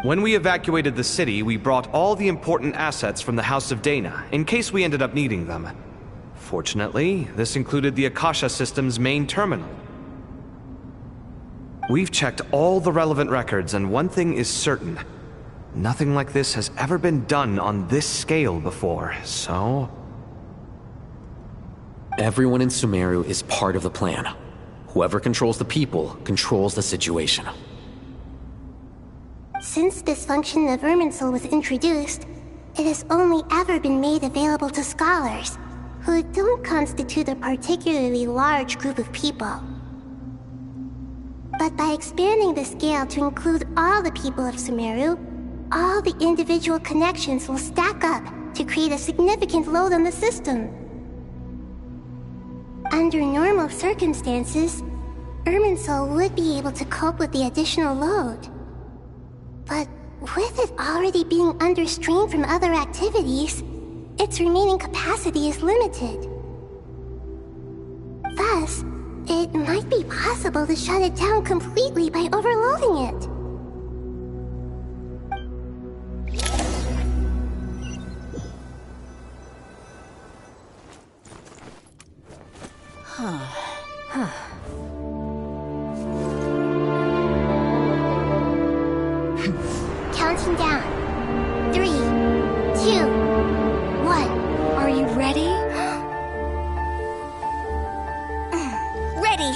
When we evacuated the city, we brought all the important assets from the House of Dana, in case we ended up needing them. Fortunately, this included the Akasha system's main terminal. We've checked all the relevant records, and one thing is certain. Nothing like this has ever been done on this scale before, so... Everyone in Sumeru is part of the plan. Whoever controls the people controls the situation. Since this function of Irminsul was introduced, it has only ever been made available to scholars, who don't constitute a particularly large group of people. But by expanding the scale to include all the people of Sumeru, all the individual connections will stack up to create a significant load on the system. Under normal circumstances, Irminsul would be able to cope with the additional load. But with it already being under strain from other activities, its remaining capacity is limited. Thus, it might be possible to shut it down completely by overloading it. Counting down. 3, 2, 1. Are you ready? Ready!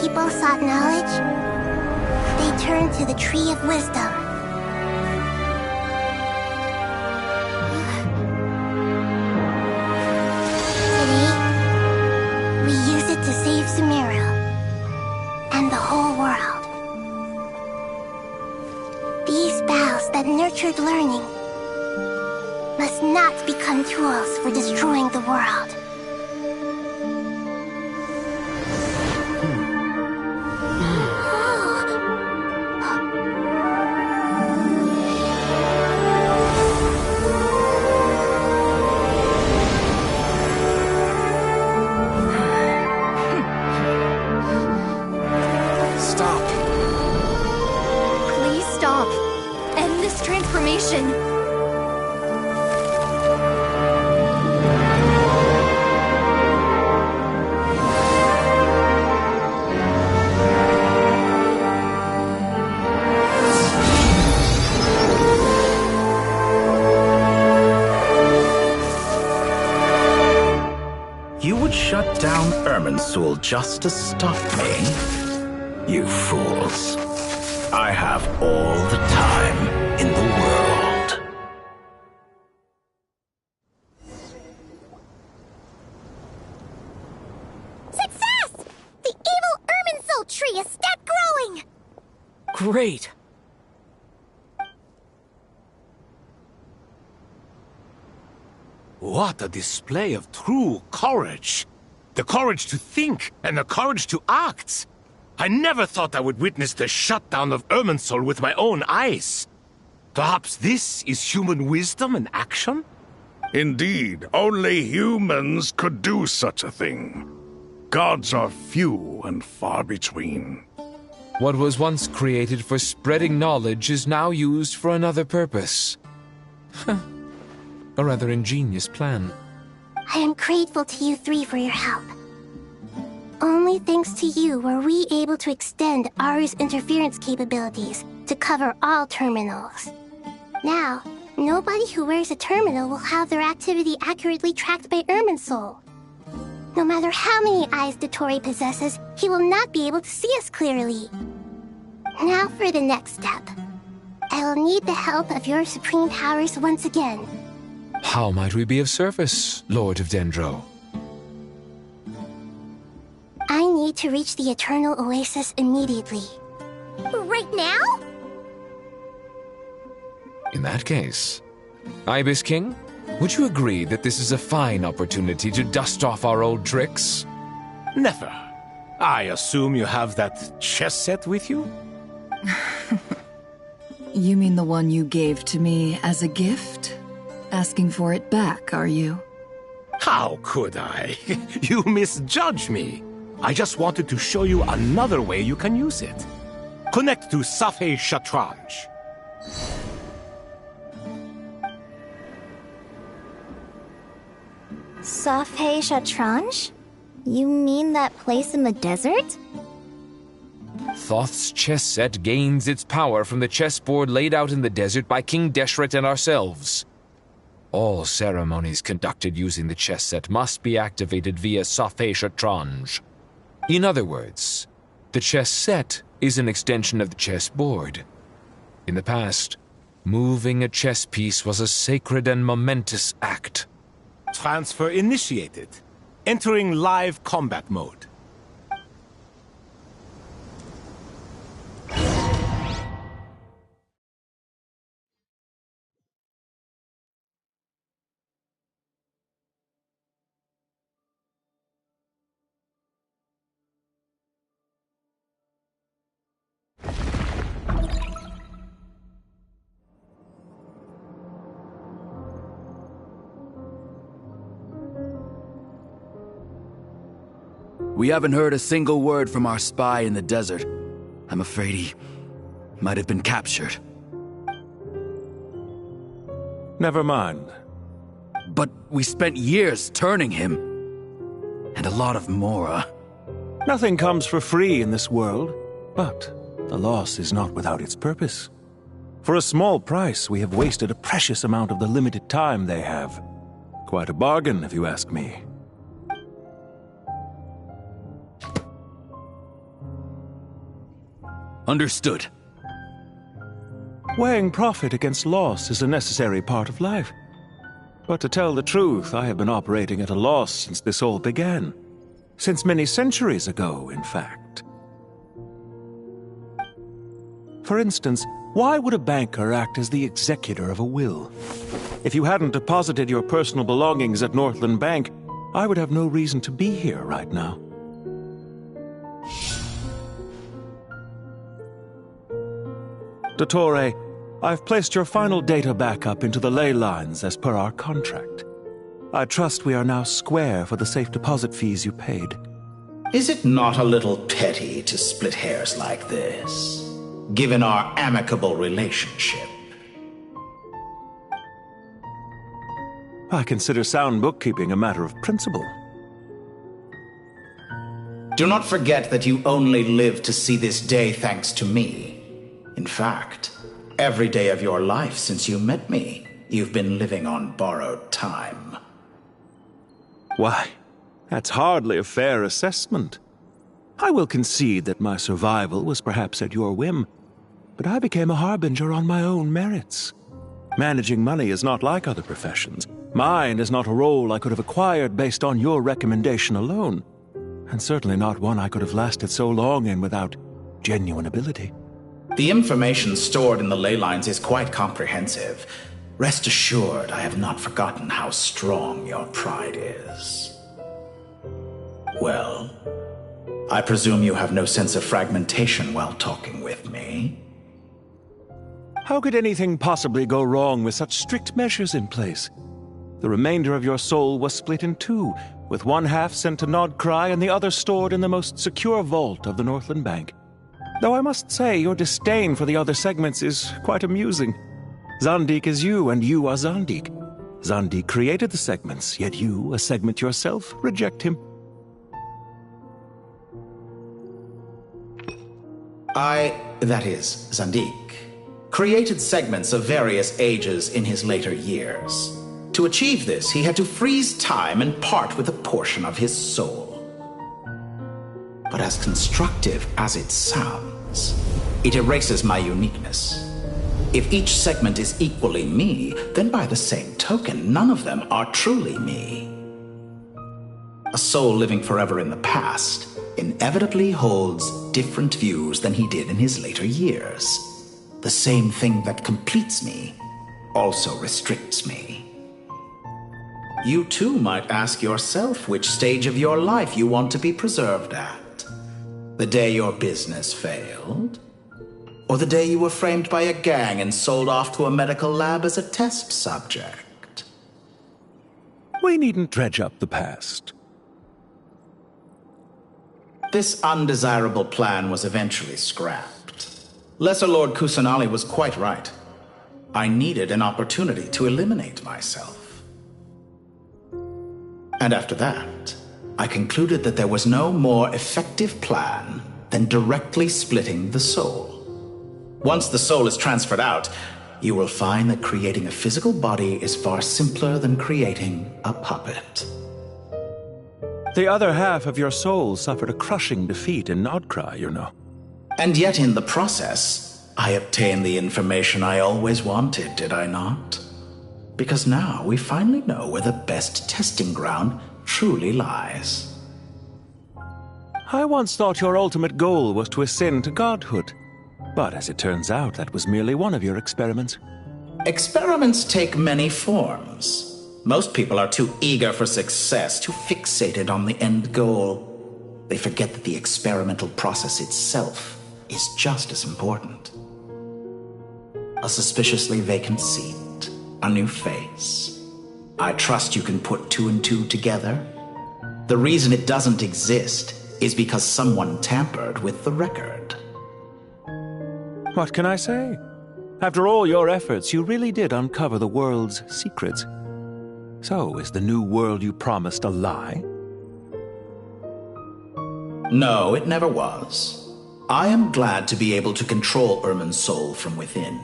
People sought knowledge, they turned to the Tree of Wisdom. Today, we use it to save Sumeru and the whole world. These boughs that nurtured learning must not become tools for destroying the world. Transformation. You would shut down Irminsul just to stop me? You fools. I have all the time in the world. Success! The evil Irminsul tree is step growing! Great! What a display of true courage! The courage to think and the courage to act! I never thought I would witness the shutdown of Irminsul with my own eyes. Perhaps this is human wisdom in action? Indeed, only humans could do such a thing. Gods are few and far between. What was once created for spreading knowledge is now used for another purpose. A rather ingenious plan. I am grateful to you three for your help. Only thanks to you were we able to extend Aru's interference capabilities to cover all terminals. Now, nobody who wears a terminal will have their activity accurately tracked by Irminsul. No matter how many eyes Dottore possesses, he will not be able to see us clearly. Now for the next step. I will need the help of your supreme powers once again. How might we be of service, Lord of Dendro? I need to reach the Eternal Oasis immediately. Right now? In that case, Ibis King, would you agree that this is a fine opportunity to dust off our old tricks? Never. I assume you have that chess set with you? You mean the one you gave to me as a gift? Asking for it back, are you? How could I? You misjudge me. I just wanted to show you another way you can use it. Connect to Safei Shatranj. Safei Shatranj? You mean that place in the desert? Thoth's chess set gains its power from the chessboard laid out in the desert by King Deshret and ourselves. All ceremonies conducted using the chess set must be activated via Safei Shatranj. In other words, the chess set is an extension of the chessboard. In the past, moving a chess piece was a sacred and momentous act. Transfer initiated. Entering live combat mode. We haven't heard a single word from our spy in the desert. I'm afraid he might have been captured. Never mind. But we spent years turning him. And a lot of Mora. Nothing comes for free in this world, but the loss is not without its purpose. For a small price, we have wasted a precious amount of the limited time they have. Quite a bargain, if you ask me. Understood. Weighing profit against loss is a necessary part of life. But to tell the truth, I have been operating at a loss since this all began. Since many centuries ago, in fact. For instance, why would a banker act as the executor of a will? If you hadn't deposited your personal belongings at Northland Bank, I would have no reason to be here right now. Dottore, I've placed your final data backup into the ley lines as per our contract. I trust we are now square for the safe deposit fees you paid. Is it not a little petty to split hairs like this, given our amicable relationship? I consider sound bookkeeping a matter of principle. Do not forget that you only live to see this day thanks to me. In fact, every day of your life since you met me, you've been living on borrowed time. Why, that's hardly a fair assessment. I will concede that my survival was perhaps at your whim, but I became a harbinger on my own merits. Managing money is not like other professions. Mine is not a role I could have acquired based on your recommendation alone, and certainly not one I could have lasted so long in without genuine ability. The information stored in the ley lines is quite comprehensive. Rest assured, I have not forgotten how strong your pride is. Well, I presume you have no sense of fragmentation while talking with me. How could anything possibly go wrong with such strict measures in place? The remainder of your soul was split in two, with one half sent to Nodcry and the other stored in the most secure vault of the Northland Bank. Though I must say, your disdain for the other segments is quite amusing. Zandik is you, and you are Zandik. Zandik created the segments, yet you, a segment yourself, reject him. That is, Zandik, created segments of various ages in his later years. To achieve this, he had to freeze time and part with a portion of his soul. But as constructive as it sounds, it erases my uniqueness. If each segment is equally me, then by the same token, none of them are truly me. A soul living forever in the past inevitably holds different views than he did in his later years. The same thing that completes me also restricts me. You too might ask yourself which stage of your life you want to be preserved at. The day your business failed? Or the day you were framed by a gang and sold off to a medical lab as a test subject? We needn't dredge up the past. This undesirable plan was eventually scrapped. Lesser Lord Kusanali was quite right. I needed an opportunity to eliminate myself. And after that, I concluded that there was no more effective plan than directly splitting the soul. Once the soul is transferred out, you will find that creating a physical body is far simpler than creating a puppet. The other half of your soul suffered a crushing defeat in Nodcry, you know. And yet in the process, I obtained the information I always wanted, did I not? Because now we finally know where the best testing ground truly lies. I once thought your ultimate goal was to ascend to godhood. But as it turns out, that was merely one of your experiments. Experiments take many forms. Most people are too eager for success, too fixated on the end goal. They forget that the experimental process itself is just as important. A suspiciously vacant seat, a new face. I trust you can put two and two together. The reason it doesn't exist is because someone tampered with the record. What can I say? After all your efforts, you really did uncover the world's secrets. So, is the new world you promised a lie? No, it never was. I am glad to be able to control Irmin's soul from within.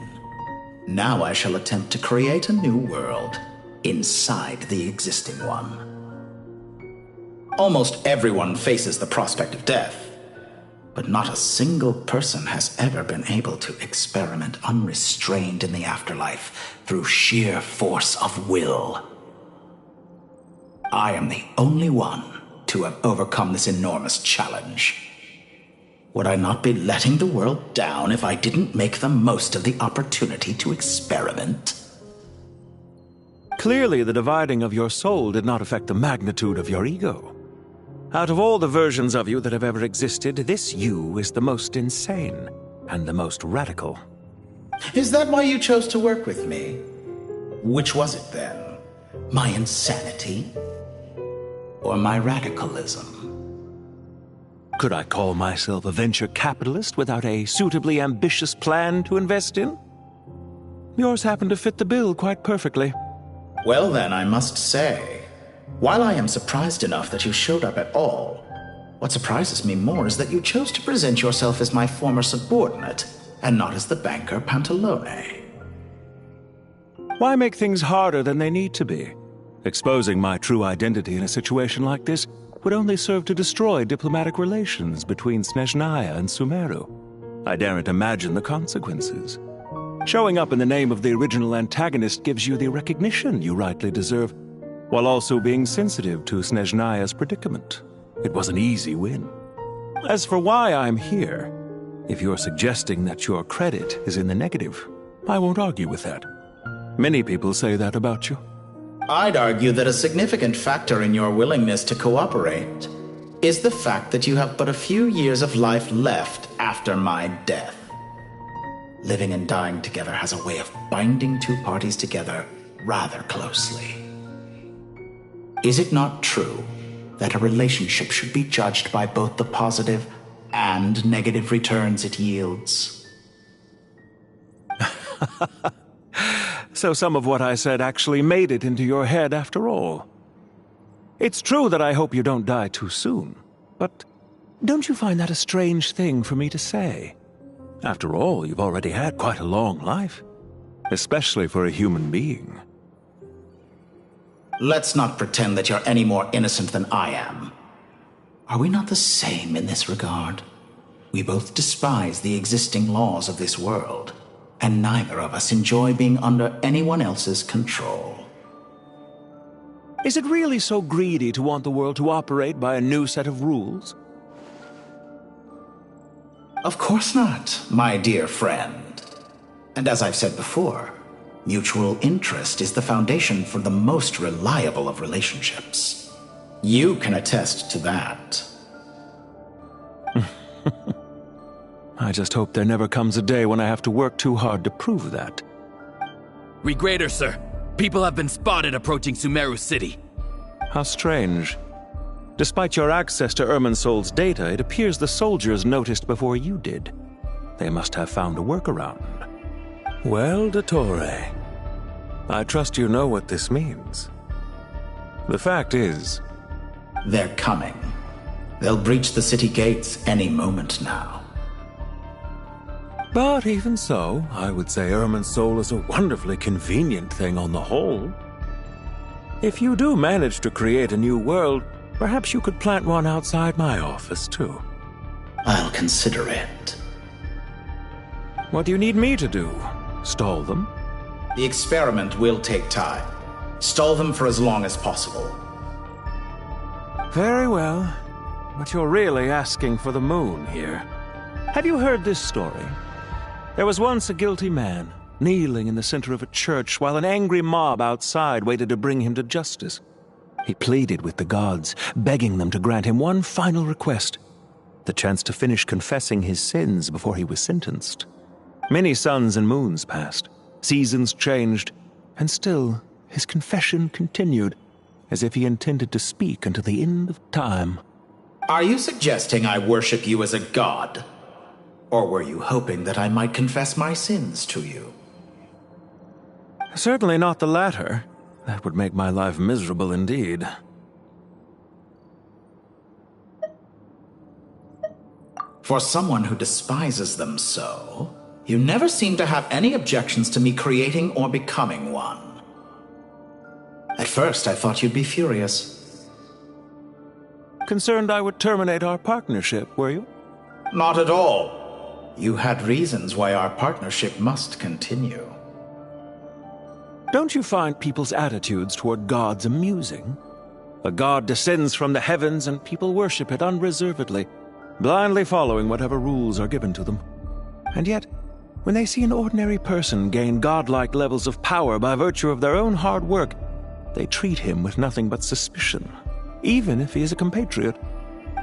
Now I shall attempt to create a new world inside the existing one. Almost everyone faces the prospect of death, but not a single person has ever been able to experiment unrestrained in the afterlife through sheer force of will. I am the only one to have overcome this enormous challenge. Would I not be letting the world down if I didn't make the most of the opportunity to experiment? Clearly, the dividing of your soul did not affect the magnitude of your ego. Out of all the versions of you that have ever existed, this you is the most insane and the most radical. Is that why you chose to work with me? Which was it then? My insanity? Or my radicalism? Could I call myself a venture capitalist without a suitably ambitious plan to invest in? Yours happened to fit the bill quite perfectly. Well then, I must say, while I am surprised enough that you showed up at all, what surprises me more is that you chose to present yourself as my former subordinate, and not as the banker Pantalone. Why make things harder than they need to be? Exposing my true identity in a situation like this would only serve to destroy diplomatic relations between Snezhnaya and Sumeru. I daren't imagine the consequences. Showing up in the name of the original antagonist gives you the recognition you rightly deserve, while also being sensitive to Snezhnaya's predicament. It was an easy win. As for why I'm here, if you're suggesting that your credit is in the negative, I won't argue with that. Many people say that about you. I'd argue that a significant factor in your willingness to cooperate is the fact that you have but a few years of life left after my death. Living and dying together has a way of binding two parties together rather closely. Is it not true that a relationship should be judged by both the positive and negative returns it yields? So some of what I said actually made it into your head after all. It's true that I hope you don't die too soon, but don't you find that a strange thing for me to say? After all, you've already had quite a long life, especially for a human being. Let's not pretend that you're any more innocent than I am. Are we not the same in this regard? We both despise the existing laws of this world, and neither of us enjoy being under anyone else's control. Is it really so greedy to want the world to operate by a new set of rules? Of course not, my dear friend. And as I've said before, mutual interest is the foundation for the most reliable of relationships. You can attest to that. I just hope there never comes a day when I have to work too hard to prove that. Regrader, sir. People have been spotted approaching Sumeru City. How strange. Despite your access to Irminsol's data, it appears the soldiers noticed before you did. They must have found a workaround. Well, Dottore, I trust you know what this means. The fact is... They're coming. They'll breach the city gates any moment now. But even so, I would say Irminsol is a wonderfully convenient thing on the whole. If you do manage to create a new world, perhaps you could plant one outside my office, too. I'll consider it. What do you need me to do? Stall them? The experiment will take time. Stall them for as long as possible. Very well. But you're really asking for the moon here. Have you heard this story? There was once a guilty man, kneeling in the center of a church while an angry mob outside waited to bring him to justice. He pleaded with the gods, begging them to grant him one final request, the chance to finish confessing his sins before he was sentenced. Many suns and moons passed, seasons changed, and still his confession continued, as if he intended to speak until the end of time. Are you suggesting I worship you as a god? Or were you hoping that I might confess my sins to you? Certainly not the latter. That would make my life miserable indeed. For someone who despises them so, you never seem to have any objections to me creating or becoming one. At first, I thought you'd be furious. Concerned I would terminate our partnership, were you? Not at all. You had reasons why our partnership must continue. Don't you find people's attitudes toward gods amusing? A god descends from the heavens and people worship it unreservedly, blindly following whatever rules are given to them. And yet, when they see an ordinary person gain godlike levels of power by virtue of their own hard work, they treat him with nothing but suspicion, even if he is a compatriot.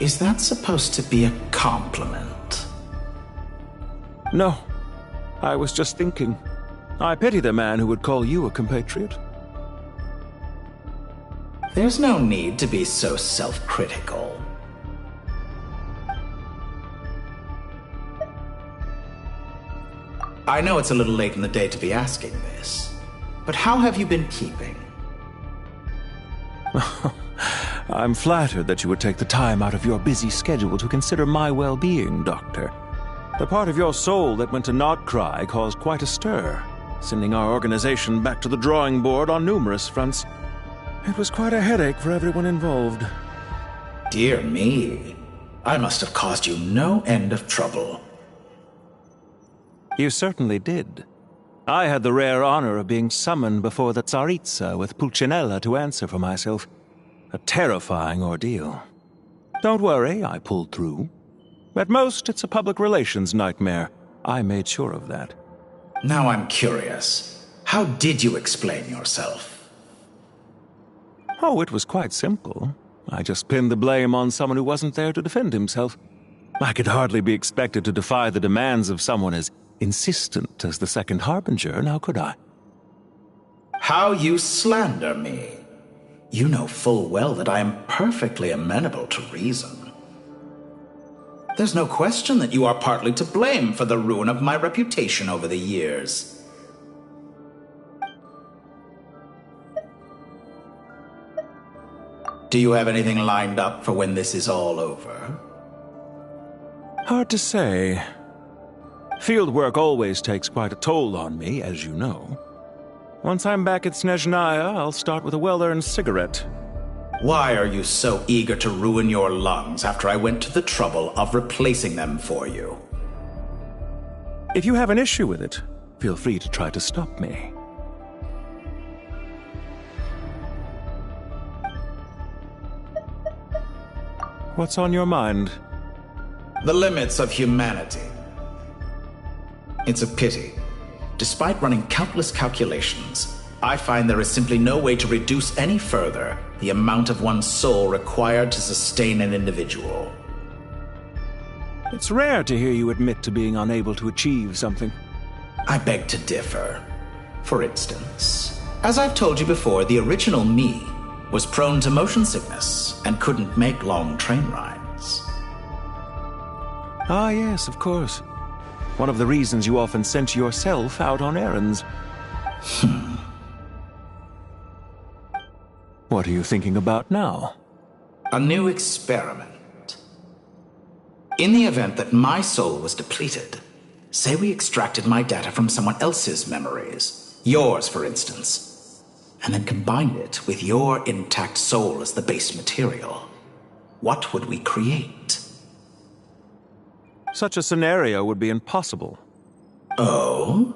Is that supposed to be a compliment? No. I was just thinking. I pity the man who would call you a compatriot. There's no need to be so self-critical. I know it's a little late in the day to be asking this, but how have you been keeping? I'm flattered that you would take the time out of your busy schedule to consider my well-being, Doctor. The part of your soul that went to Nodcry caused quite a stir, sending our organization back to the drawing board on numerous fronts. It was quite a headache for everyone involved. Dear me. I must have caused you no end of trouble. You certainly did. I had the rare honor of being summoned before the Tsaritsa with Pulcinella to answer for myself. A terrifying ordeal. Don't worry, I pulled through. At most, it's a public relations nightmare. I made sure of that. Now I'm curious. How did you explain yourself? Oh, it was quite simple. I just pinned the blame on someone who wasn't there to defend himself. I could hardly be expected to defy the demands of someone as insistent as the Second Harbinger, now could I? How you slander me. You know full well that I am perfectly amenable to reason. There's no question that you are partly to blame for the ruin of my reputation over the years. Do you have anything lined up for when this is all over? Hard to say. Field work always takes quite a toll on me, as you know. Once I'm back at Snezhnaya, I'll start with a well-earned cigarette. Why are you so eager to ruin your lungs after I went to the trouble of replacing them for you? If you have an issue with it, feel free to try to stop me. What's on your mind? The limits of humanity. It's a pity. Despite running countless calculations, I find there is simply no way to reduce any further the amount of one's soul required to sustain an individual. It's rare to hear you admit to being unable to achieve something. I beg to differ. For instance, as I've told you before, the original me was prone to motion sickness and couldn't make long train rides. Ah, yes, of course. One of the reasons you often sent yourself out on errands. What are you thinking about now? A new experiment. In the event that my soul was depleted, say we extracted my data from someone else's memories, yours for instance, and then combined it with your intact soul as the base material, what would we create? Such a scenario would be impossible. Oh?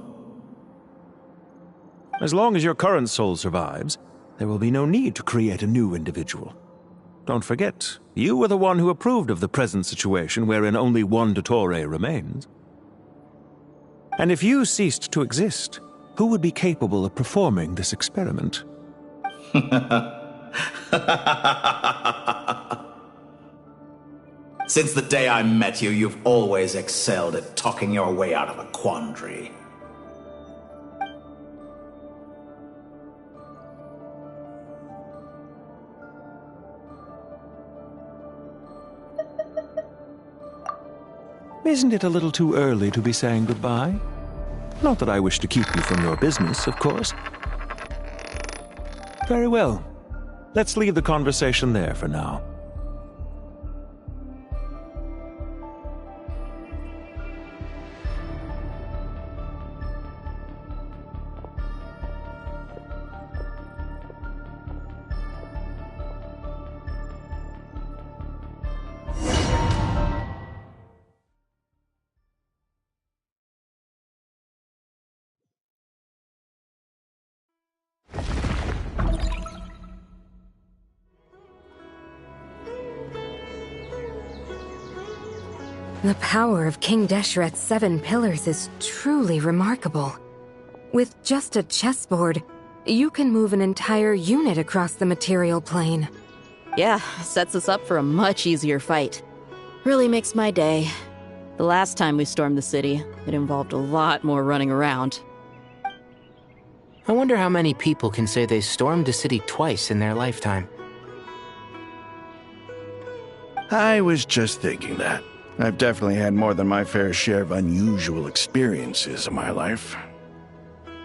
As long as your current soul survives, there will be no need to create a new individual. Don't forget, you were the one who approved of the present situation wherein only one Dottore remains. And if you ceased to exist, who would be capable of performing this experiment? Since the day I met you, you've always excelled at talking your way out of a quandary. Isn't it a little too early to be saying goodbye? Not that I wish to keep you from your business, of course. Very well. Let's leave the conversation there for now. The power of King Deshret's 7 pillars is truly remarkable. With just a chessboard, you can move an entire unit across the material plane. Yeah, sets us up for a much easier fight. Really makes my day. The last time we stormed the city, it involved a lot more running around. I wonder how many people can say they stormed a city twice in their lifetime. I was just thinking that. I've definitely had more than my fair share of unusual experiences in my life.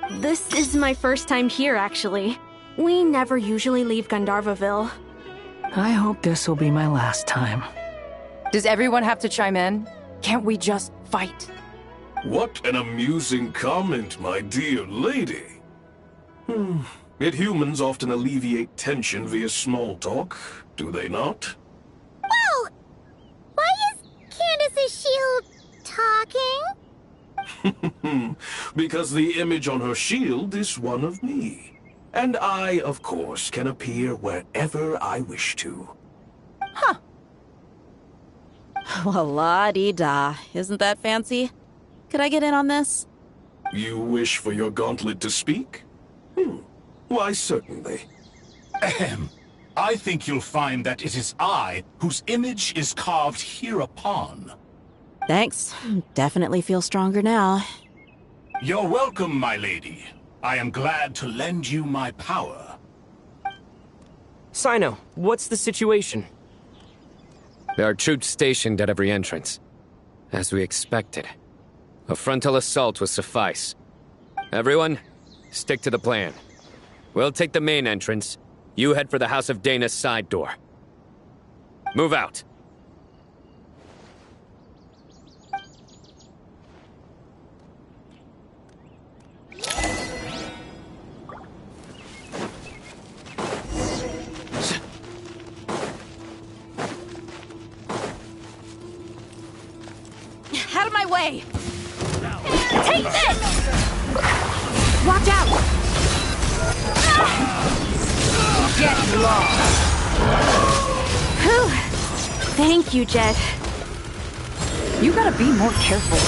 This is my first time here, actually. We never usually leave Gandharvaville. I hope this will be my last time. Does everyone have to chime in? Can't we just fight? What an amusing comment, my dear lady. Yet humans often alleviate tension via small talk, do they not? Whoa! Why is Candace's shield talking? Because the image on her shield is one of me. And I, of course, can appear wherever I wish to. Huh. Well, la-dee-da. Isn't that fancy? Could I get in on this? You wish for your gauntlet to speak? Why, certainly. Ahem. I think you'll find that it is I whose image is carved hereupon. Thanks. Definitely feel stronger now. You're welcome, my lady. I am glad to lend you my power. Sino, what's the situation? There are troops stationed at every entrance. As we expected. A frontal assault will suffice. Everyone, stick to the plan. We'll take the main entrance. You head for the House of Dana's side door. Move out. Out of my way! Take this! Watch out! Get lost! Whew. Thank you, Jet. You gotta be more careful.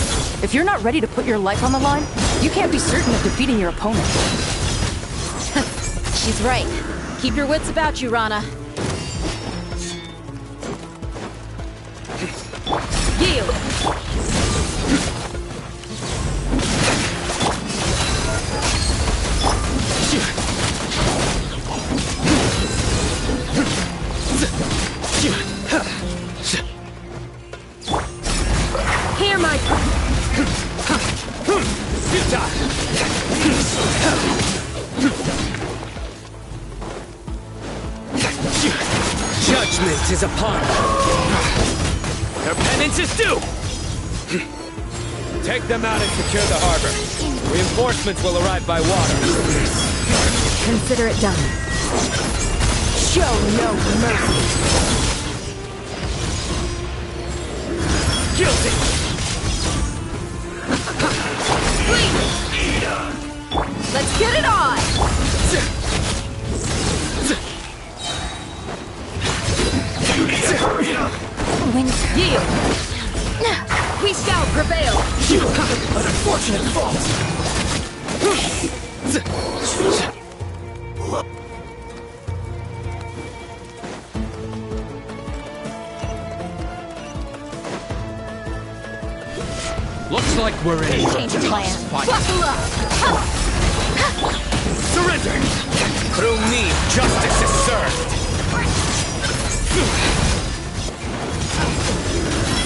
If you're not ready to put your life on the line, you can't be certain of defeating your opponent. She's right. Keep your wits about you, Rana. Yield! Judgment is upon them. Their penance is due! Take them out and secure the harbor. Reinforcements will arrive by water. Consider it done. Show no mercy. Guilty! Let's get it on! Winter. Yield! We shall prevail! An unfortunate fault! Looks like we're in. Change of plan. Buckle up! Surrender! Through me, justice is served!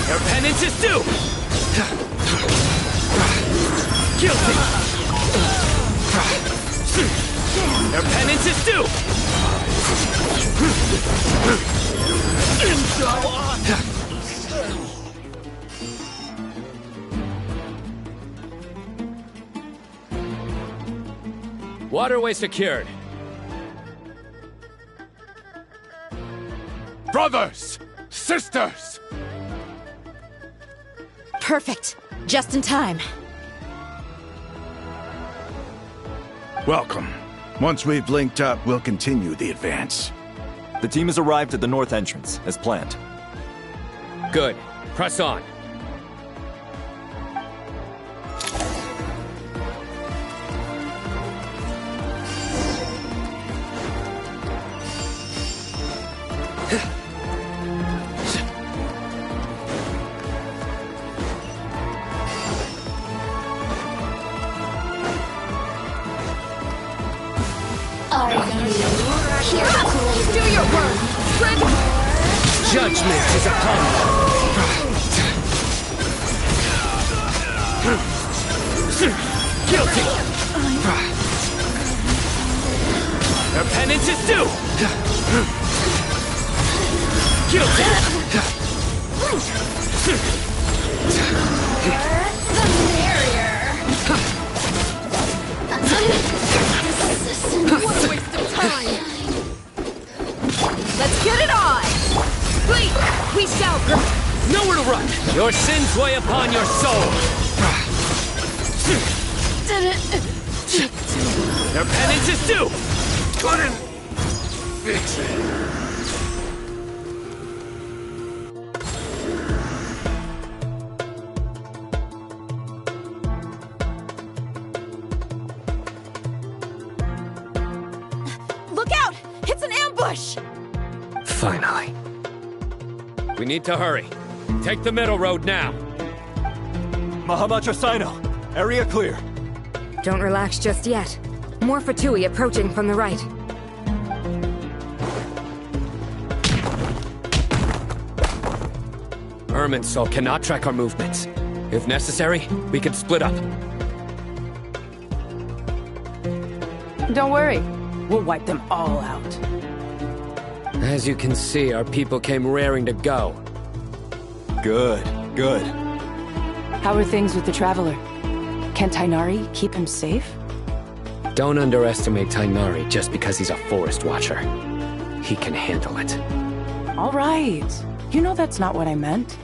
Your penance is due! Guilty! Your penance is due! Waterway secured. Brothers! Sisters! Perfect. Just in time. Welcome. Once we've linked up, we'll continue the advance. The team has arrived at the north entrance, as planned. Good. Press on. Do your work! Judgment is upon you! Guilty! Your penance is due! Guilty! What a waste of time! Let's get it on! Please, we shall nowhere to run! Your sins weigh upon your soul! Your penance is due! Couldn't fix it. Look out! It's an ambush! Finally. We need to hurry. Take the middle road now. Mahamacha Sino, area clear. Don't relax just yet. More Fatui approaching from the right. Irminsul cannot track our movements. If necessary, we can split up. Don't worry. We'll wipe them all out. As you can see, our people came raring to go. Good, good. How are things with the Traveler? Can Tainari keep him safe? Don't underestimate Tainari just because he's a forest watcher. He can handle it. All right. You know that's not what I meant.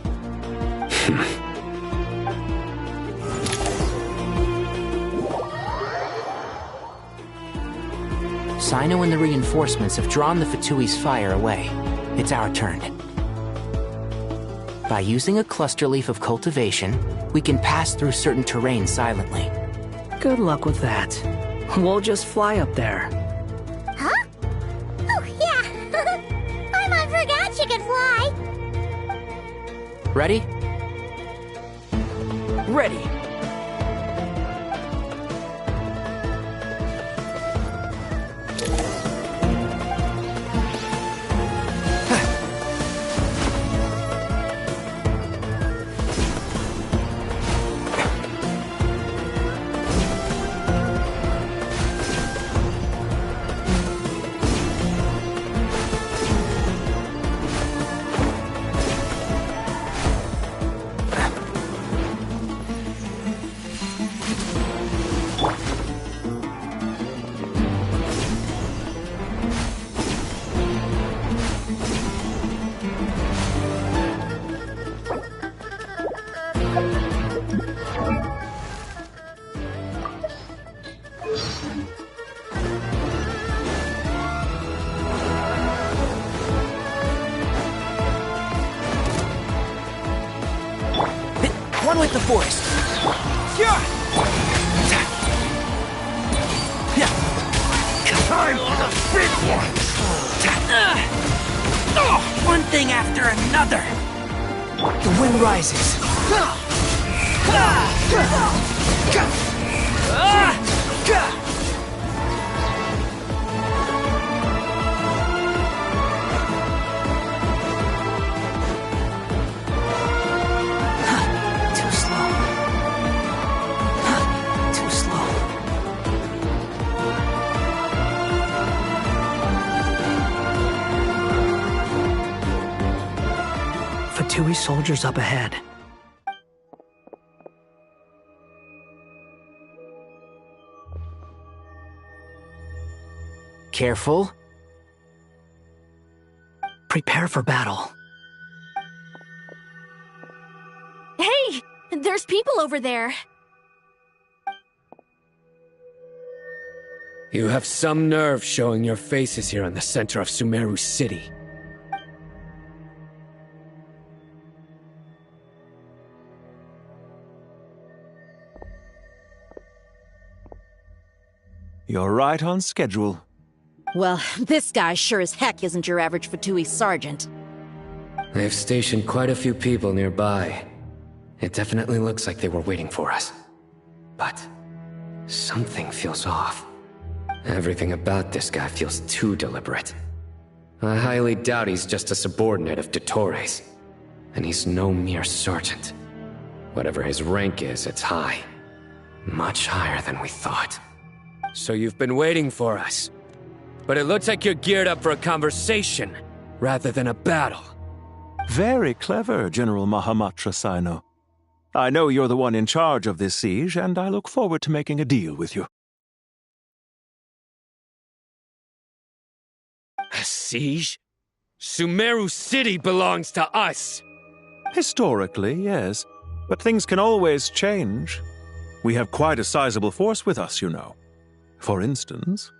Sino and the reinforcements have drawn the Fatui's fire away. It's our turn. By using a cluster leaf of cultivation, we can pass through certain terrain silently. Good luck with that. We'll just fly up there. Huh? Oh, yeah. I forgot you could fly. Ready? Ready. with the forest! Time for the big one! One thing after another! The wind rises. Too slow. Too slow. Fatui soldiers up ahead. Careful. Prepare for battle. Hey! There's people over there. You have some nerve showing your faces here in the center of Sumeru City. You're right on schedule. Well, this guy sure as heck isn't your average Fatui sergeant. They've stationed quite a few people nearby. It definitely looks like they were waiting for us. But something feels off. Everything about this guy feels too deliberate. I highly doubt he's just a subordinate of Dottores. And he's no mere sergeant. Whatever his rank is, it's high. Much higher than we thought. So you've been waiting for us. But it looks like you're geared up for a conversation, rather than a battle. Very clever, General Mahamatra Sino. I know you're the one in charge of this siege, and I look forward to making a deal with you. A siege? Sumeru City belongs to us! Historically, yes. But things can always change. We have quite a sizable force with us, you know. For instance...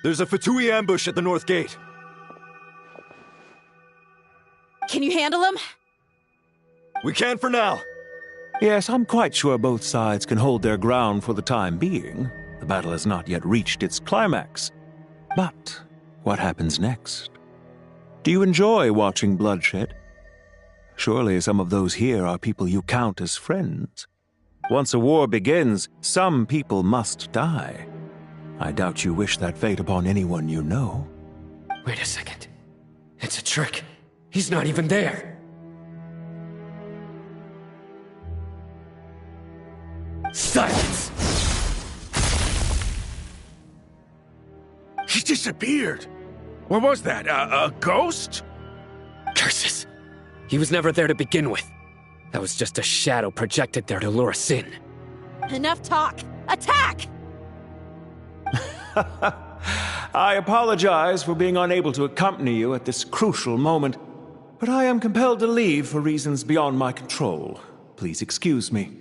There's a Fatui ambush at the north gate. Can you handle him? We can for now. Yes, I'm quite sure both sides can hold their ground for the time being. The battle has not yet reached its climax. But what happens next? Do you enjoy watching bloodshed? Surely some of those here are people you count as friends. Once a war begins, some people must die. I doubt you wish that fate upon anyone you know. Wait a second. It's a trick. He's not even there. Silence! He disappeared. What was that? A ghost? Curses! He was never there to begin with. That was just a shadow projected there to lure us in. Enough talk! Attack! I apologize for being unable to accompany you at this crucial moment, but I am compelled to leave for reasons beyond my control. Please excuse me.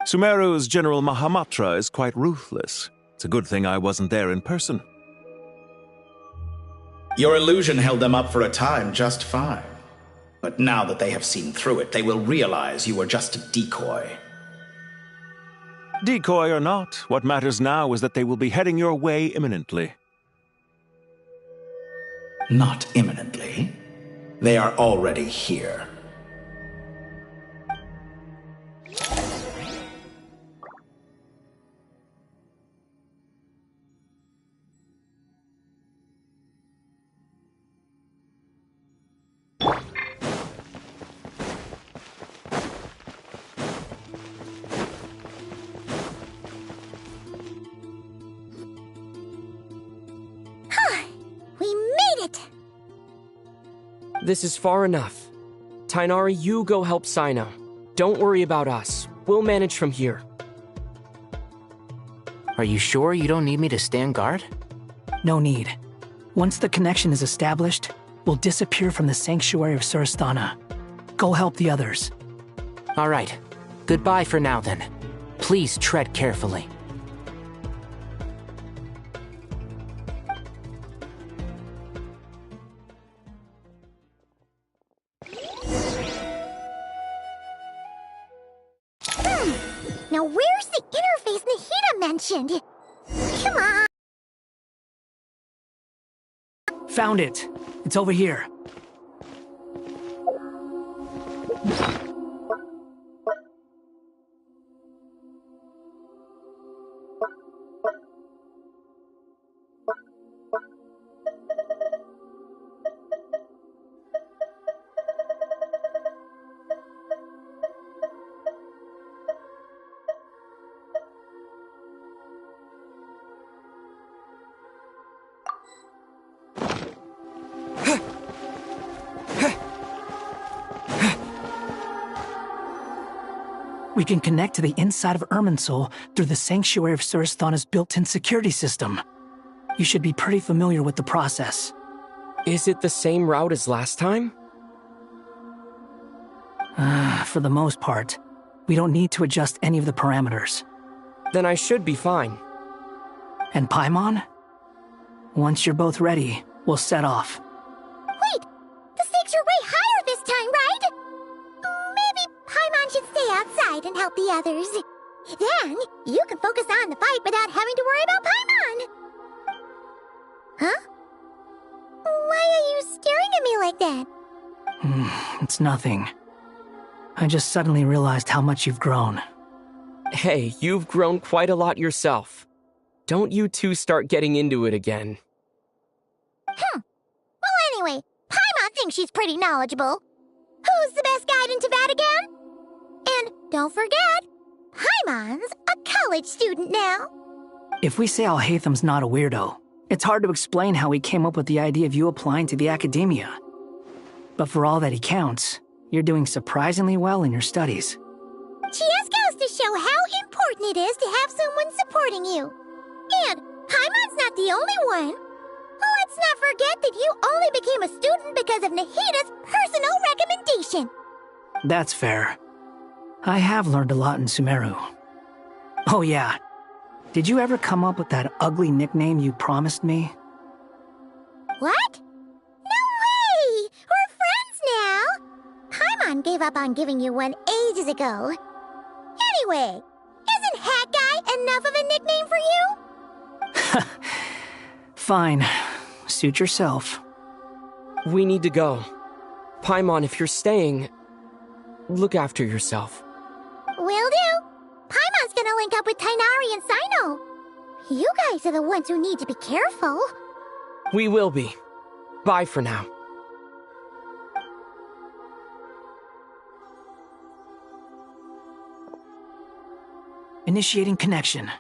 Sumeru's General Mahamatra is quite ruthless. It's a good thing I wasn't there in person. Your illusion held them up for a time just fine. But now that they have seen through it, they will realize you were just a decoy. Decoy or not, what matters now is that they will be heading your way imminently. Not imminently. They are already here. This is far enough. Tainari, you go help Sino. Don't worry about us. We'll manage from here. Are you sure you don't need me to stand guard? No need. Once the connection is established, we'll disappear from the sanctuary of Surasthana. Go help the others. All right. Goodbye for now, then. Please tread carefully. Now where's the interface Nahida mentioned? Come on! Found it. It's over here. We can connect to the inside of Irminsul through the Sanctuary of Surasthana's built-in security system. You should be pretty familiar with the process. Is it the same route as last time? For the most part. We don't need to adjust any of the parameters. Then I should be fine. And Paimon? Once you're both ready, we'll set off. Wait! The stakes are way higher this time, right? Maybe Paimon should stay outside and help the others. Then, you can focus on the fight without having to worry about Paimon. Huh? Why are you staring at me like that? It's nothing. I just suddenly realized how much you've grown. Hey, you've grown quite a lot yourself. Don't you two start getting into it again. Well, anyway, Paimon thinks she's pretty knowledgeable. Who's the best guide in Tavatigan? And don't forget, Paimon's a college student now. If we say Alhatham's not a weirdo, it's hard to explain how he came up with the idea of you applying to the academia. But for all that he counts, you're doing surprisingly well in your studies. Just goes to show how important it is to have someone supporting you. And Paimon's not the only one. Let's not forget that you only became a student because of Nahida's personal recommendation. That's fair. I have learned a lot in Sumeru. Oh yeah. Did you ever come up with that ugly nickname you promised me? What? No way! We're friends now! Paimon gave up on giving you one ages ago. Anyway, isn't Hat Guy enough of a nickname for you? Fine. Suit yourself. We need to go. Paimon, if you're staying, look after yourself. Will do. Paimon's gonna link up with Tainari and Sino. You guys are the ones who need to be careful. We will be. Bye for now. Initiating connection.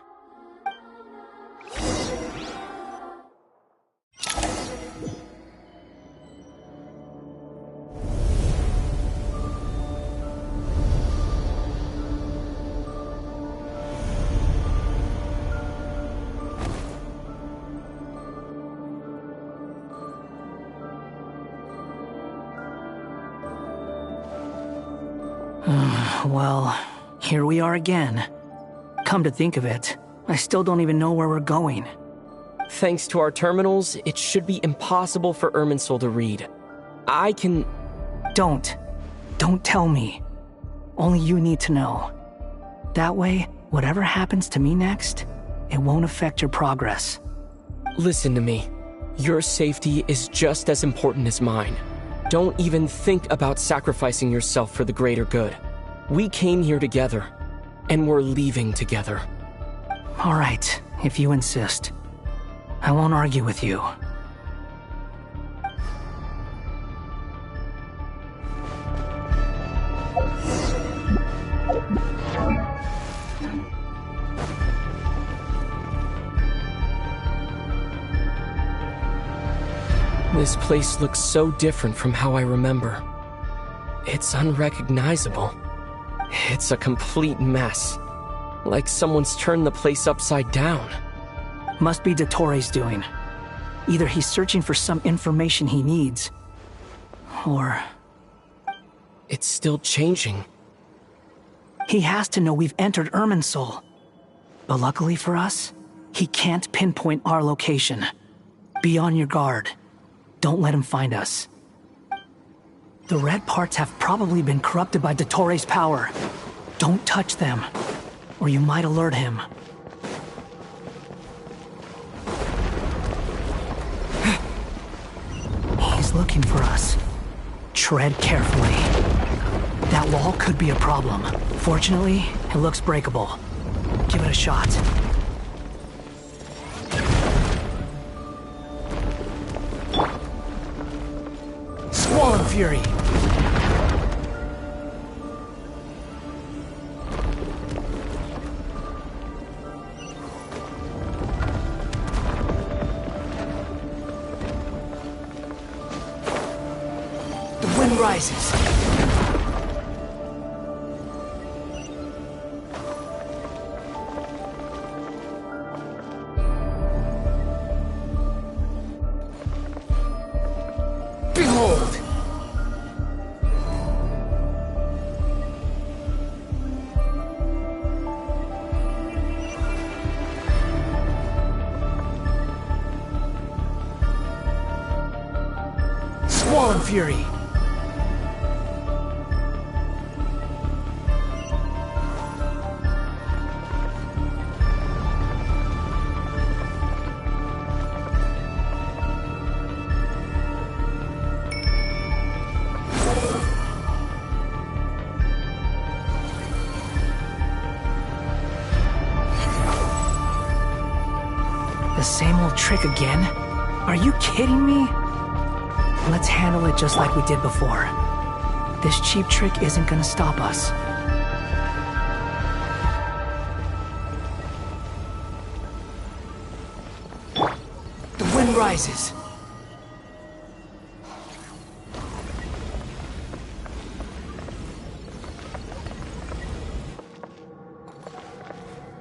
Well, here we are again. Come to think of it, I still don't even know where we're going. Thanks to our terminals, it should be impossible for Irminsul to read. I can... Don't tell me. Only you need to know. That way, whatever happens to me next, it won't affect your progress. Listen to me. Your safety is just as important as mine. Don't even think about sacrificing yourself for the greater good. We came here together, and we're leaving together. All right, if you insist. I won't argue with you. This place looks so different from how I remember. It's unrecognizable. It's a complete mess. Like someone's turned the place upside down. Must be Dottoro's doing. Either he's searching for some information he needs, or... It's still changing. He has to know we've entered Irminsul. But luckily for us, he can't pinpoint our location. Be on your guard. Don't let him find us. The red parts have probably been corrupted by Dottoro's power. Don't touch them, or you might alert him. He's looking for us. Tread carefully. That wall could be a problem. Fortunately, it looks breakable. Give it a shot. Squall Fury! The wind rises. Behold! Squall Fury! The same old trick again? Are you kidding me? Let's handle it just like we did before. This cheap trick isn't gonna stop us. The wind rises.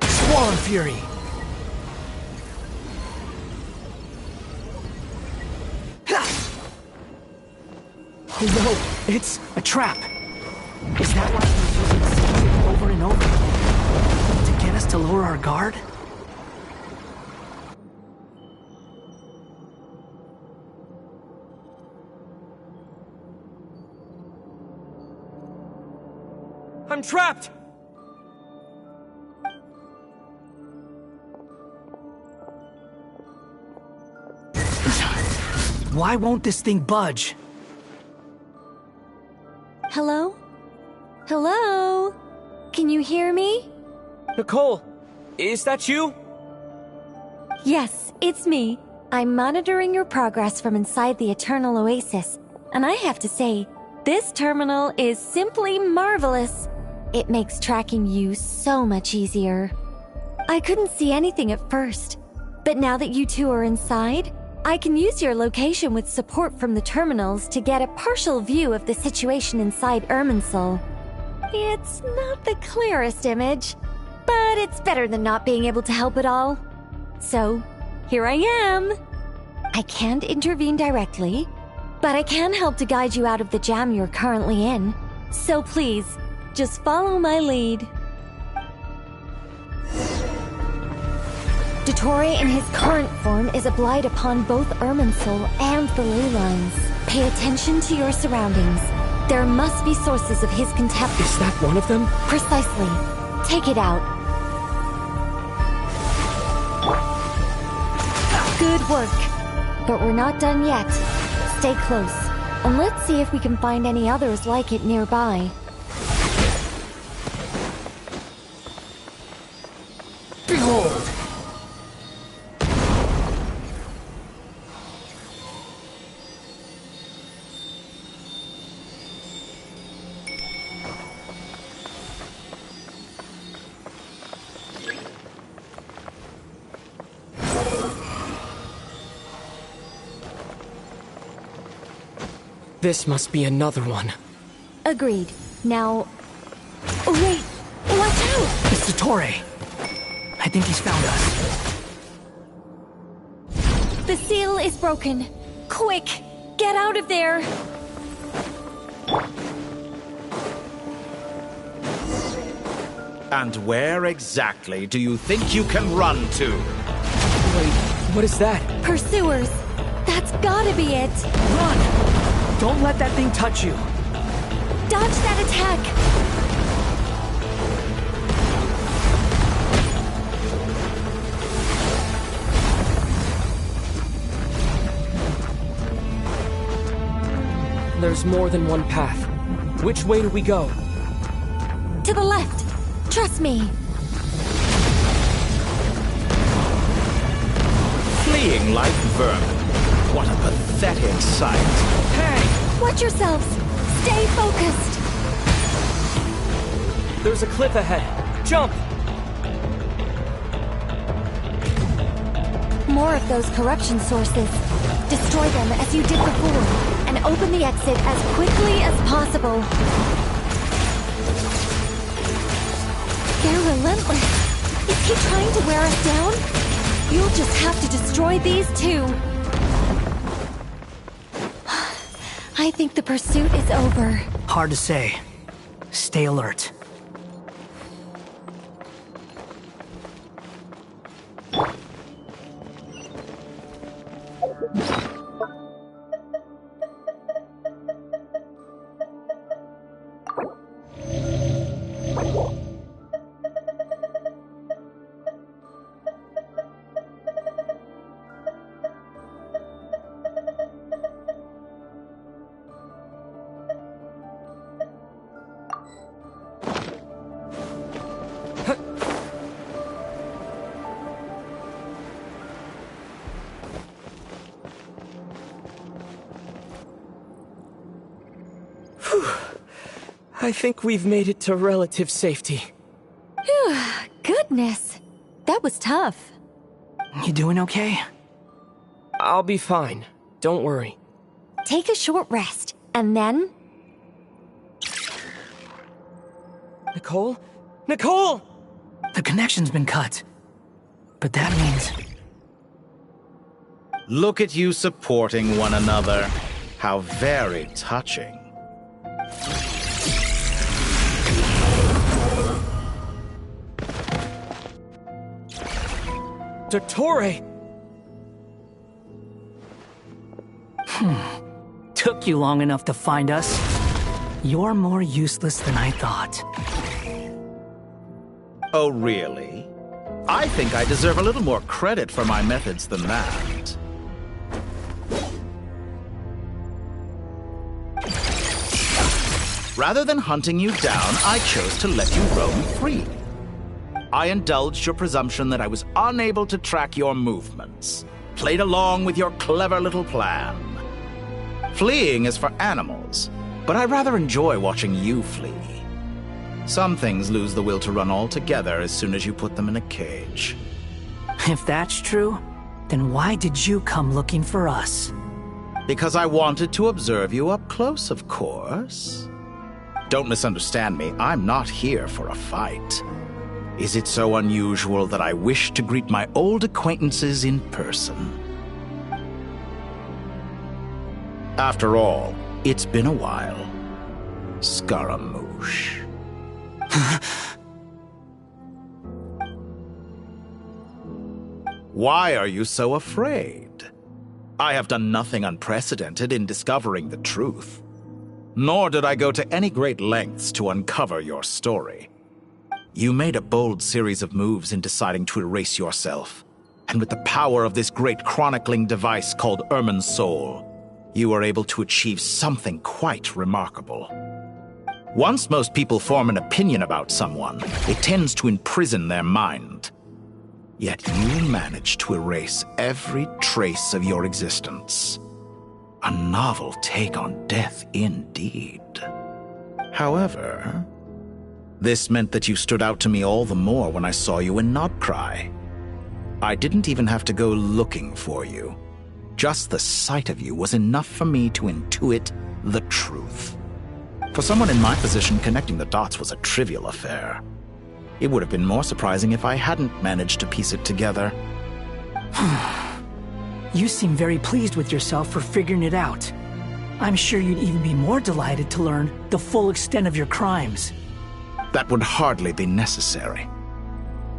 Squall Fury! Oh no, it's a trap. Is that why he's using the same trick over and over? To get us to lower our guard? I'm trapped! Why won't this thing budge? Hello? Hello? Can you hear me? Nicole, is that you? Yes, it's me. I'm monitoring your progress from inside the Eternal Oasis, and I have to say, this terminal is simply marvelous. It makes tracking you so much easier. I couldn't see anything at first, but now that you two are inside, I can use your location with support from the terminals to get a partial view of the situation inside Irminsul. It's not the clearest image, but it's better than not being able to help at all. So, here I am. I can't intervene directly, but I can help to guide you out of the jam you're currently in. So please, just follow my lead. Dottore in his current form is a blight upon both Irminsul and the ley lines. Pay attention to your surroundings. There must be sources of his contempt. Is that one of them? Precisely. Take it out. Good work. But we're not done yet. Stay close, and let's see if we can find any others like it nearby. Behold! This must be another one. Agreed. Now... Oh, wait! Watch out! It's Dottore. I think he's found us. The seal is broken. Quick! Get out of there! And where exactly do you think you can run to? Wait, what is that? Pursuers! That's gotta be it! Run! Don't let that thing touch you. Dodge that attack! There's more than one path. Which way do we go? To the left. Trust me. Fleeing like vermin. What a pathetic sight. Hey! Watch yourselves. Stay focused. There's a cliff ahead. Jump! More of those corruption sources. Destroy them as you did before, and open the exit as quickly as possible. They're relentless. Is he trying to wear us down? You'll just have to destroy these too. I think the pursuit is over. Hard to say. Stay alert. I think we've made it to relative safety. Phew, goodness. That was tough. You doing okay? I'll be fine. Don't worry. Take a short rest, and then... Nicole? Nicole! The connection's been cut. But that means... Look at you supporting one another. How very touching. Dottore! Took you long enough to find us. You're more useless than I thought. Oh, really? I think I deserve a little more credit for my methods than that. Rather than hunting you down, I chose to let you roam free. I indulged your presumption that I was unable to track your movements, played along with your clever little plan. Fleeing is for animals, but I rather enjoy watching you flee. Some things lose the will to run altogether as soon as you put them in a cage. If that's true, then why did you come looking for us? Because I wanted to observe you up close, of course. Don't misunderstand me, I'm not here for a fight. Is it so unusual that I wish to greet my old acquaintances in person? After all, it's been a while. Scaramouche. Why are you so afraid? I have done nothing unprecedented in discovering the truth. Nor did I go to any great lengths to uncover your story. You made a bold series of moves in deciding to erase yourself. And with the power of this great chronicling device called Ermin's Soul, you were able to achieve something quite remarkable. Once most people form an opinion about someone, it tends to imprison their mind. Yet you managed to erase every trace of your existence. A novel take on death indeed. However, this meant that you stood out to me all the more when I saw you in Nodcry. I didn't even have to go looking for you. Just the sight of you was enough for me to intuit the truth. For someone in my position, connecting the dots was a trivial affair. It would have been more surprising if I hadn't managed to piece it together. You seem very pleased with yourself for figuring it out. I'm sure you'd even be more delighted to learn the full extent of your crimes. That would hardly be necessary.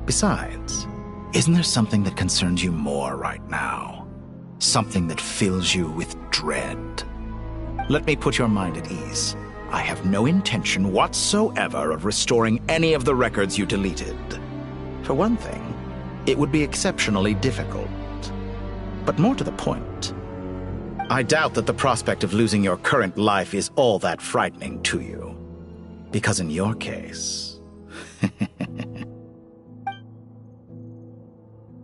Besides, isn't there something that concerns you more right now? Something that fills you with dread? Let me put your mind at ease. I have no intention whatsoever of restoring any of the records you deleted. For one thing, it would be exceptionally difficult. But more to the point, I doubt that the prospect of losing your current life is all that frightening to you. Because in your case...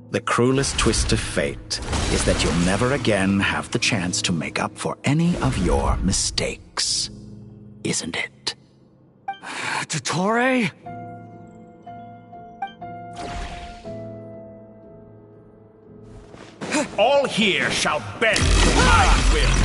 the cruelest twist of fate is that you'll never again have the chance to make up for any of your mistakes. Isn't it? Dottore? All here shall bend to my will.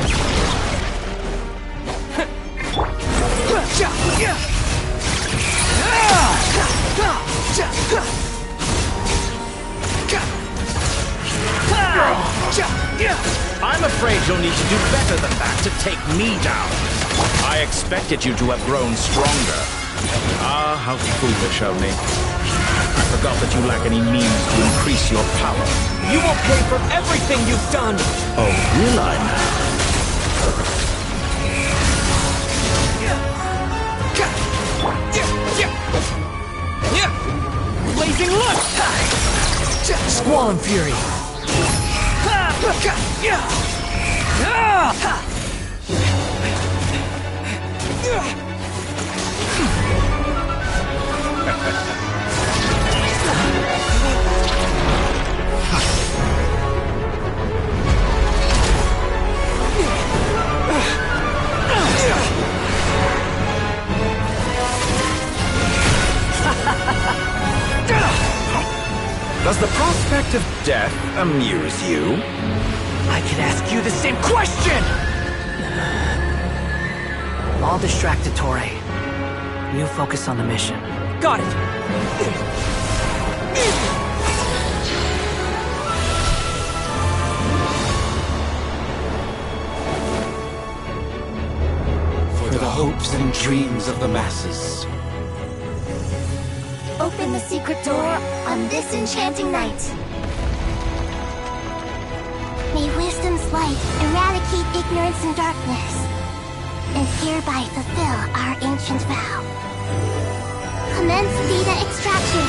I'm afraid you'll need to do better than that to take me down. I expected you to have grown stronger. Ah, how foolish of me. I forgot that you lack any means to increase your power. You will pay for everything you've done! Oh, will I now? Blazing look! Squall and fury! Does the prospect of death amuse you? I can ask you the same question! I'll distract Dottore. You focus on the mission. Got it! For the hopes and dreams of the masses. Open the secret door on this enchanting night. May wisdom's light eradicate ignorance and darkness, and hereby fulfill our ancient vow. Commence data extraction.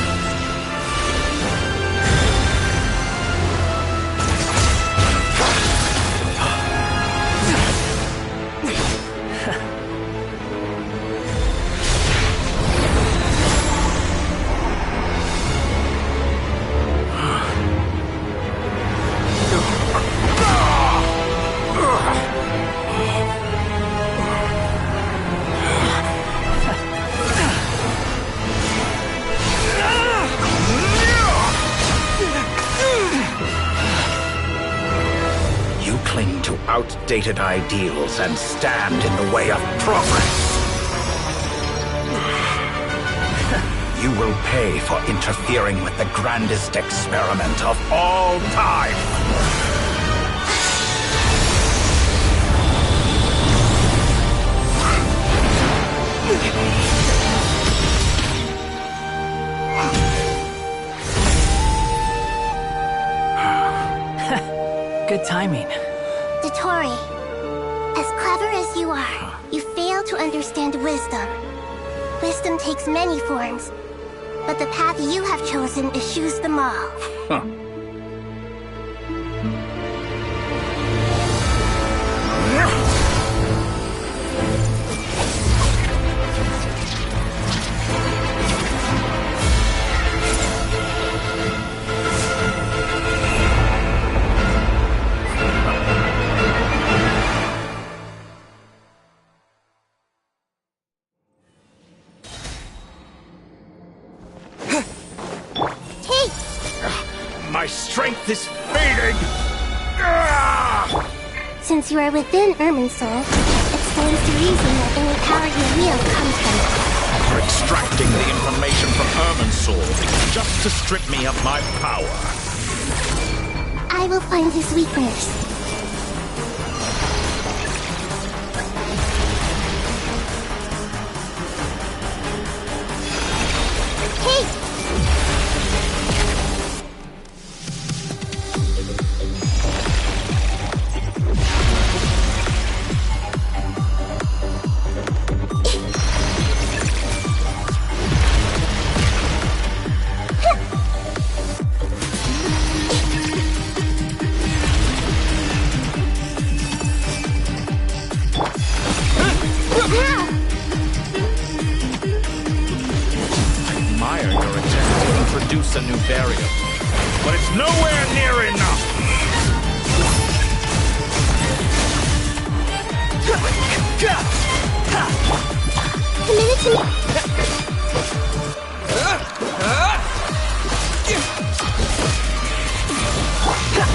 Outdated ideals and stand in the way of progress. You will pay for interfering with the grandest experiment of all time. Good timing. Dottore, as clever as you are, you fail to understand wisdom. Wisdom takes many forms, but the path you have chosen eschews them all. Huh. My strength is fading! Since you are within Irminsul, it stands to reason that any power you wield comes from it. You're extracting the information from Irminsul just to strip me of my power. I will find his weakness. Hey! introduce a new variable. But it's nowhere near enough! Committed to me.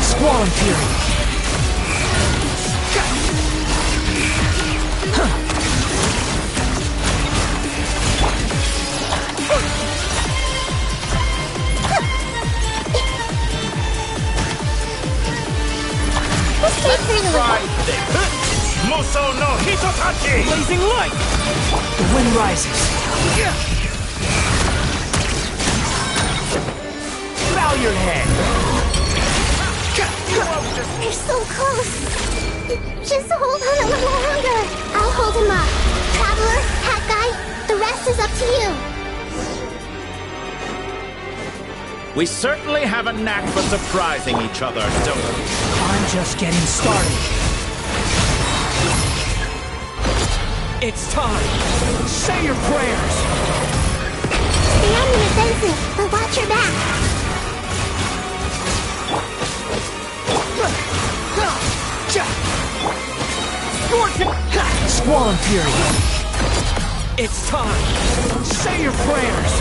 Squall Fury! Muso no Hitotachi! Blazing light! The wind rises. Bow your head! You're so close. Just hold on a little longer. I'll hold him up. Traveler, Hat Guy, the rest is up to you. We certainly have a knack for surprising each other, don't we? I'm just getting started. It's time. Say your prayers. Stay on your defensive, but watch your back. Squall Fury. It's time. Say your prayers.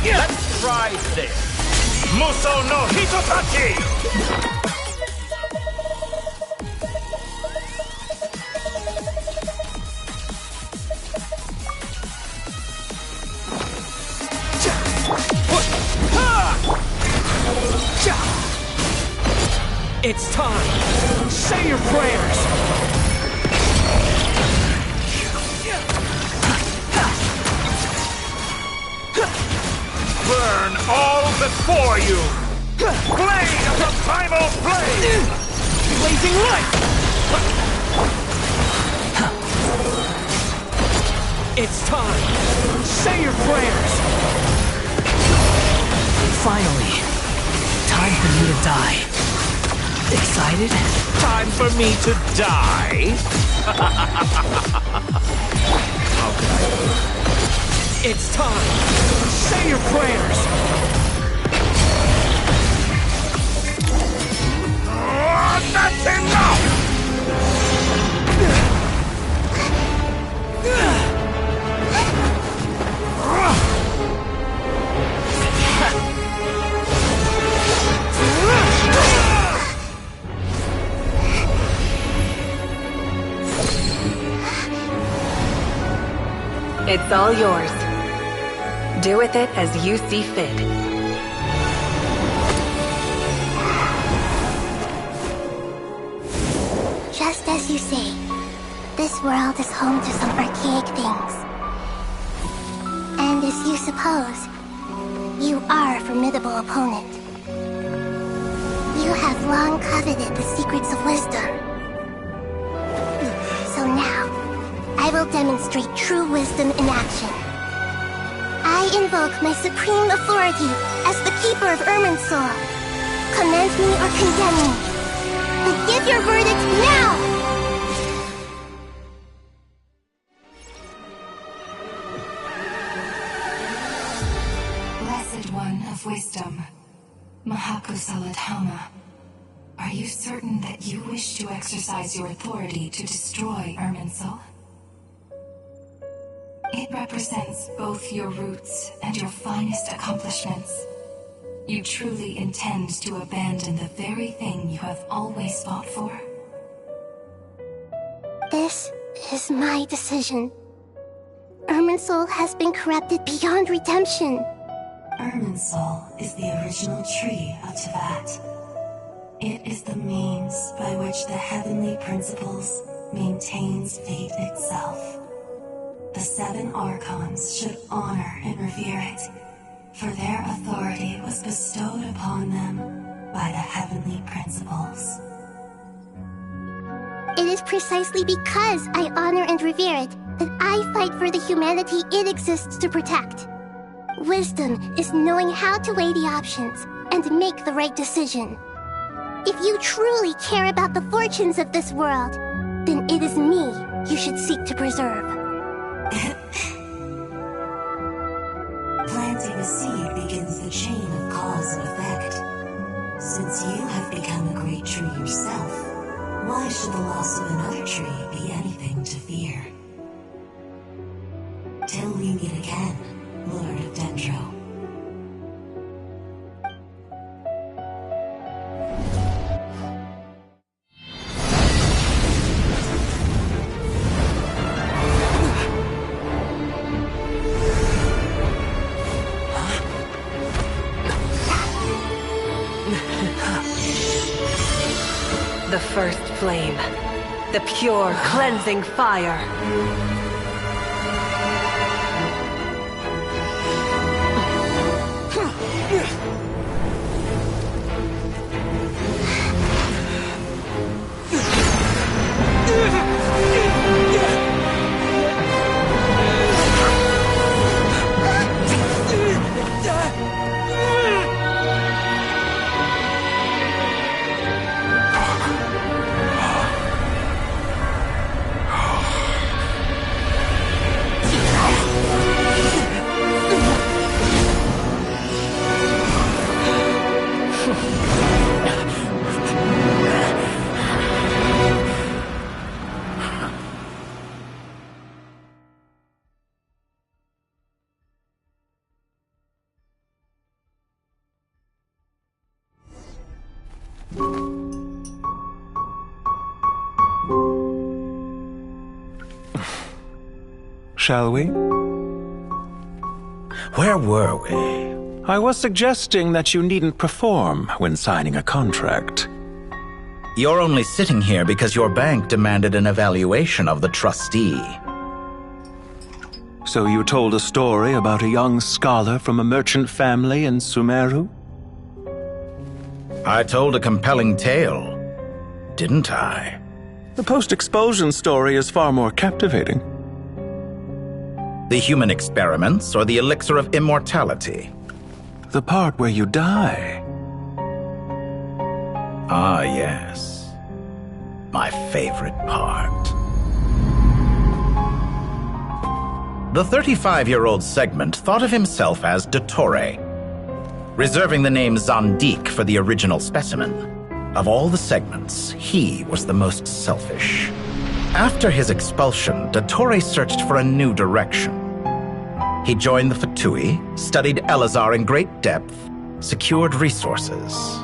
Let's try this. Muso no Hitotachi! It's time. Say your prayers. Burn all before you! Blade of the primal blade! Blazing light! It's time. Say your prayers. Finally. Time for me to die. Excited? Time for me to die? How can I... It's time. Say your prayers. That's enough! It's all yours. Do with it as you see fit. Just as you say, this world is home to some archaic things. And as you suppose, you are a formidable opponent. You have long coveted the secrets of wisdom. So now, I will demonstrate true wisdom in action. I invoke my supreme authority as the keeper of Irminsul. Commend me or condemn me, but give your verdict now! Blessed One of Wisdom, Mahakusaladhama, are you certain that you wish to exercise your authority to destroy Irminsul? It represents both your roots and your finest accomplishments. You truly intend to abandon the very thing you have always fought for? This is my decision. Irminsul has been corrupted beyond redemption. Irminsul is the original tree of Teyvat. It is the means by which the heavenly principles maintains fate itself. The 7 Archons should honor and revere it, for their authority was bestowed upon them by the heavenly principles. It is precisely because I honor and revere it that I fight for the humanity it exists to protect. Wisdom is knowing how to weigh the options and make the right decision. If you truly care about the fortunes of this world, then it is me you should seek to preserve. Planting a seed begins the chain of cause and effect. Since you have become a great tree yourself, why should the loss of another tree be anything to fear? Till we meet again, Lord of Dendro. The first flame. The pure, cleansing fire. Shall we? Where were we? I was suggesting that you needn't perform when signing a contract. You're only sitting here because your bank demanded an evaluation of the trustee. So you told a story about a young scholar from a merchant family in Sumeru? I told a compelling tale, didn't I? The post-expulsion story is far more captivating. The human experiments or the elixir of immortality? The part where you die. Ah, yes. My favorite part. The 35-year-old Segment thought of himself as Dottore, reserving the name Zandik for the original specimen. Of all the Segments, he was the most selfish. After his expulsion, Dottore searched for a new direction. He joined the Fatui, studied Elazar in great depth, secured resources.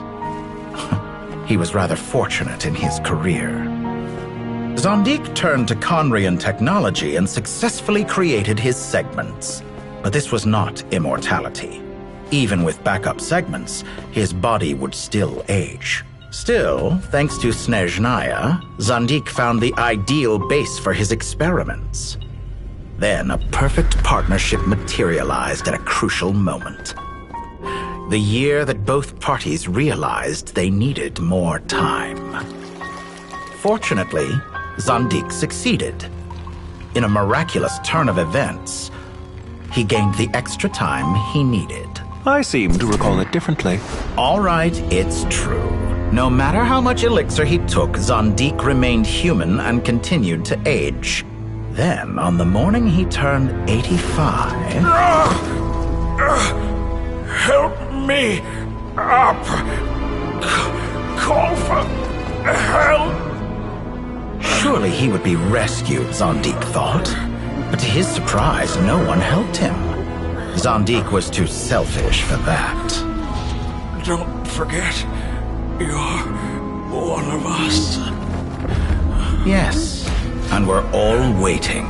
He was rather fortunate in his career. Zandik turned to Conrian technology and successfully created his segments. But this was not immortality. Even with backup segments, his body would still age. Still, thanks to Snezhnaya, Zandik found the ideal base for his experiments. Then a perfect partnership materialized at a crucial moment. The year that both parties realized they needed more time. Fortunately, Zandik succeeded. In a miraculous turn of events, he gained the extra time he needed. I seem to recall it differently. All right, it's true. No matter how much elixir he took, Zandik remained human and continued to age. Then, on the morning he turned 85... Help me up! Call for help! Surely he would be rescued, Zandik thought. But to his surprise, no one helped him. Zandik was too selfish for that. Don't forget, you're one of us. Yes, and we're all waiting.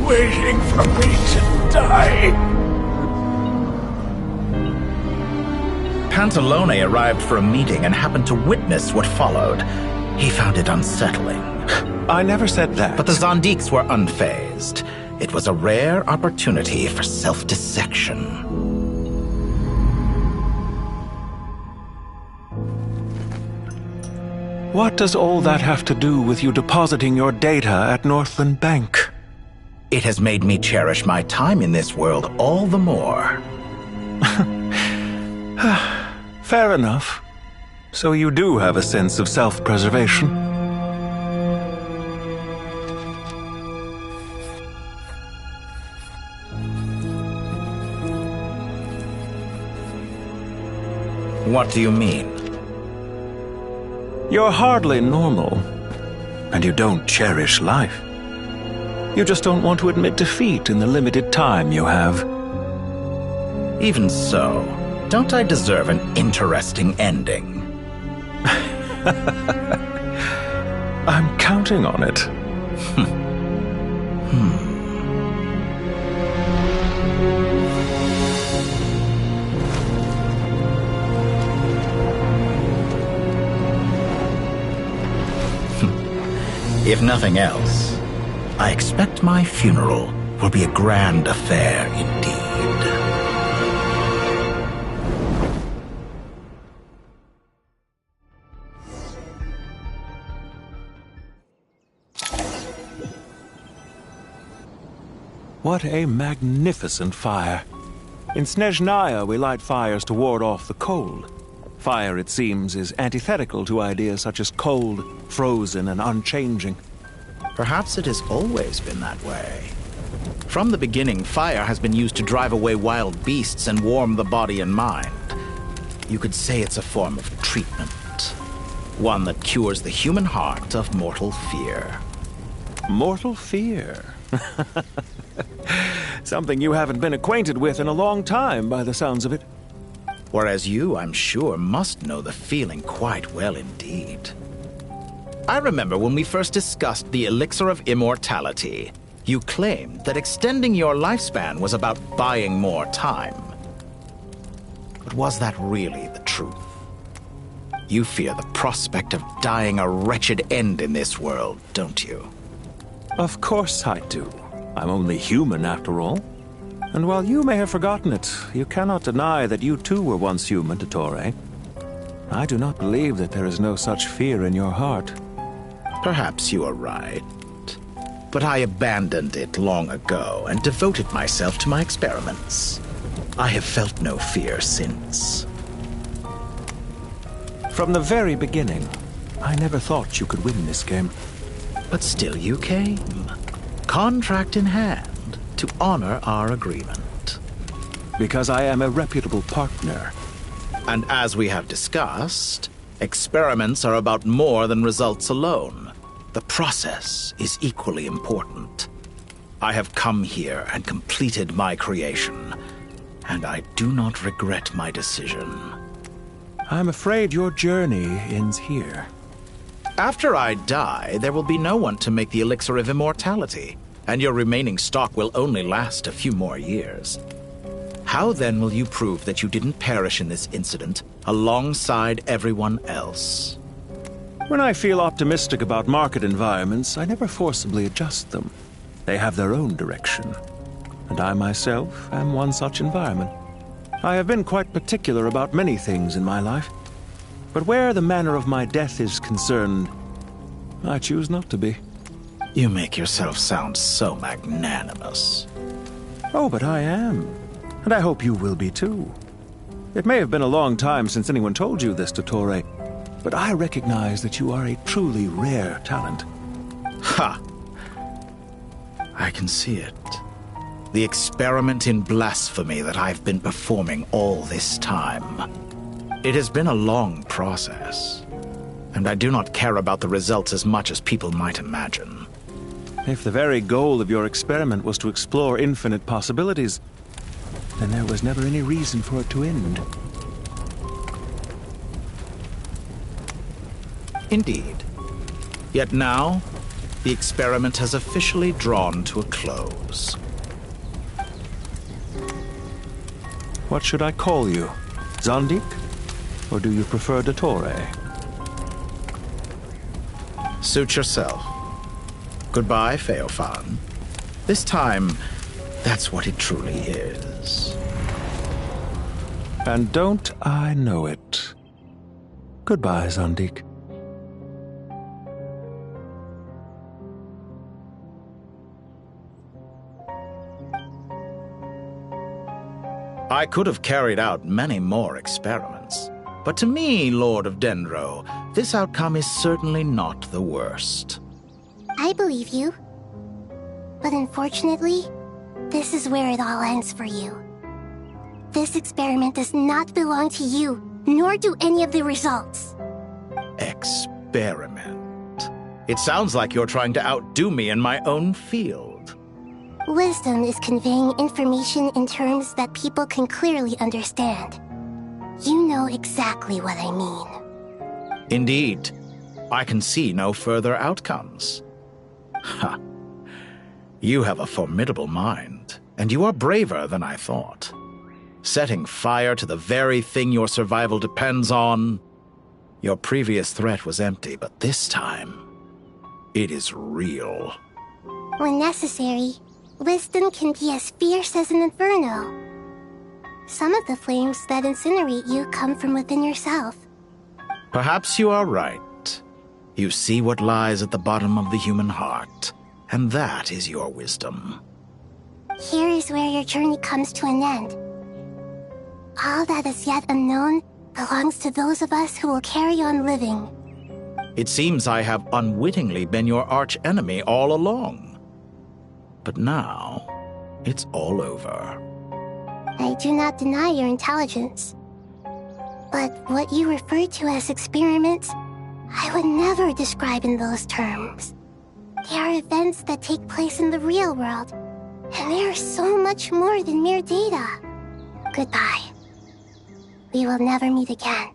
Waiting for me to die. Pantalone arrived for a meeting and happened to witness what followed. He found it unsettling. I never said that. But the Zandiks were unfazed. It was a rare opportunity for self-dissection. What does all that have to do with you depositing your data at Northland Bank? It has made me cherish my time in this world all the more. Fair enough. So you do have a sense of self-preservation. What do you mean? You're hardly normal, and you don't cherish life. You just don't want to admit defeat in the limited time you have. Even so, don't I deserve an interesting ending? I'm counting on it. If nothing else, I expect my funeral will be a grand affair indeed. What a magnificent fire. In Snezhnaya, we light fires to ward off the cold. Fire, it seems, is antithetical to ideas such as cold, frozen, and unchanging. Perhaps it has always been that way. From the beginning, fire has been used to drive away wild beasts and warm the body and mind. You could say it's a form of treatment. One that cures the human heart of mortal fear. Mortal fear? Something you haven't been acquainted with in a long time, by the sounds of it. Whereas you, I'm sure, must know the feeling quite well indeed. I remember when we first discussed the elixir of immortality, you claimed that extending your lifespan was about buying more time. But was that really the truth? You fear the prospect of dying a wretched end in this world, don't you? Of course I do. I'm only human, after all. And while you may have forgotten it, you cannot deny that you too were once human, Dottore. I do not believe that there is no such fear in your heart. Perhaps you are right. But I abandoned it long ago and devoted myself to my experiments. I have felt no fear since. From the very beginning, I never thought you could win this game. But still you came. Contract in hand. To honor our agreement. Because I am a reputable partner. And as we have discussed, experiments are about more than results alone. The process is equally important. I have come here and completed my creation, and I do not regret my decision. I'm afraid your journey ends here. After I die, there will be no one to make the elixir of immortality. And your remaining stock will only last a few more years. How then will you prove that you didn't perish in this incident alongside everyone else? When I feel optimistic about market environments, I never forcibly adjust them. They have their own direction. And I myself am one such environment. I have been quite particular about many things in my life. But where the manner of my death is concerned, I choose not to be. You make yourself sound so magnanimous. Oh, but I am. And I hope you will be too. It may have been a long time since anyone told you this, Dottore, but I recognize that you are a truly rare talent. Ha! I can see it. The experiment in blasphemy that I've been performing all this time. It has been a long process, and I do not care about the results as much as people might imagine. If the very goal of your experiment was to explore infinite possibilities, then there was never any reason for it to end. Indeed. Yet now, the experiment has officially drawn to a close. What should I call you? Zandik? Or do you prefer Dottore? Suit yourself. Goodbye, Feofan. This time, that's what it truly is. And don't I know it? Goodbye, Zandik. I could have carried out many more experiments. But to me, Lord of Dendro, this outcome is certainly not the worst. I believe you. But unfortunately, this is where it all ends for you. This experiment does not belong to you, nor do any of the results. Experiment. It sounds like you're trying to outdo me in my own field. Wisdom is conveying information in terms that people can clearly understand. You know exactly what I mean. Indeed. I can see no further outcomes. Ha. You have a formidable mind, and you are braver than I thought. Setting fire to the very thing your survival depends on. Your previous threat was empty, but this time, it is real. When necessary, wisdom can be as fierce as an inferno. Some of the flames that incinerate you come from within yourself. Perhaps you are right. You see what lies at the bottom of the human heart, and that is your wisdom. Here is where your journey comes to an end. All that is yet unknown belongs to those of us who will carry on living. It seems I have unwittingly been your arch-enemy all along. But now, it's all over. I do not deny your intelligence. But what you refer to as experiments, I would never describe in those terms. They are events that take place in the real world, and they are so much more than mere data. Goodbye. We will never meet again.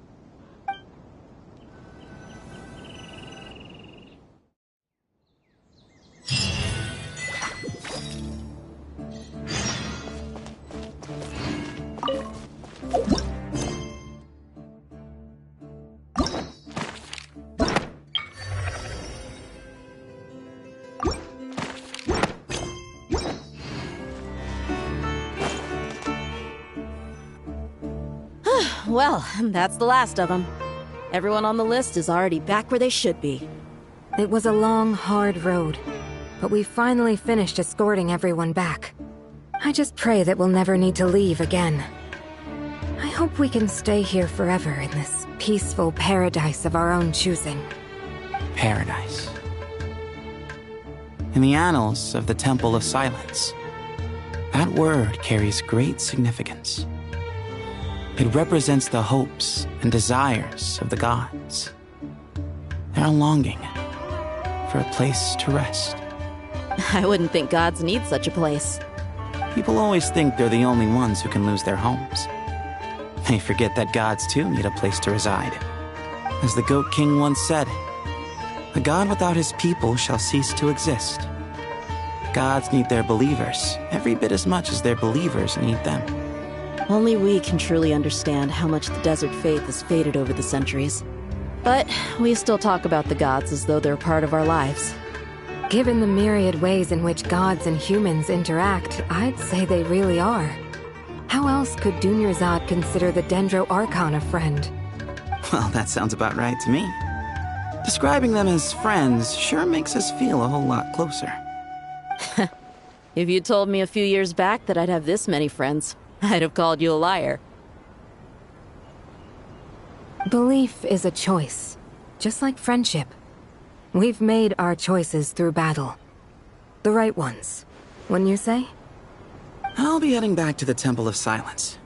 Well, that's the last of them. Everyone on the list is already back where they should be. It was a long, hard road, but we finally finished escorting everyone back. I just pray that we'll never need to leave again. I hope we can stay here forever in this peaceful paradise of our own choosing. Paradise. In the annals of the Temple of Silence, that word carries great significance. It represents the hopes and desires of the gods. Their longing for a place to rest. I wouldn't think gods need such a place. People always think they're the only ones who can lose their homes. They forget that gods too need a place to reside. As the Goat King once said, "A god without his people shall cease to exist." Gods need their believers every bit as much as their believers need them. Only we can truly understand how much the desert faith has faded over the centuries. But we still talk about the gods as though they're part of our lives. Given the myriad ways in which gods and humans interact, I'd say they really are. How else could Dunyarzad consider the Dendro Archon a friend? Well, that sounds about right to me. Describing them as friends sure makes us feel a whole lot closer. If you told me a few years back that I'd have this many friends, I'd have called you a liar. Belief is a choice, just like friendship. We've made our choices through battle. The right ones, wouldn't you say? I'll be heading back to the Temple of Silence.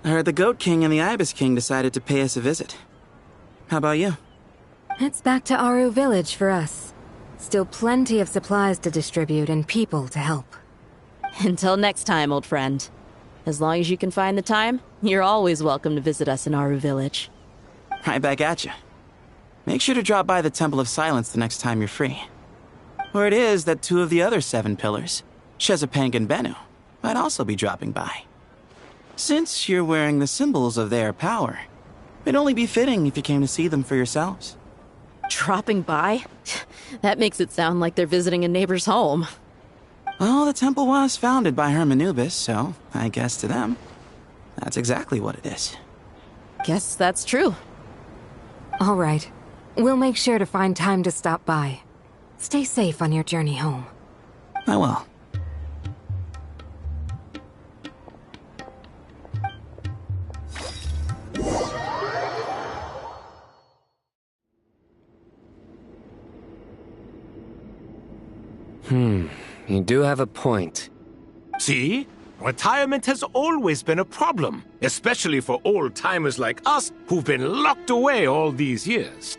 I heard the Goat King and the Ibis King decided to pay us a visit. How about you? It's back to Aru Village for us. Still plenty of supplies to distribute and people to help. Until next time, old friend. As long as you can find the time, you're always welcome to visit us in Aru Village. Right back at you. Make sure to drop by the Temple of Silence the next time you're free. Word is that 2 of the other 7 pillars, Shezapank and Bennu, might also be dropping by. Since you're wearing the symbols of their power, it'd only be fitting if you came to see them for yourselves. Dropping by? That makes it sound like they're visiting a neighbor's home. Well, the temple was founded by Hermanubis, so I guess to them, that's exactly what it is. Guess that's true. All right. We'll make sure to find time to stop by. Stay safe on your journey home. I will. You do have a point. See? Retirement has always been a problem, especially for old-timers like us who've been locked away all these years.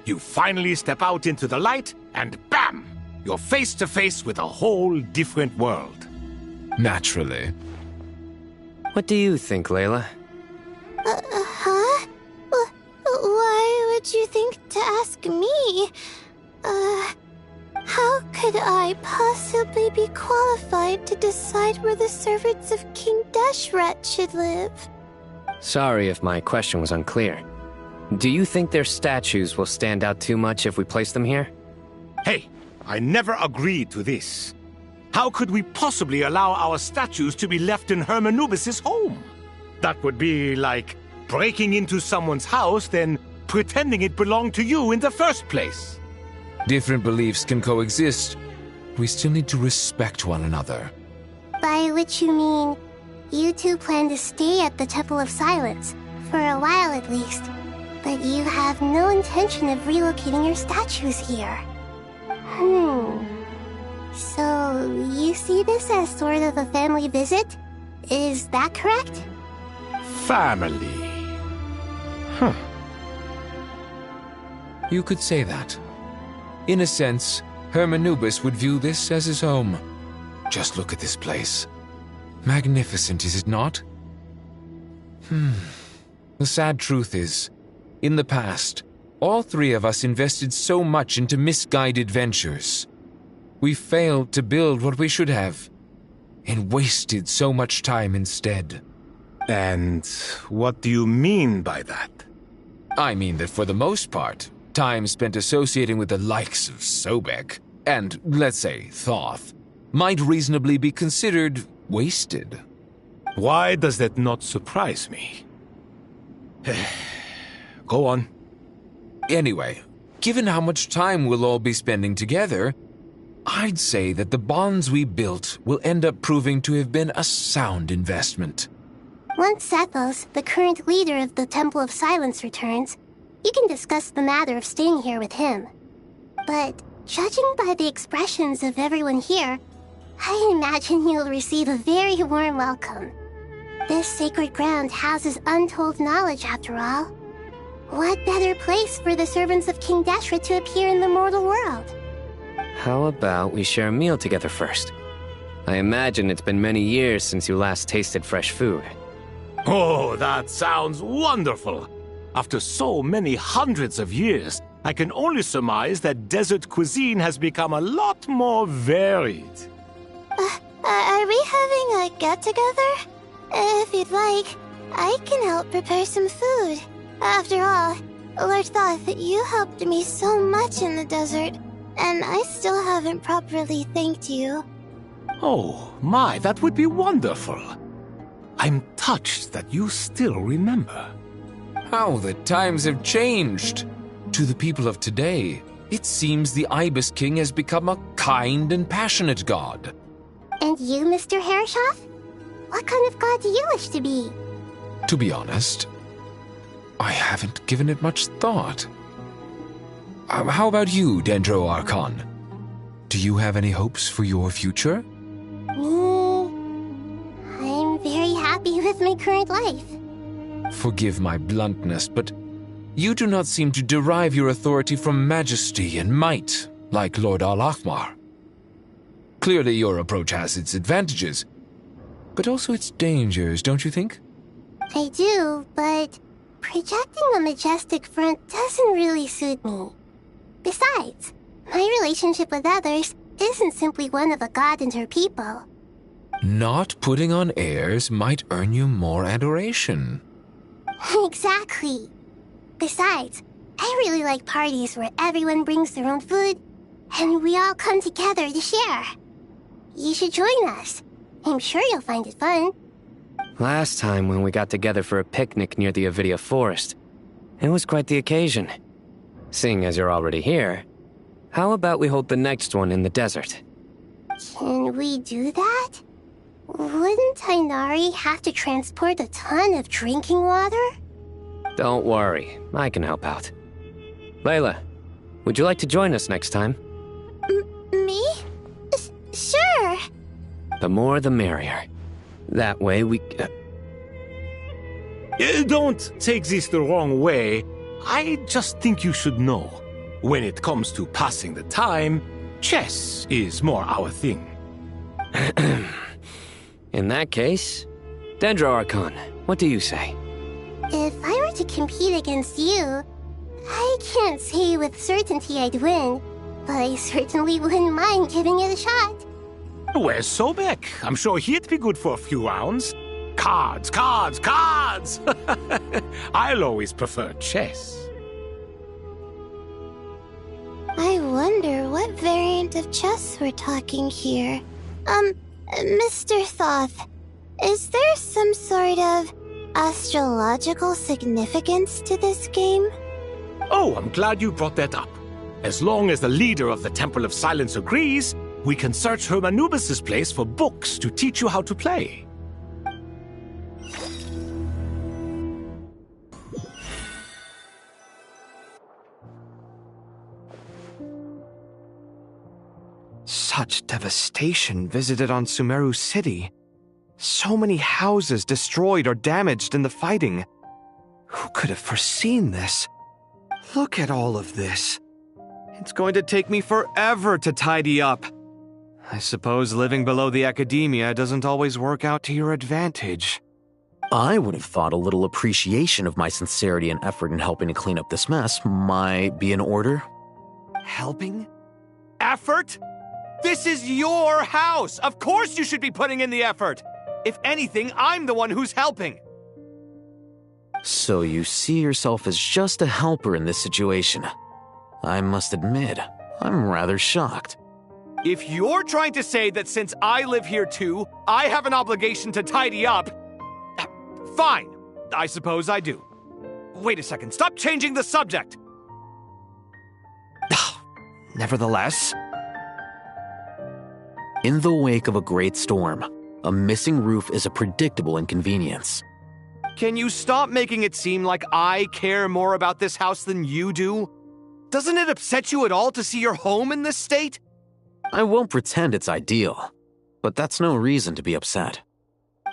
You finally step out into the light, and bam! You're face to face with a whole different world. Naturally. What do you think, Layla? Huh? Why would you think to ask me? How could I possibly be qualified to decide where the servants of King Deshret should live? Sorry if my question was unclear. Do you think their statues will stand out too much if we place them here? Hey, I never agreed to this. How could we possibly allow our statues to be left in Hermanubis' home? That would be like breaking into someone's house, then pretending it belonged to you in the first place. Different beliefs can coexist. We still need to respect one another. By which you mean, you two plan to stay at the Temple of Silence, for a while at least. But you have no intention of relocating your statues here. So, you see this as sort of a family visit? Is that correct? Family. Huh. You could say that. In a sense, Hermanubis would view this as his home. Just look at this place. Magnificent, is it not? The sad truth is, in the past, all three of us invested so much into misguided ventures. We failed to build what we should have, and wasted so much time instead. And what do you mean by that? I mean that for the most part, time spent associating with the likes of Sobek, and, let's say, Thoth, might reasonably be considered wasted. Why does that not surprise me? Go on. Anyway, given how much time we'll all be spending together, I'd say that the bonds we built will end up proving to have been a sound investment. Once Sethos, the current leader of the Temple of Silence, returns, you can discuss the matter of staying here with him. But judging by the expressions of everyone here, I imagine you'll receive a very warm welcome. This sacred ground houses untold knowledge, after all. What better place for the servants of King Deshret to appear in the mortal world? How about we share a meal together first? I imagine it's been many years since you last tasted fresh food. Oh, that sounds wonderful! After so many hundreds of years, I can only surmise that desert cuisine has become a lot more varied. Are we having a get-together? If you'd like, I can help prepare some food. After all, Lord Thoth, you helped me so much in the desert, and I still haven't properly thanked you. Oh, my, that would be wonderful. I'm touched that you still remember. How the times have changed! To the people of today, it seems the Ibis King has become a kind and passionate god. And you, Mr. Herreshoff? What kind of god do you wish to be? To be honest, I haven't given it much thought. How about you, Dendro Archon? Do you have any hopes for your future? Me? I'm very happy with my current life. Forgive my bluntness, but you do not seem to derive your authority from majesty and might, like Lord Al-Ahmar. Clearly your approach has its advantages, but also its dangers, don't you think? I do, but projecting a majestic front doesn't really suit me. Besides, my relationship with others isn't simply one of a god and her people. Not putting on airs might earn you more adoration. Exactly. Besides, I really like parties where everyone brings their own food, and we all come together to share. You should join us. I'm sure you'll find it fun. Last time when we got together for a picnic near the Avidia Forest, it was quite the occasion. Seeing as you're already here, how about we hold the next one in the desert? Can we do that? Wouldn't Tainari have to transport a ton of drinking water? Don't worry, I can help out. Layla, would you like to join us next time? Me? Sure. The more the merrier. That way we... Don't take this the wrong way. I just think you should know. When it comes to passing the time, chess is more our thing. In that case, Dendro Archon, what do you say? If I were to compete against you, I can't say with certainty I'd win, but I certainly wouldn't mind giving it a shot. Where's Sobek? I'm sure he'd be good for a few rounds. Cards, cards, cards! I'll always prefer chess. I wonder what variant of chess we're talking here. Mr. Thoth, is there some sort of astrological significance to this game? Oh, I'm glad you brought that up. As long as the leader of the Temple of Silence agrees, we can search Hermanubis' place for books to teach you how to play. Such devastation visited on Sumeru City. So many houses destroyed or damaged in the fighting. Who could have foreseen this? Look at all of this. It's going to take me forever to tidy up. I suppose living below the academia doesn't always work out to your advantage. I would have thought a little appreciation of my sincerity and effort in helping to clean up this mess might be in order. Helping? Effort? This is your house! Of course you should be putting in the effort! If anything, I'm the one who's helping! So you see yourself as just a helper in this situation. I must admit, I'm rather shocked. If you're trying to say that since I live here too, I have an obligation to tidy up, fine, I suppose I do. Wait a second, stop changing the subject! Nevertheless... In the wake of a great storm, a missing roof is a predictable inconvenience. Can you stop making it seem like I care more about this house than you do? Doesn't it upset you at all to see your home in this state? I won't pretend it's ideal, but that's no reason to be upset.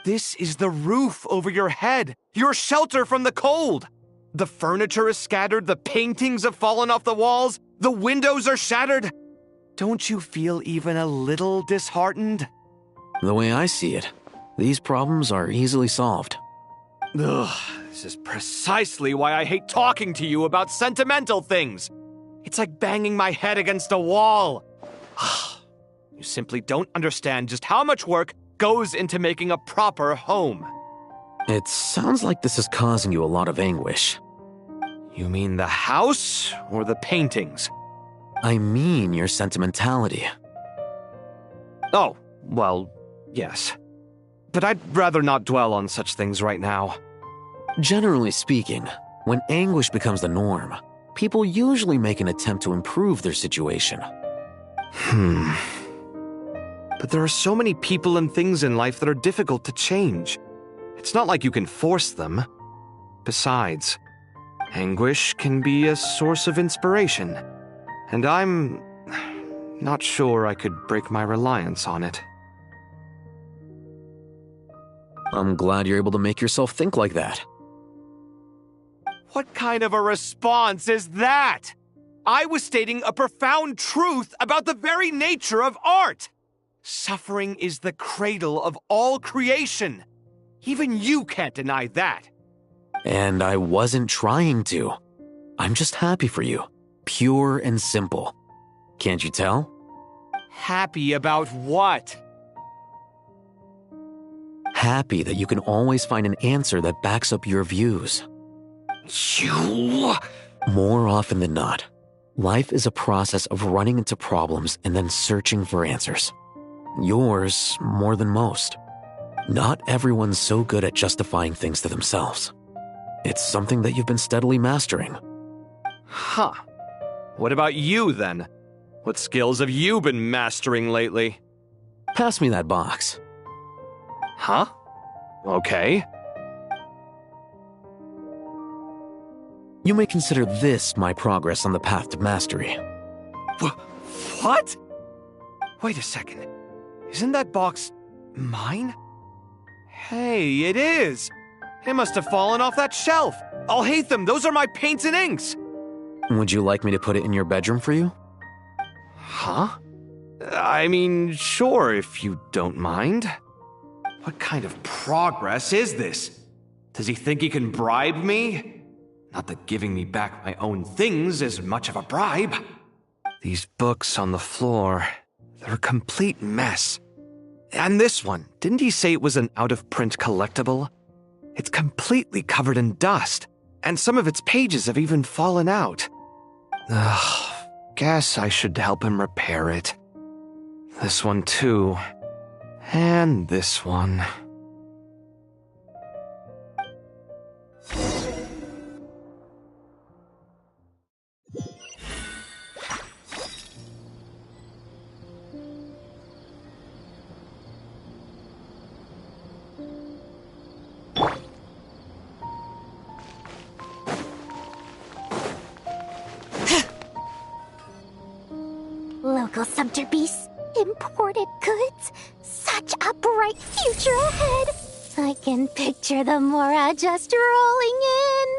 This is the roof over your head, your shelter from the cold. The furniture is scattered, the paintings have fallen off the walls, the windows are shattered. Don't you feel even a little disheartened? The way I see it, these problems are easily solved. Ugh, this is precisely why I hate talking to you about sentimental things. It's like banging my head against a wall. You simply don't understand just how much work goes into making a proper home. It sounds like this is causing you a lot of anguish. You mean the house or the paintings? I mean your sentimentality. Oh, well, yes. But I'd rather not dwell on such things right now. Generally speaking, when anguish becomes the norm, people usually make an attempt to improve their situation. But there are so many people and things in life that are difficult to change. It's not like you can force them. Besides, anguish can be a source of inspiration. And I'm not sure I could break my reliance on it. I'm glad you're able to make yourself think like that. What kind of a response is that? I was stating a profound truth about the very nature of art. Suffering is the cradle of all creation. Even you can't deny that. And I wasn't trying to. I'm just happy for you. Pure and simple. Can't you tell? Happy about what? Happy that you can always find an answer that backs up your views. You... More often than not, life is a process of running into problems and then searching for answers. Yours more than most. Not everyone's so good at justifying things to themselves. It's something that you've been steadily mastering. Huh. What about you, then? What skills have you been mastering lately? Pass me that box. Huh? Okay. You may consider this my progress on the path to mastery. What? Wait a second. Isn't that box mine? Hey, it is! It must have fallen off that shelf! I'll hate them! Those are my paints and inks! Would you like me to put it in your bedroom for you? Huh? I mean, sure, if you don't mind. What kind of progress is this? Does he think he can bribe me? Not that giving me back my own things is much of a bribe. These books on the floor, they're a complete mess. And this one, didn't he say it was an out-of-print collectible? It's completely covered in dust, and some of its pages have even fallen out. Ugh, guess I should help him repair it. This one too. And this one. Local subterbeasts, imported goods, such a bright future ahead. I can picture the Mora just rolling in.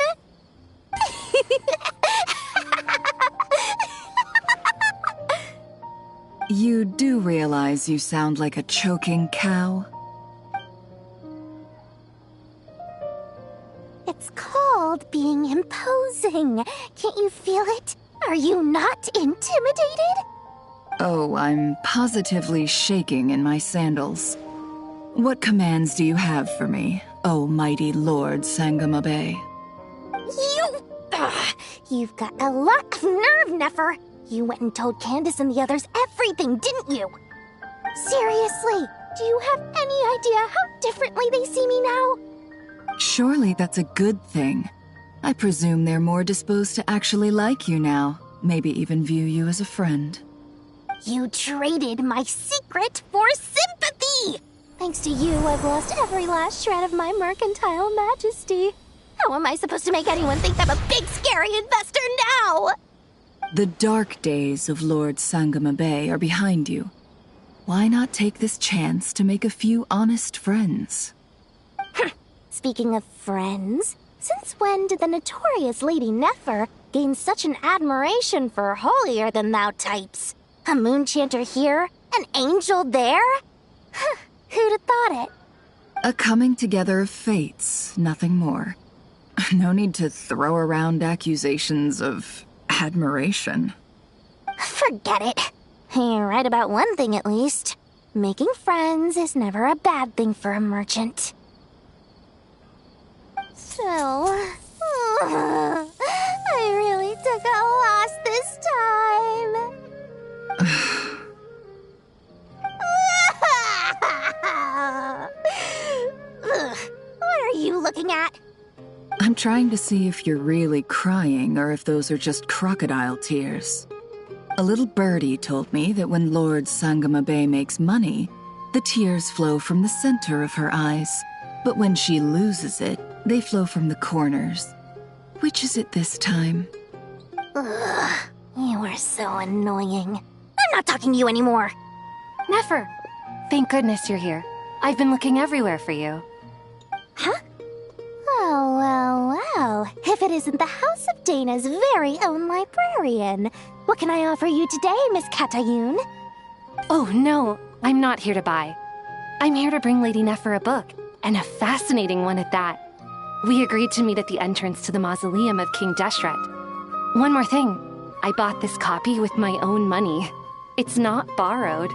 You do realize you sound like a choking cow? It's called being imposing. Can't you feel it? Are you not intimidated? Oh, I'm positively shaking in my sandals. What commands do you have for me, oh mighty Lord Sangama Bay? You've got a lot of nerve, Nefer. You went and told Candace and the others everything, didn't you? Seriously, do you have any idea how differently they see me now? Surely that's a good thing. I presume they're more disposed to actually like you now, maybe even view you as a friend. You traded my secret for sympathy! Thanks to you, I've lost every last shred of my mercantile majesty. How am I supposed to make anyone think I'm a big, scary investor now? The dark days of Lord Sangama Bay are behind you. Why not take this chance to make a few honest friends? Speaking of friends, since when did the notorious Lady Nefer gain such an admiration for holier-than-thou types? A moon chanter here? An angel there? Who'd have thought it? A coming together of fates, nothing more. No need to throw around accusations of admiration. Forget it. You're right about one thing at least. Making friends is never a bad thing for a merchant. So, I really took a loss this time. What are you looking at? I'm trying to see if you're really crying or if those are just crocodile tears. A little birdie told me that when Lord Sangama Bay makes money, the tears flow from the center of her eyes. But when she loses it, they flow from the corners. Which is it this time? Ugh, you are so annoying. I'm not talking to you anymore. Nefer, thank goodness you're here. I've been looking everywhere for you. Huh? Well. If it isn't the House of Dana's very own librarian. What can I offer you today, Miss Katayun? Oh, no, I'm not here to buy. I'm here to bring Lady Nefer a book, and a fascinating one at that. We agreed to meet at the entrance to the mausoleum of King Deshret. One more thing, I bought this copy with my own money. It's not borrowed.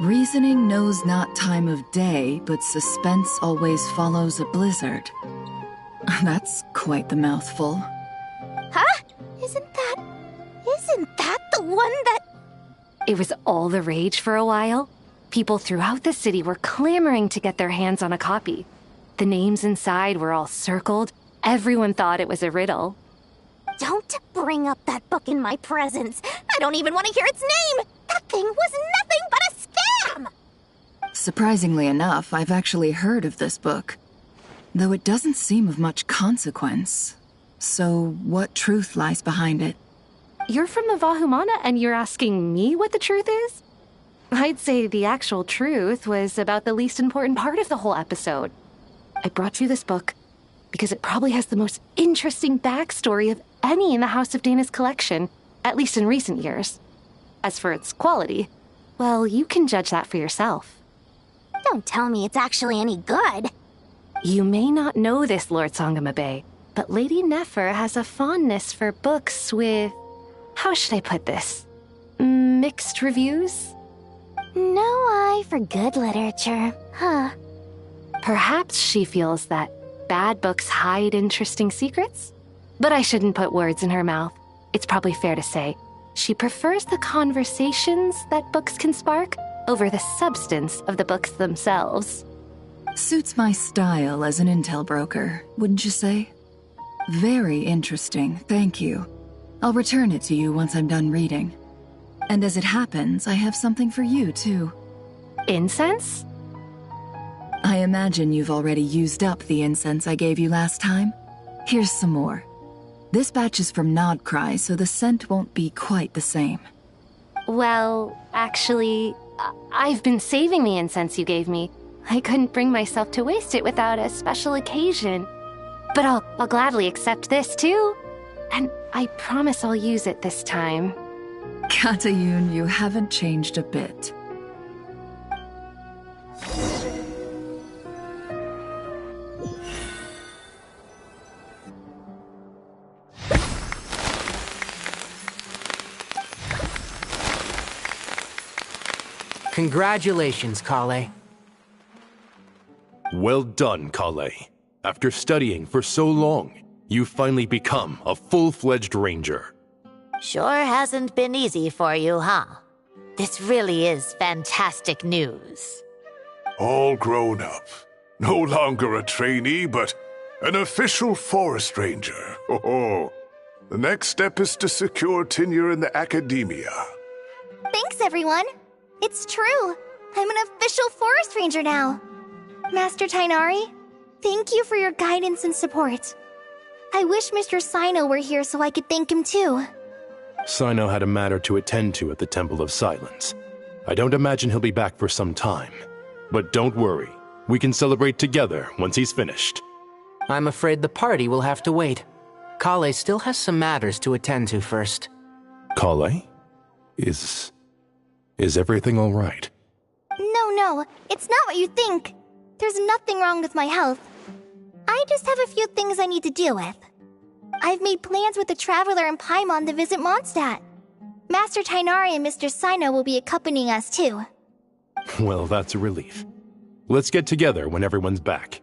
Reasoning knows not time of day, but suspense always follows a blizzard. That's quite the mouthful. Huh? Isn't that the one that... It was all the rage for a while. People throughout the city were clamoring to get their hands on a copy. The names inside were all circled. Everyone thought it was a riddle. Don't bring up that book in my presence. I don't even want to hear its name. That thing was nothing but a scam. Surprisingly enough, I've actually heard of this book, though it doesn't seem of much consequence. So what truth lies behind it? You're from the Vahumana and you're asking me what the truth is? I'd say the actual truth was about the least important part of the whole episode. I brought you this book because it probably has the most interesting backstory of any in the House of Dana's collection, at least in recent years. As for its quality, well, you can judge that for yourself. Don't tell me it's actually any good. You may not know this, Lord Sangamabe, but Lady Nefer has a fondness for books with... how should I put this? Mixed reviews? No eye for good literature, huh? Perhaps she feels that bad books hide interesting secrets? But I shouldn't put words in her mouth. It's probably fair to say she prefers the conversations that books can spark over the substance of the books themselves. Suits my style as an intel broker, wouldn't you say? Very interesting, thank you. I'll return it to you once I'm done reading. And as it happens, I have something for you, too. Incense? I imagine you've already used up the incense I gave you last time. Here's some more. This batch is from Nodcry, so the scent won't be quite the same. Well, actually, I've been saving the incense you gave me. I couldn't bring myself to waste it without a special occasion. But I'll gladly accept this, too. And I promise I'll use it this time. Katayun, you haven't changed a bit. Congratulations, Kale. Well done, Kale. After studying for so long, you've finally become a full-fledged ranger. Sure hasn't been easy for you, huh? This really is fantastic news. All grown up. No longer a trainee, but an official forest ranger. Oh, the next step is to secure tenure in the academia. Thanks, everyone. It's true. I'm an official forest ranger now. Master Tainari, thank you for your guidance and support. I wish Mr. Sino were here so I could thank him too. Sino had a matter to attend to at the Temple of Silence. I don't imagine he'll be back for some time. But don't worry, we can celebrate together once he's finished. I'm afraid the party will have to wait. Kale still has some matters to attend to first. Kale? Is everything all right? No, it's not what you think. There's nothing wrong with my health. I just have a few things I need to deal with. I've made plans with the Traveler and Paimon to visit Mondstadt. Master Tainari and Mr. Sino will be accompanying us too. Well, that's a relief. Let's get together when everyone's back.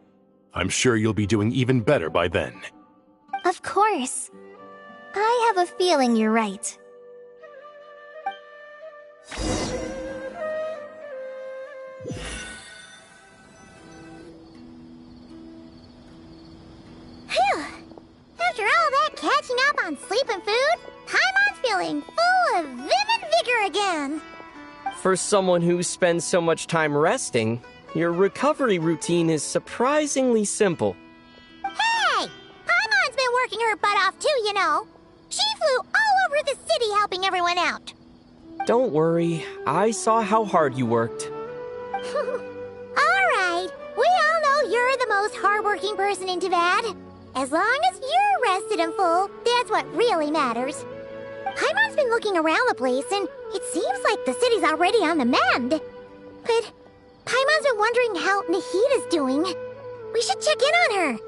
I'm sure you'll be doing even better by then. Of course. I have a feeling you're right. Phew! After all that catching up on sleep and food, Paimon's feeling full of vim and vigor again. For someone who spends so much time resting, your recovery routine is surprisingly simple. Hey! Paimon's been working her butt off too, you know. She flew all over the city helping everyone out. Don't worry, I saw how hard you worked. Alright, we all know you're the most hardworking person in Teyvat. As long as you're rested and full, that's what really matters. Paimon's been looking around the place, and it seems like the city's already on the mend. But Paimon's been wondering how Nahita's doing. We should check in on her.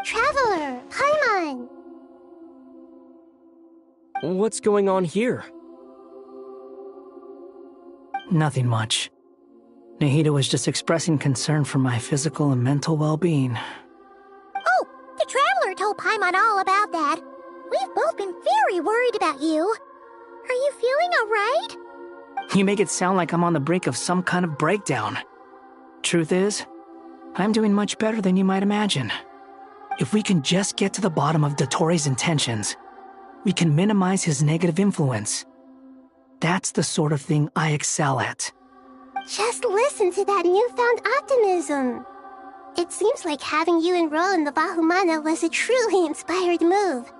Traveler, Paimon! What's going on here? Nothing much. Nahita was just expressing concern for my physical and mental well-being. Oh, the Traveler told Paimon all about that. We've both been very worried about you. Are you feeling alright? You make it sound like I'm on the brink of some kind of breakdown. Truth is, I'm doing much better than you might imagine. If we can just get to the bottom of Dottoro's intentions, we can minimize his negative influence. That's the sort of thing I excel at. Just listen to that newfound optimism. It seems like having you enroll in the Bahumana was a truly inspired move.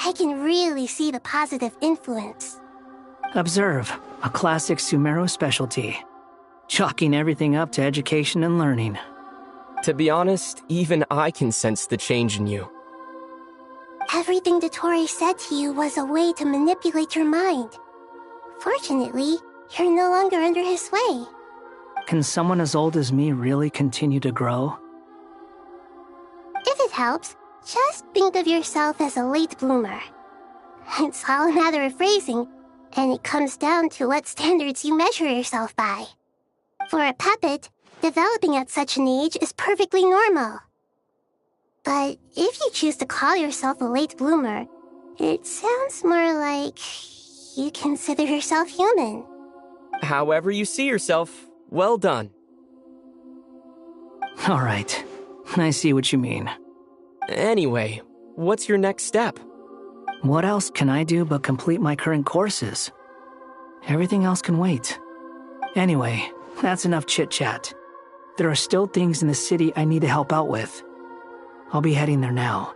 I can really see the positive influence. Observe, a classic Sumeru specialty. Chalking everything up to education and learning. To be honest, even I can sense the change in you. Everything Dottore said to you was a way to manipulate your mind. Fortunately, you're no longer under his sway. Can someone as old as me really continue to grow? If it helps, just think of yourself as a late bloomer. It's all a matter of phrasing, and it comes down to what standards you measure yourself by. For a puppet, developing at such an age is perfectly normal. But if you choose to call yourself a late bloomer, it sounds more like you consider yourself human. However you see yourself, well done. All right, I see what you mean. Anyway, what's your next step? What else can I do but complete my current courses? Everything else can wait. Anyway, that's enough chit-chat. There are still things in the city I need to help out with. I'll be heading there now.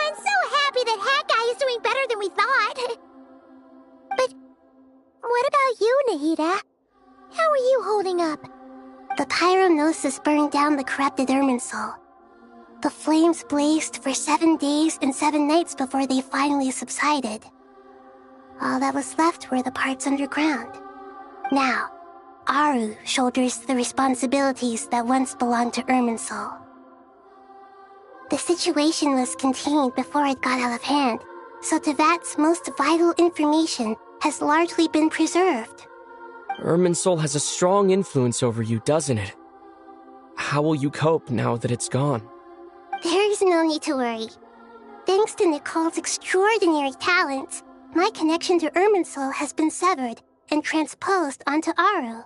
I'm so happy that Hat Guy is doing better than we thought. But what about you, Nahida? How are you holding up? The pyronosis burned down the corrupted Irminsul. The flames blazed for 7 days and 7 nights before they finally subsided. All that was left were the parts underground. Now, Aru shoulders the responsibilities that once belonged to Irminsul. The situation was contained before it got out of hand, so Tevat's most vital information has largely been preserved. Irminsul has a strong influence over you, doesn't it? How will you cope now that it's gone? There is no need to worry. Thanks to Nicole's extraordinary talents, my connection to Irminsul has been severed and transposed onto Aru.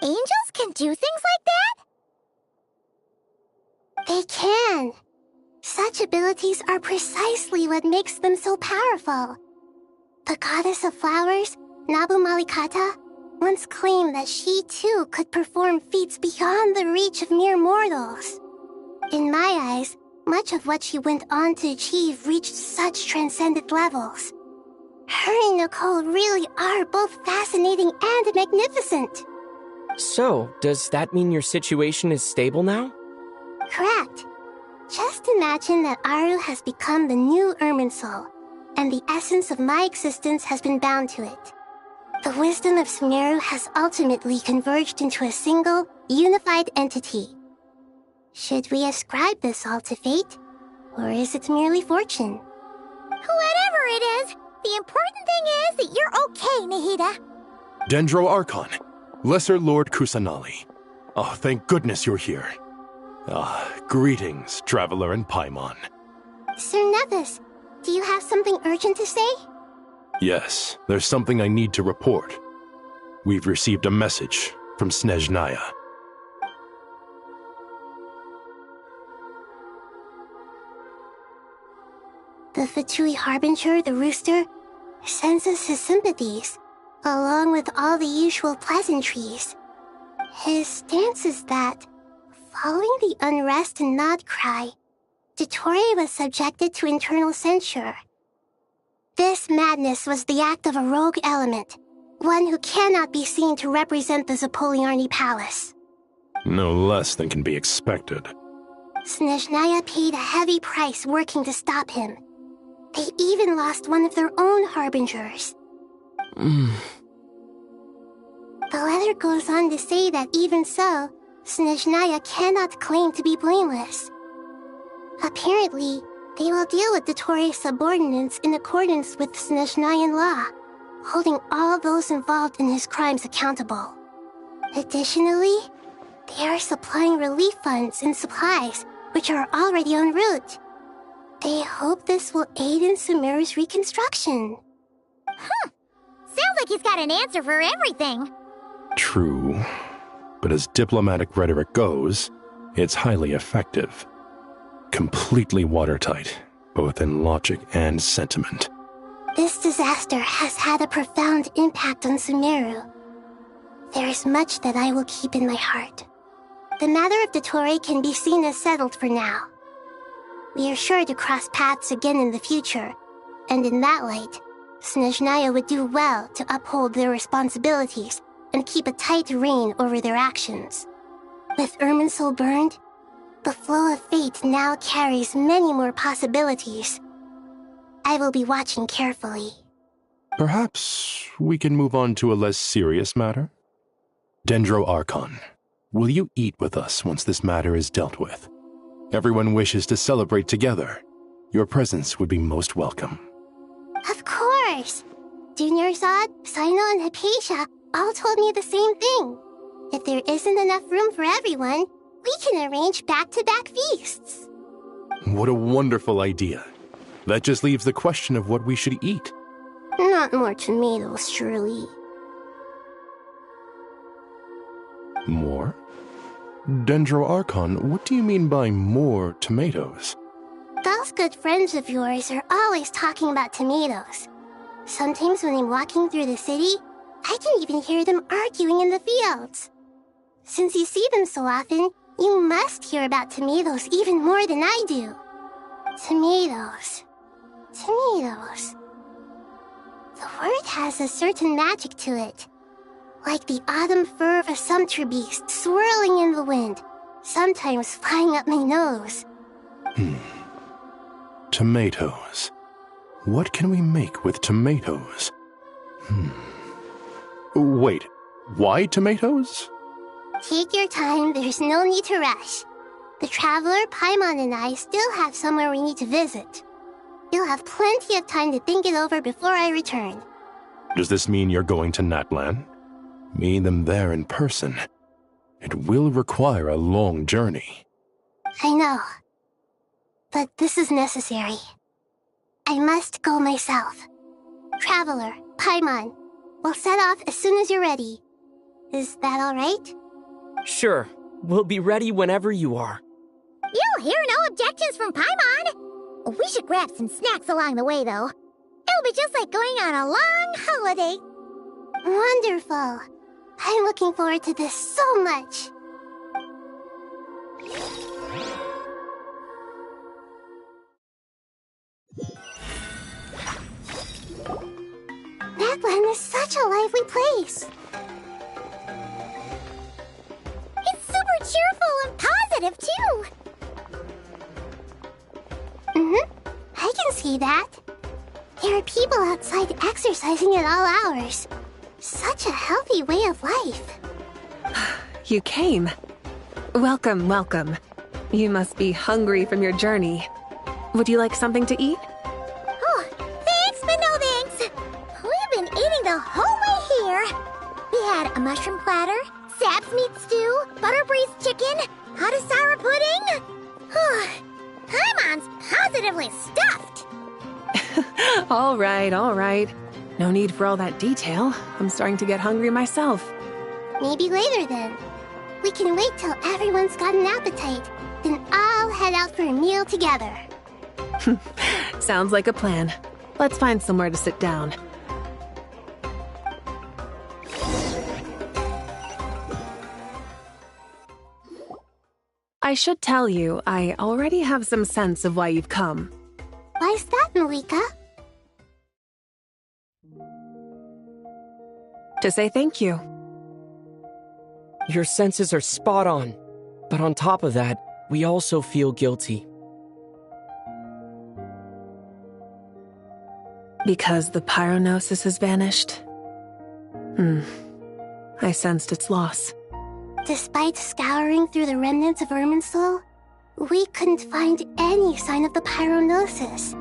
Angels can do things like that? They can. Such abilities are precisely what makes them so powerful. The goddess of flowers, Nabu Malikata, once claimed that she too could perform feats beyond the reach of mere mortals. In my eyes, much of what she went on to achieve reached such transcendent levels. Her and Nicole really are both fascinating and magnificent. So, does that mean your situation is stable now? Correct. Just imagine that Aru has become the new Irminsul, and the essence of my existence has been bound to it. The wisdom of Sumeru has ultimately converged into a single, unified entity. Should we ascribe this all to fate, or is it merely fortune? Whatever it is, the important thing is that you're okay, Nahida. Dendro Archon, Lesser Lord Kusanali. Oh, thank goodness you're here. Greetings, Traveler and Paimon. Sir Nevis, do you have something urgent to say? Yes, there's something I need to report. We've received a message from Snezhnaya. The Fatui Harbinger, the Rooster, sends us his sympathies, along with all the usual pleasantries. His stance is that, following the unrest in Nodcry, Dottore was subjected to internal censure. This madness was the act of a rogue element, one who cannot be seen to represent the Zapoliarni Palace. No less than can be expected. Snezhnaya paid a heavy price working to stop him. They even lost one of their own harbingers. The letter goes on to say that even so, Snezhnaya cannot claim to be blameless. Apparently, they will deal with Dottore's subordinates in accordance with Snezhnayan law, holding all those involved in his crimes accountable. Additionally, they are supplying relief funds and supplies, which are already en route. They hope this will aid in Sumeru's reconstruction. Sounds like he's got an answer for everything. True. But as diplomatic rhetoric goes, it's highly effective. Completely watertight, both in logic and sentiment. This disaster has had a profound impact on Sumeru. There is much that I will keep in my heart. The matter of Dottore can be seen as settled for now. We are sure to cross paths again in the future, and in that light, Snezhnaya would do well to uphold their responsibilities and keep a tight rein over their actions. With Irminsul burned, the flow of fate now carries many more possibilities. I will be watching carefully. Perhaps we can move on to a less serious matter? Dendro Archon, will you eat with us once this matter is dealt with? Everyone wishes to celebrate together. Your presence would be most welcome. Of course! Junior Zod, Sino, and Hypatia all told me the same thing. If there isn't enough room for everyone, we can arrange back-to-back feasts. What a wonderful idea. That just leaves the question of what we should eat. Not more tomatoes, surely. More? Dendro Archon, what do you mean by more tomatoes? Those good friends of yours are always talking about tomatoes. Sometimes when I'm walking through the city, I can even hear them arguing in the fields. Since you see them so often, you must hear about tomatoes even more than I do. Tomatoes. Tomatoes. The word has a certain magic to it. Like the autumn fur of a sumpter beast swirling in the wind, sometimes flying up my nose. Tomatoes. What can we make with tomatoes? Wait, why tomatoes? Take your time, there's no need to rush. The traveler, Paimon, and I still have somewhere we need to visit. You'll have plenty of time to think it over before I return. Does this mean you're going to Natlan? Meet them there in person. It will require a long journey. I know. But this is necessary. I must go myself. Traveler, Paimon, we'll set off as soon as you're ready. Is that all right? Sure. We'll be ready whenever you are. You'll hear no objections from Paimon. We should grab some snacks along the way, though. It'll be just like going on a long holiday. Wonderful. I'm looking forward to this so much. Natlan is such a lively place. It's super cheerful and positive, too. I can see that. There are people outside exercising at all hours. Such a healthy way of life. You came. Welcome, welcome. You must be hungry from your journey. Would you like something to eat? Oh, thanks, but no thanks. We've been eating the whole way here. We had a mushroom platter, Sab's meat stew, butter braised chicken, Hadasara pudding. Paimon's positively stuffed. All right, all right. No need for all that detail. I'm starting to get hungry myself. Maybe later then. We can wait till everyone's got an appetite, then I'll head out for a meal together. Sounds like a plan. Let's find somewhere to sit down. I should tell you, I already have some sense of why you've come. Why's that, Malika? To say thank you. Your senses are spot on. But on top of that, we also feel guilty. Because the pyronosis has vanished? I sensed its loss. Despite scouring through the remnants of Irminsul, we couldn't find any sign of the pyronosis.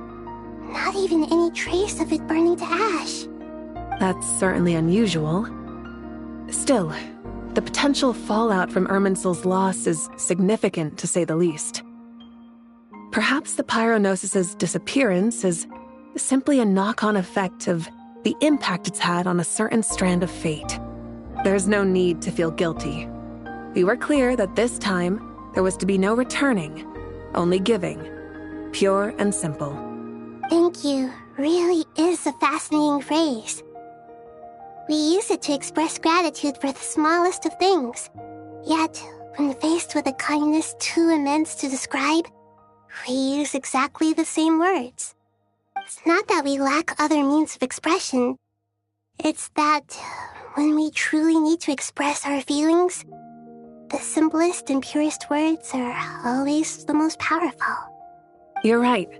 Not even any trace of it burning to ash. That's certainly unusual. Still, The potential fallout from Irminsul's loss is significant, to say the least. Perhaps the Pyronosis's disappearance is simply a knock-on effect of the impact it's had on a certain strand of fate. There's no need to feel guilty. We were clear that this time, there was to be no returning, only giving. Pure and simple. Thank you really is a fascinating phrase. We use it to express gratitude for the smallest of things. Yet, when faced with a kindness too immense to describe, we use exactly the same words. It's not that we lack other means of expression. It's that when we truly need to express our feelings, the simplest and purest words are always the most powerful. You're right.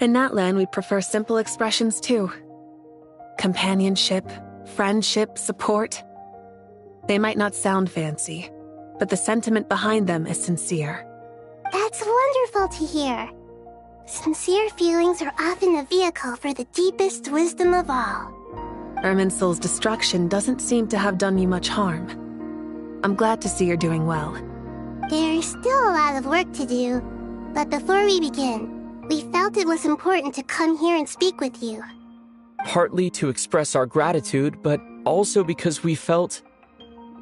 In Natlan, we prefer simple expressions too. Companionship, friendship, support. They might not sound fancy, but the sentiment behind them is sincere. That's wonderful to hear. Sincere feelings are often a vehicle for the deepest wisdom of all. Irminsul's destruction doesn't seem to have done you much harm. I'm glad to see you're doing well. There's still a lot of work to do, but before we begin, we felt it was important to come here and speak with you. Partly to express our gratitude, but also because we felt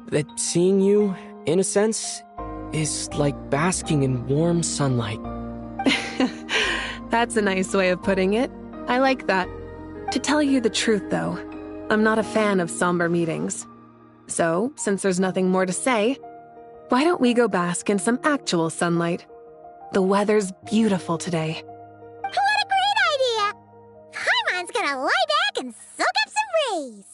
that seeing you, in a sense, is like basking in warm sunlight. That's a nice way of putting it. I like that. To tell you the truth, though, I'm not a fan of somber meetings. So, since there's nothing more to say, why don't we go bask in some actual sunlight? The weather's beautiful today. What a great idea! Paimon's gonna lie back and soak up some rays.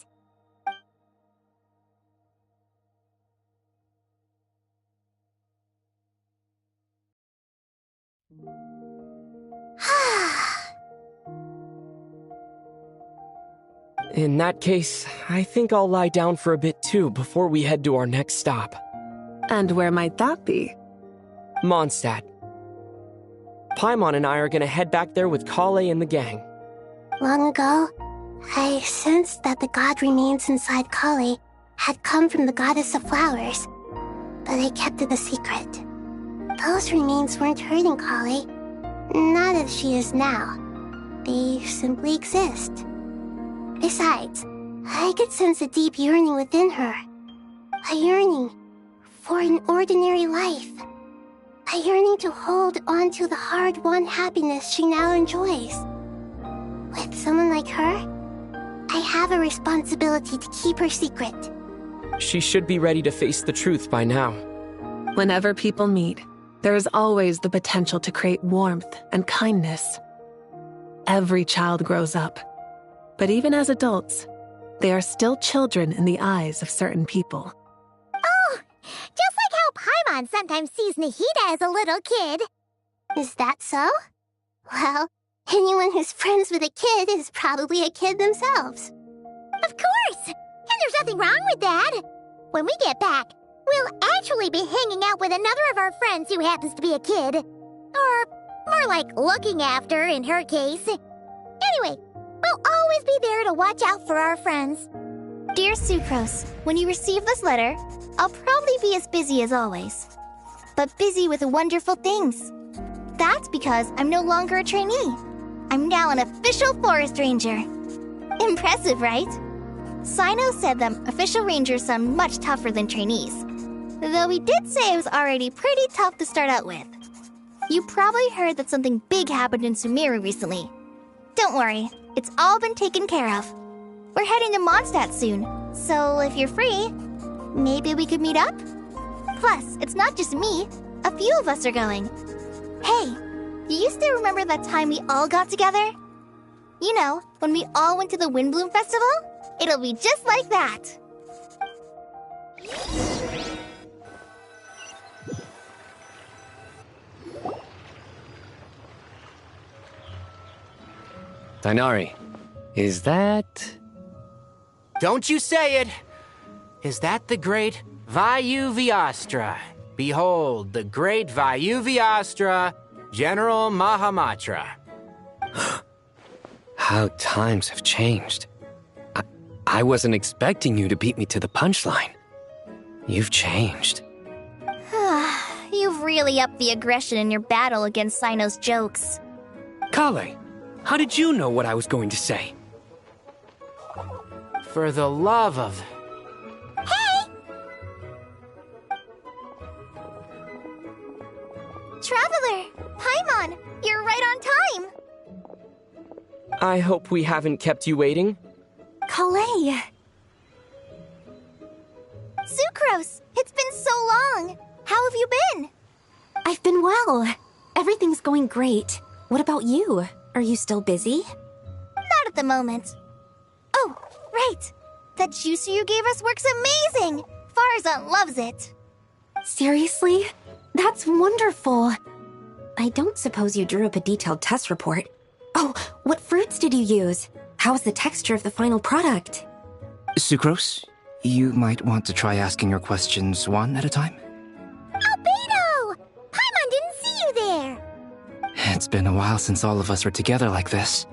In that case, I think I'll lie down for a bit too before we head to our next stop. And where might that be? Mondstadt. Paimon and I are gonna head back there with Kale and the gang. Long ago, I sensed that the god remains inside Kale had come from the goddess of flowers, but I kept it a secret. Those remains weren't hurting Kale, not as she is now. They simply exist. Besides, I could sense a deep yearning within her. A yearning for an ordinary life. A yearning to hold on to the hard-won happiness she now enjoys. With someone like her, I have a responsibility to keep her secret. She should be ready to face the truth by now. Whenever people meet, there is always the potential to create warmth and kindness. Every child grows up. But even as adults, they are still children in the eyes of certain people. Oh, just like how Paimon sometimes sees Nahida as a little kid. Is that so? Well, anyone who's friends with a kid is probably a kid themselves. Of course! And there's nothing wrong with that. When we get back, we'll actually be hanging out with another of our friends who happens to be a kid. Or more like looking after, in her case. Anyway, we'll always be there to watch out for our friends. Dear Sucrose, when you receive this letter, I'll probably be as busy as always. But busy with wonderful things. That's because I'm no longer a trainee. I'm now an official forest ranger. Impressive, right? Sino said that official rangers sound much tougher than trainees. Though he did say it was already pretty tough to start out with. You probably heard that something big happened in Sumeru recently. Don't worry, it's all been taken care of. We're heading to Mondstadt soon, so if you're free, maybe we could meet up? Plus, it's not just me. A few of us are going. Hey, do you still remember that time we all got together? You know, when we all went to the Windbloom Festival? It'll be just like that. Dainari, is that... Don't you say it! Is that the great Vayu-Vyastra? Behold, the great Vayu-Vyastra, General Mahamatra. How times have changed. I wasn't expecting you to beat me to the punchline. You've changed. You've really upped the aggression in your battle against Sino's jokes. Kale, how did you know what I was going to say? For the love of... Hey! Traveler! Paimon! You're right on time! I hope we haven't kept you waiting. Kalei! Sucrose! It's been so long! How have you been? I've been well. Everything's going great. What about you? Are you still busy? Not at the moment. Oh, right! That juicer you gave us works amazing! Farzan loves it! Seriously? That's wonderful. I don't suppose you drew up a detailed test report. Oh, what fruits did you use? How's the texture of the final product? Sucrose, you might want to try asking your questions one at a time. Albedo! Paimon didn't see you there! It's been a while since all of us were together like this.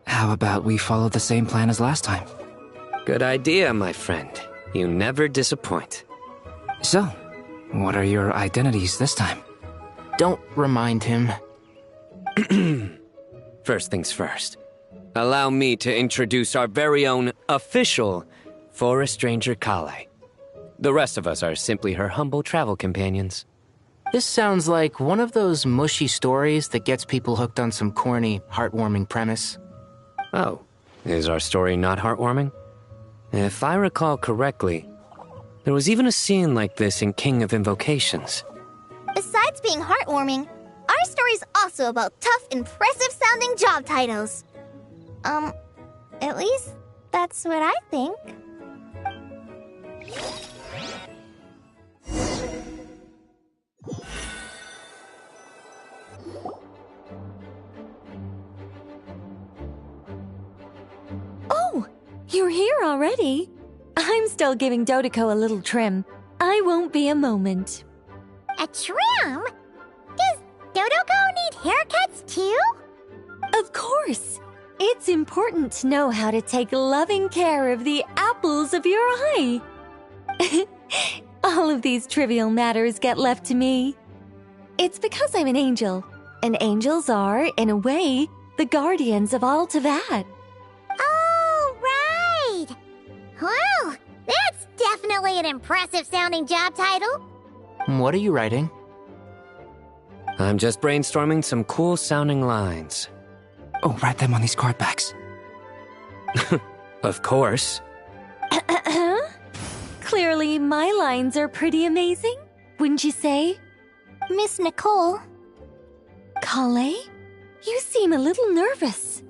How about we follow the same plan as last time? Good idea, my friend. You never disappoint. So, what are your identities this time? Don't remind him. First things first. Allow me to introduce our very own official Forest Ranger Kale. The rest of us are simply her humble travel companions. This sounds like one of those mushy stories that gets people hooked on some corny, heartwarming premise. Oh, is our story not heartwarming? If I recall correctly, there was even a scene like this in King of Invocations. Besides being heartwarming, our story's also about tough, impressive-sounding job titles. At least that's what I think. Oh, you're here already? I'm still giving Dodeko a little trim. I won't be a moment. A trim? Does Dodeko need haircuts too? Of course. It's important to know how to take loving care of the apples of your eye. All of these trivial matters get left to me. It's because I'm an angel, and angels are, in a way, the guardians of all Tavad. Oh, right! Well, that's definitely an impressive-sounding job title. What are you writing? I'm just brainstorming some cool-sounding lines. Oh, write them on these card backs. Of course. Clearly, my lines are pretty amazing, wouldn't you say? Miss Nicole. Kale? You seem a little nervous.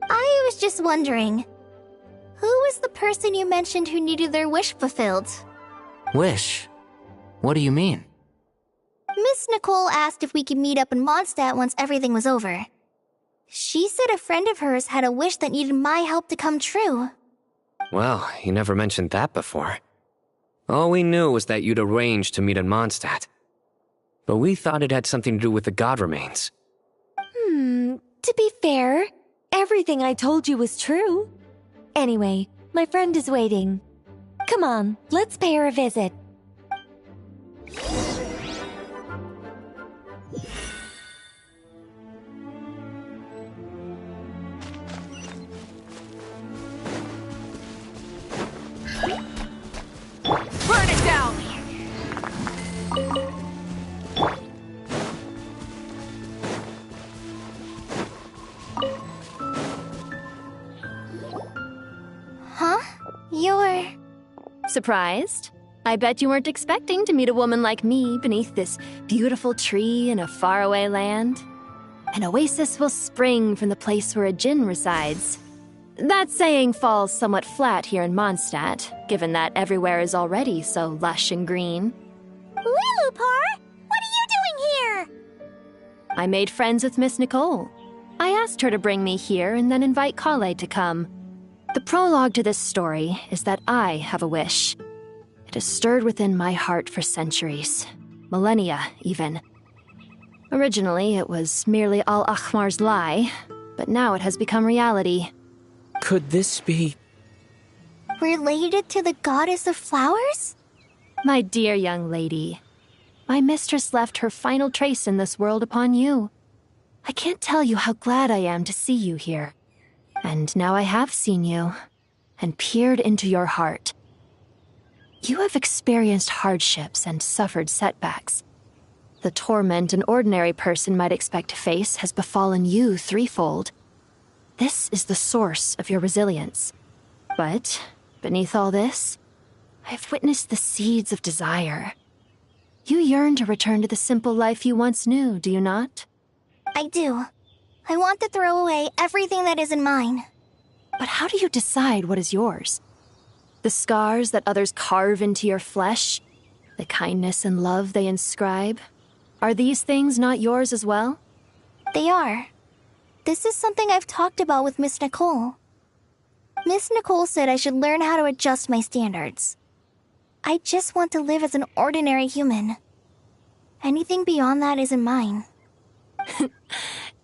I was just wondering, who was the person you mentioned who needed their wish fulfilled? Wish? What do you mean? Miss Nicole asked if we could meet up in Mondstadt once everything was over. She said a friend of hers had a wish that needed my help to come true. Well, you never mentioned that before. All we knew was that you'd arranged to meet in Mondstadt. But we thought it had something to do with the god remains. To be fair, everything I told you was true. Anyway, my friend is waiting. Come on, let's pay her a visit. Burn it down! Huh? You're... Surprised? I bet you weren't expecting to meet a woman like me beneath this beautiful tree in a faraway land. An oasis will spring from the place where a djinn resides. That saying falls somewhat flat here in Mondstadt, given that everywhere is already so lush and green. Lilupar! What are you doing here? I made friends with Miss Nicole. I asked her to bring me here and then invite Kale to come. The prologue to this story is that I have a wish. It has stirred within my heart for centuries. Millennia, even. Originally, it was merely Al-Ahmar's lie, but now it has become reality. Could this be... Related to the goddess of flowers? My dear young lady, my mistress left her final trace in this world upon you. I can't tell you how glad I am to see you here. And now I have seen you, and peered into your heart. You have experienced hardships and suffered setbacks. The torment an ordinary person might expect to face has befallen you threefold. This is the source of your resilience. But, beneath all this, I have witnessed the seeds of desire. You yearn to return to the simple life you once knew, do you not? I do. I want to throw away everything that isn't mine. But how do you decide what is yours? The scars that others carve into your flesh? The kindness and love they inscribe? Are these things not yours as well? They are. This is something I've talked about with Miss Nicole. Miss Nicole said I should learn how to adjust my standards. I just want to live as an ordinary human. Anything beyond that isn't mine.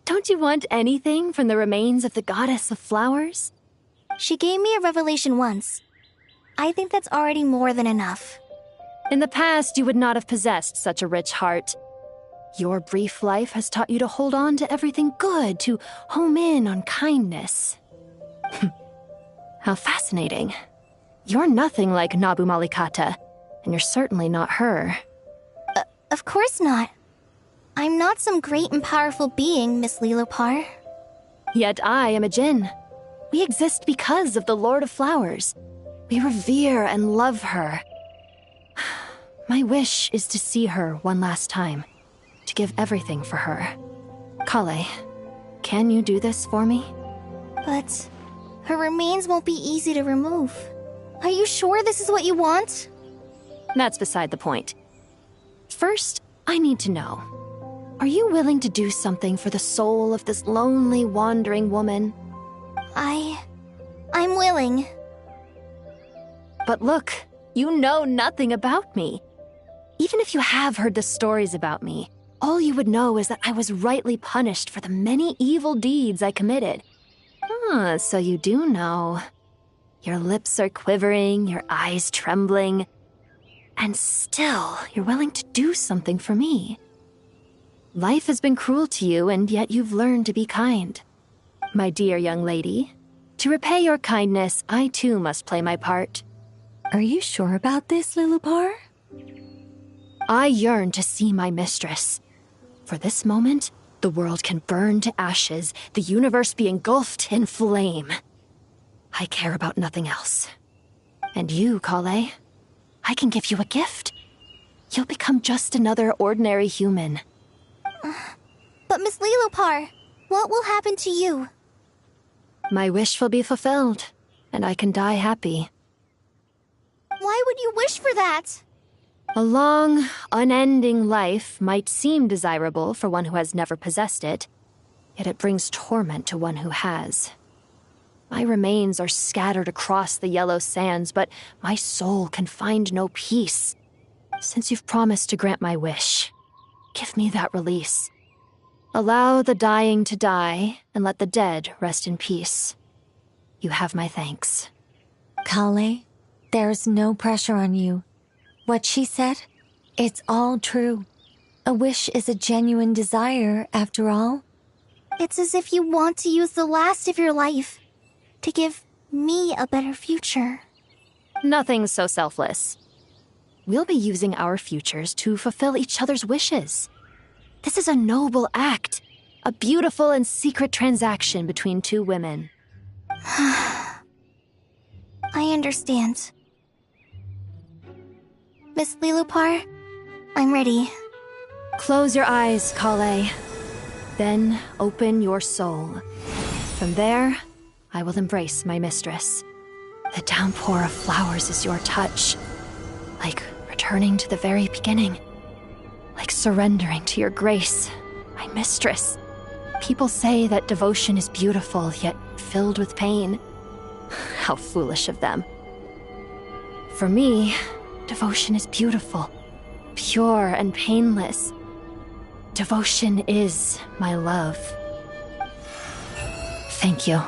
Don't you want anything from the remains of the goddess of flowers? She gave me a revelation once. I think that's already more than enough. In the past, you would not have possessed such a rich heart. Your brief life has taught you to hold on to everything good, to home in on kindness. How fascinating. You're nothing like Nabu Malikata, and you're certainly not her. Of course not. I'm not some great and powerful being, Miss Lilopar. Yet I am a Jinn. We exist because of the Lord of Flowers. We revere and love her. My wish is to see her one last time, to give everything for her. Kale, can you do this for me? But her remains won't be easy to remove. Are you sure this is what you want? That's beside the point. First, I need to know. Are you willing to do something for the soul of this lonely, wandering woman? I'm willing. But look, you know nothing about me. Even if you have heard the stories about me, all you would know is that I was rightly punished for the many evil deeds I committed. Ah, so you do know. Your lips are quivering, your eyes trembling, and still you're willing to do something for me. Life has been cruel to you, and yet you've learned to be kind. My dear young lady, to repay your kindness, I too must play my part. Are you sure about this, Lilopar? I yearn to see my mistress. For this moment, the world can burn to ashes, the universe be engulfed in flame. I care about nothing else. And you, Kale, I can give you a gift. You'll become just another ordinary human. But Miss Lilopar, what will happen to you? My wish will be fulfilled, and I can die happy. Why would you wish for that? A long, unending life might seem desirable for one who has never possessed it, yet it brings torment to one who has. My remains are scattered across the yellow sands, but my soul can find no peace. Since you've promised to grant my wish, give me that release. Allow the dying to die, and let the dead rest in peace. You have my thanks. Kale, there's no pressure on you. What she said, it's all true. A wish is a genuine desire, after all. It's as if you want to use the last of your life to give me a better future. Nothing so selfless. We'll be using our futures to fulfill each other's wishes. This is a noble act, a beautiful and secret transaction between two women. I understand. Miss Lilopar, I'm ready. Close your eyes, Kale. Then open your soul. From there, I will embrace my mistress. The downpour of flowers is your touch. Like returning to the very beginning. Like surrendering to your grace, my mistress. People say that devotion is beautiful, yet filled with pain. How foolish of them. For me, devotion is beautiful, pure and painless. Devotion is my love. Thank you.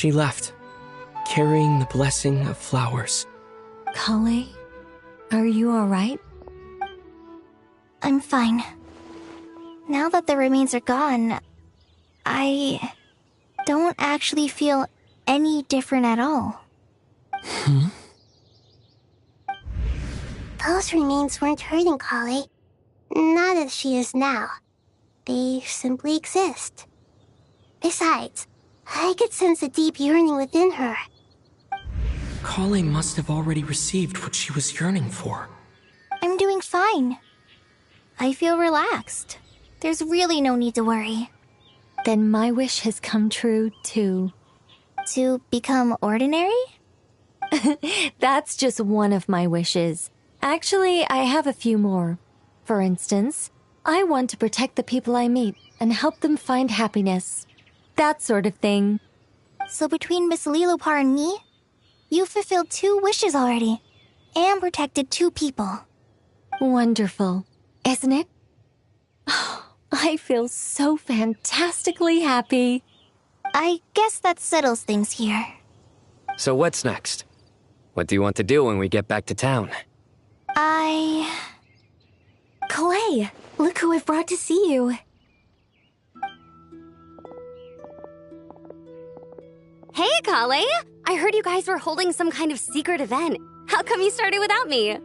She left, carrying the blessing of flowers. Kale, are you alright? I'm fine. Now that the remains are gone, I don't actually feel any different at all. Those remains weren't hurting Kale. Not as she is now. They simply exist. Besides, I could sense a deep yearning within her. Kale must have already received what she was yearning for. I'm doing fine. I feel relaxed. There's really no need to worry. Then my wish has come true, too. To become ordinary? That's just one of my wishes. Actually, I have a few more. For instance, I want to protect the people I meet and help them find happiness. That sort of thing. So between Miss Lilopar and me, you've fulfilled 2 wishes already, and protected 2 people. Wonderful, isn't it? I feel so fantastically happy. I guess that settles things here. So what's next? What do you want to do when we get back to town? Clay, look who I've brought to see you. Hey, Kale! I heard you guys were holding some kind of secret event. How come you started without me?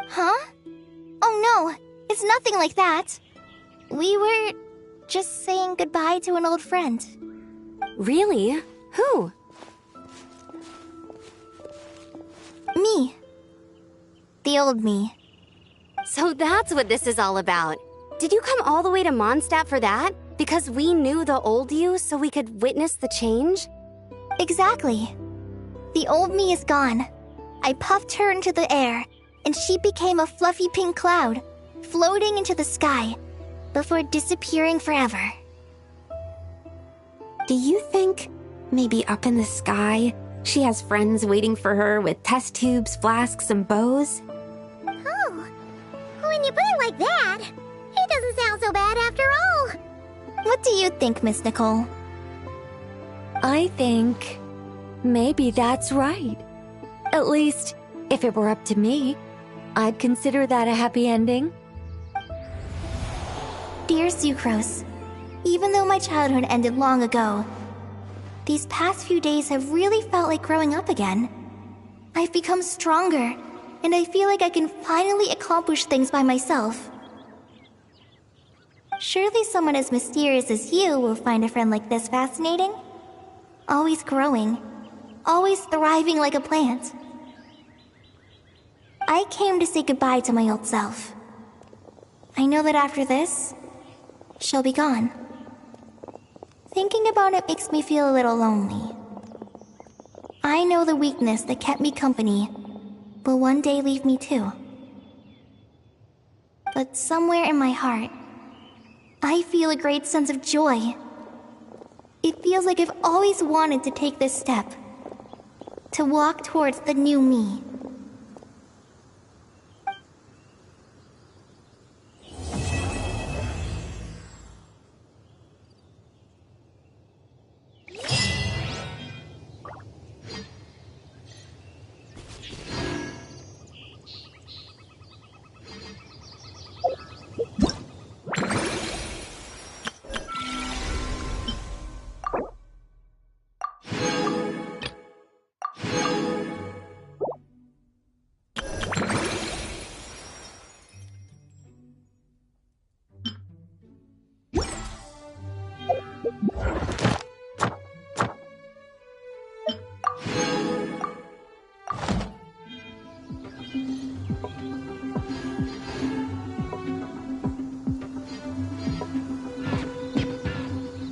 Huh? Oh no, it's nothing like that. We were just saying goodbye to an old friend. Really? Who? Me. The old me. So that's what this is all about. Did you come all the way to Mondstadt for that? Because we knew the old you so we could witness the change? Exactly. The old me is gone. I puffed her into the air, and she became a fluffy pink cloud, floating into the sky, before disappearing forever. Do you think, maybe up in the sky, she has friends waiting for her with test tubes, flasks, and bows? Oh, when you put it like that, it doesn't sound so bad after all. What do you think, Miss Nicole? I think maybe that's right. At least, if it were up to me, I'd consider that a happy ending. Dear Sucrose, even though my childhood ended long ago, these past few days have really felt like growing up again. I've become stronger, and I feel like I can finally accomplish things by myself. Surely someone as mysterious as you will find a friend like this fascinating? Always growing, always thriving like a plant. I came to say goodbye to my old self. I know that after this, she'll be gone. Thinking about it makes me feel a little lonely. I know the weakness that kept me company will one day leave me too. But somewhere in my heart, I feel a great sense of joy. It feels like I've always wanted to take this step, to walk towards the new me.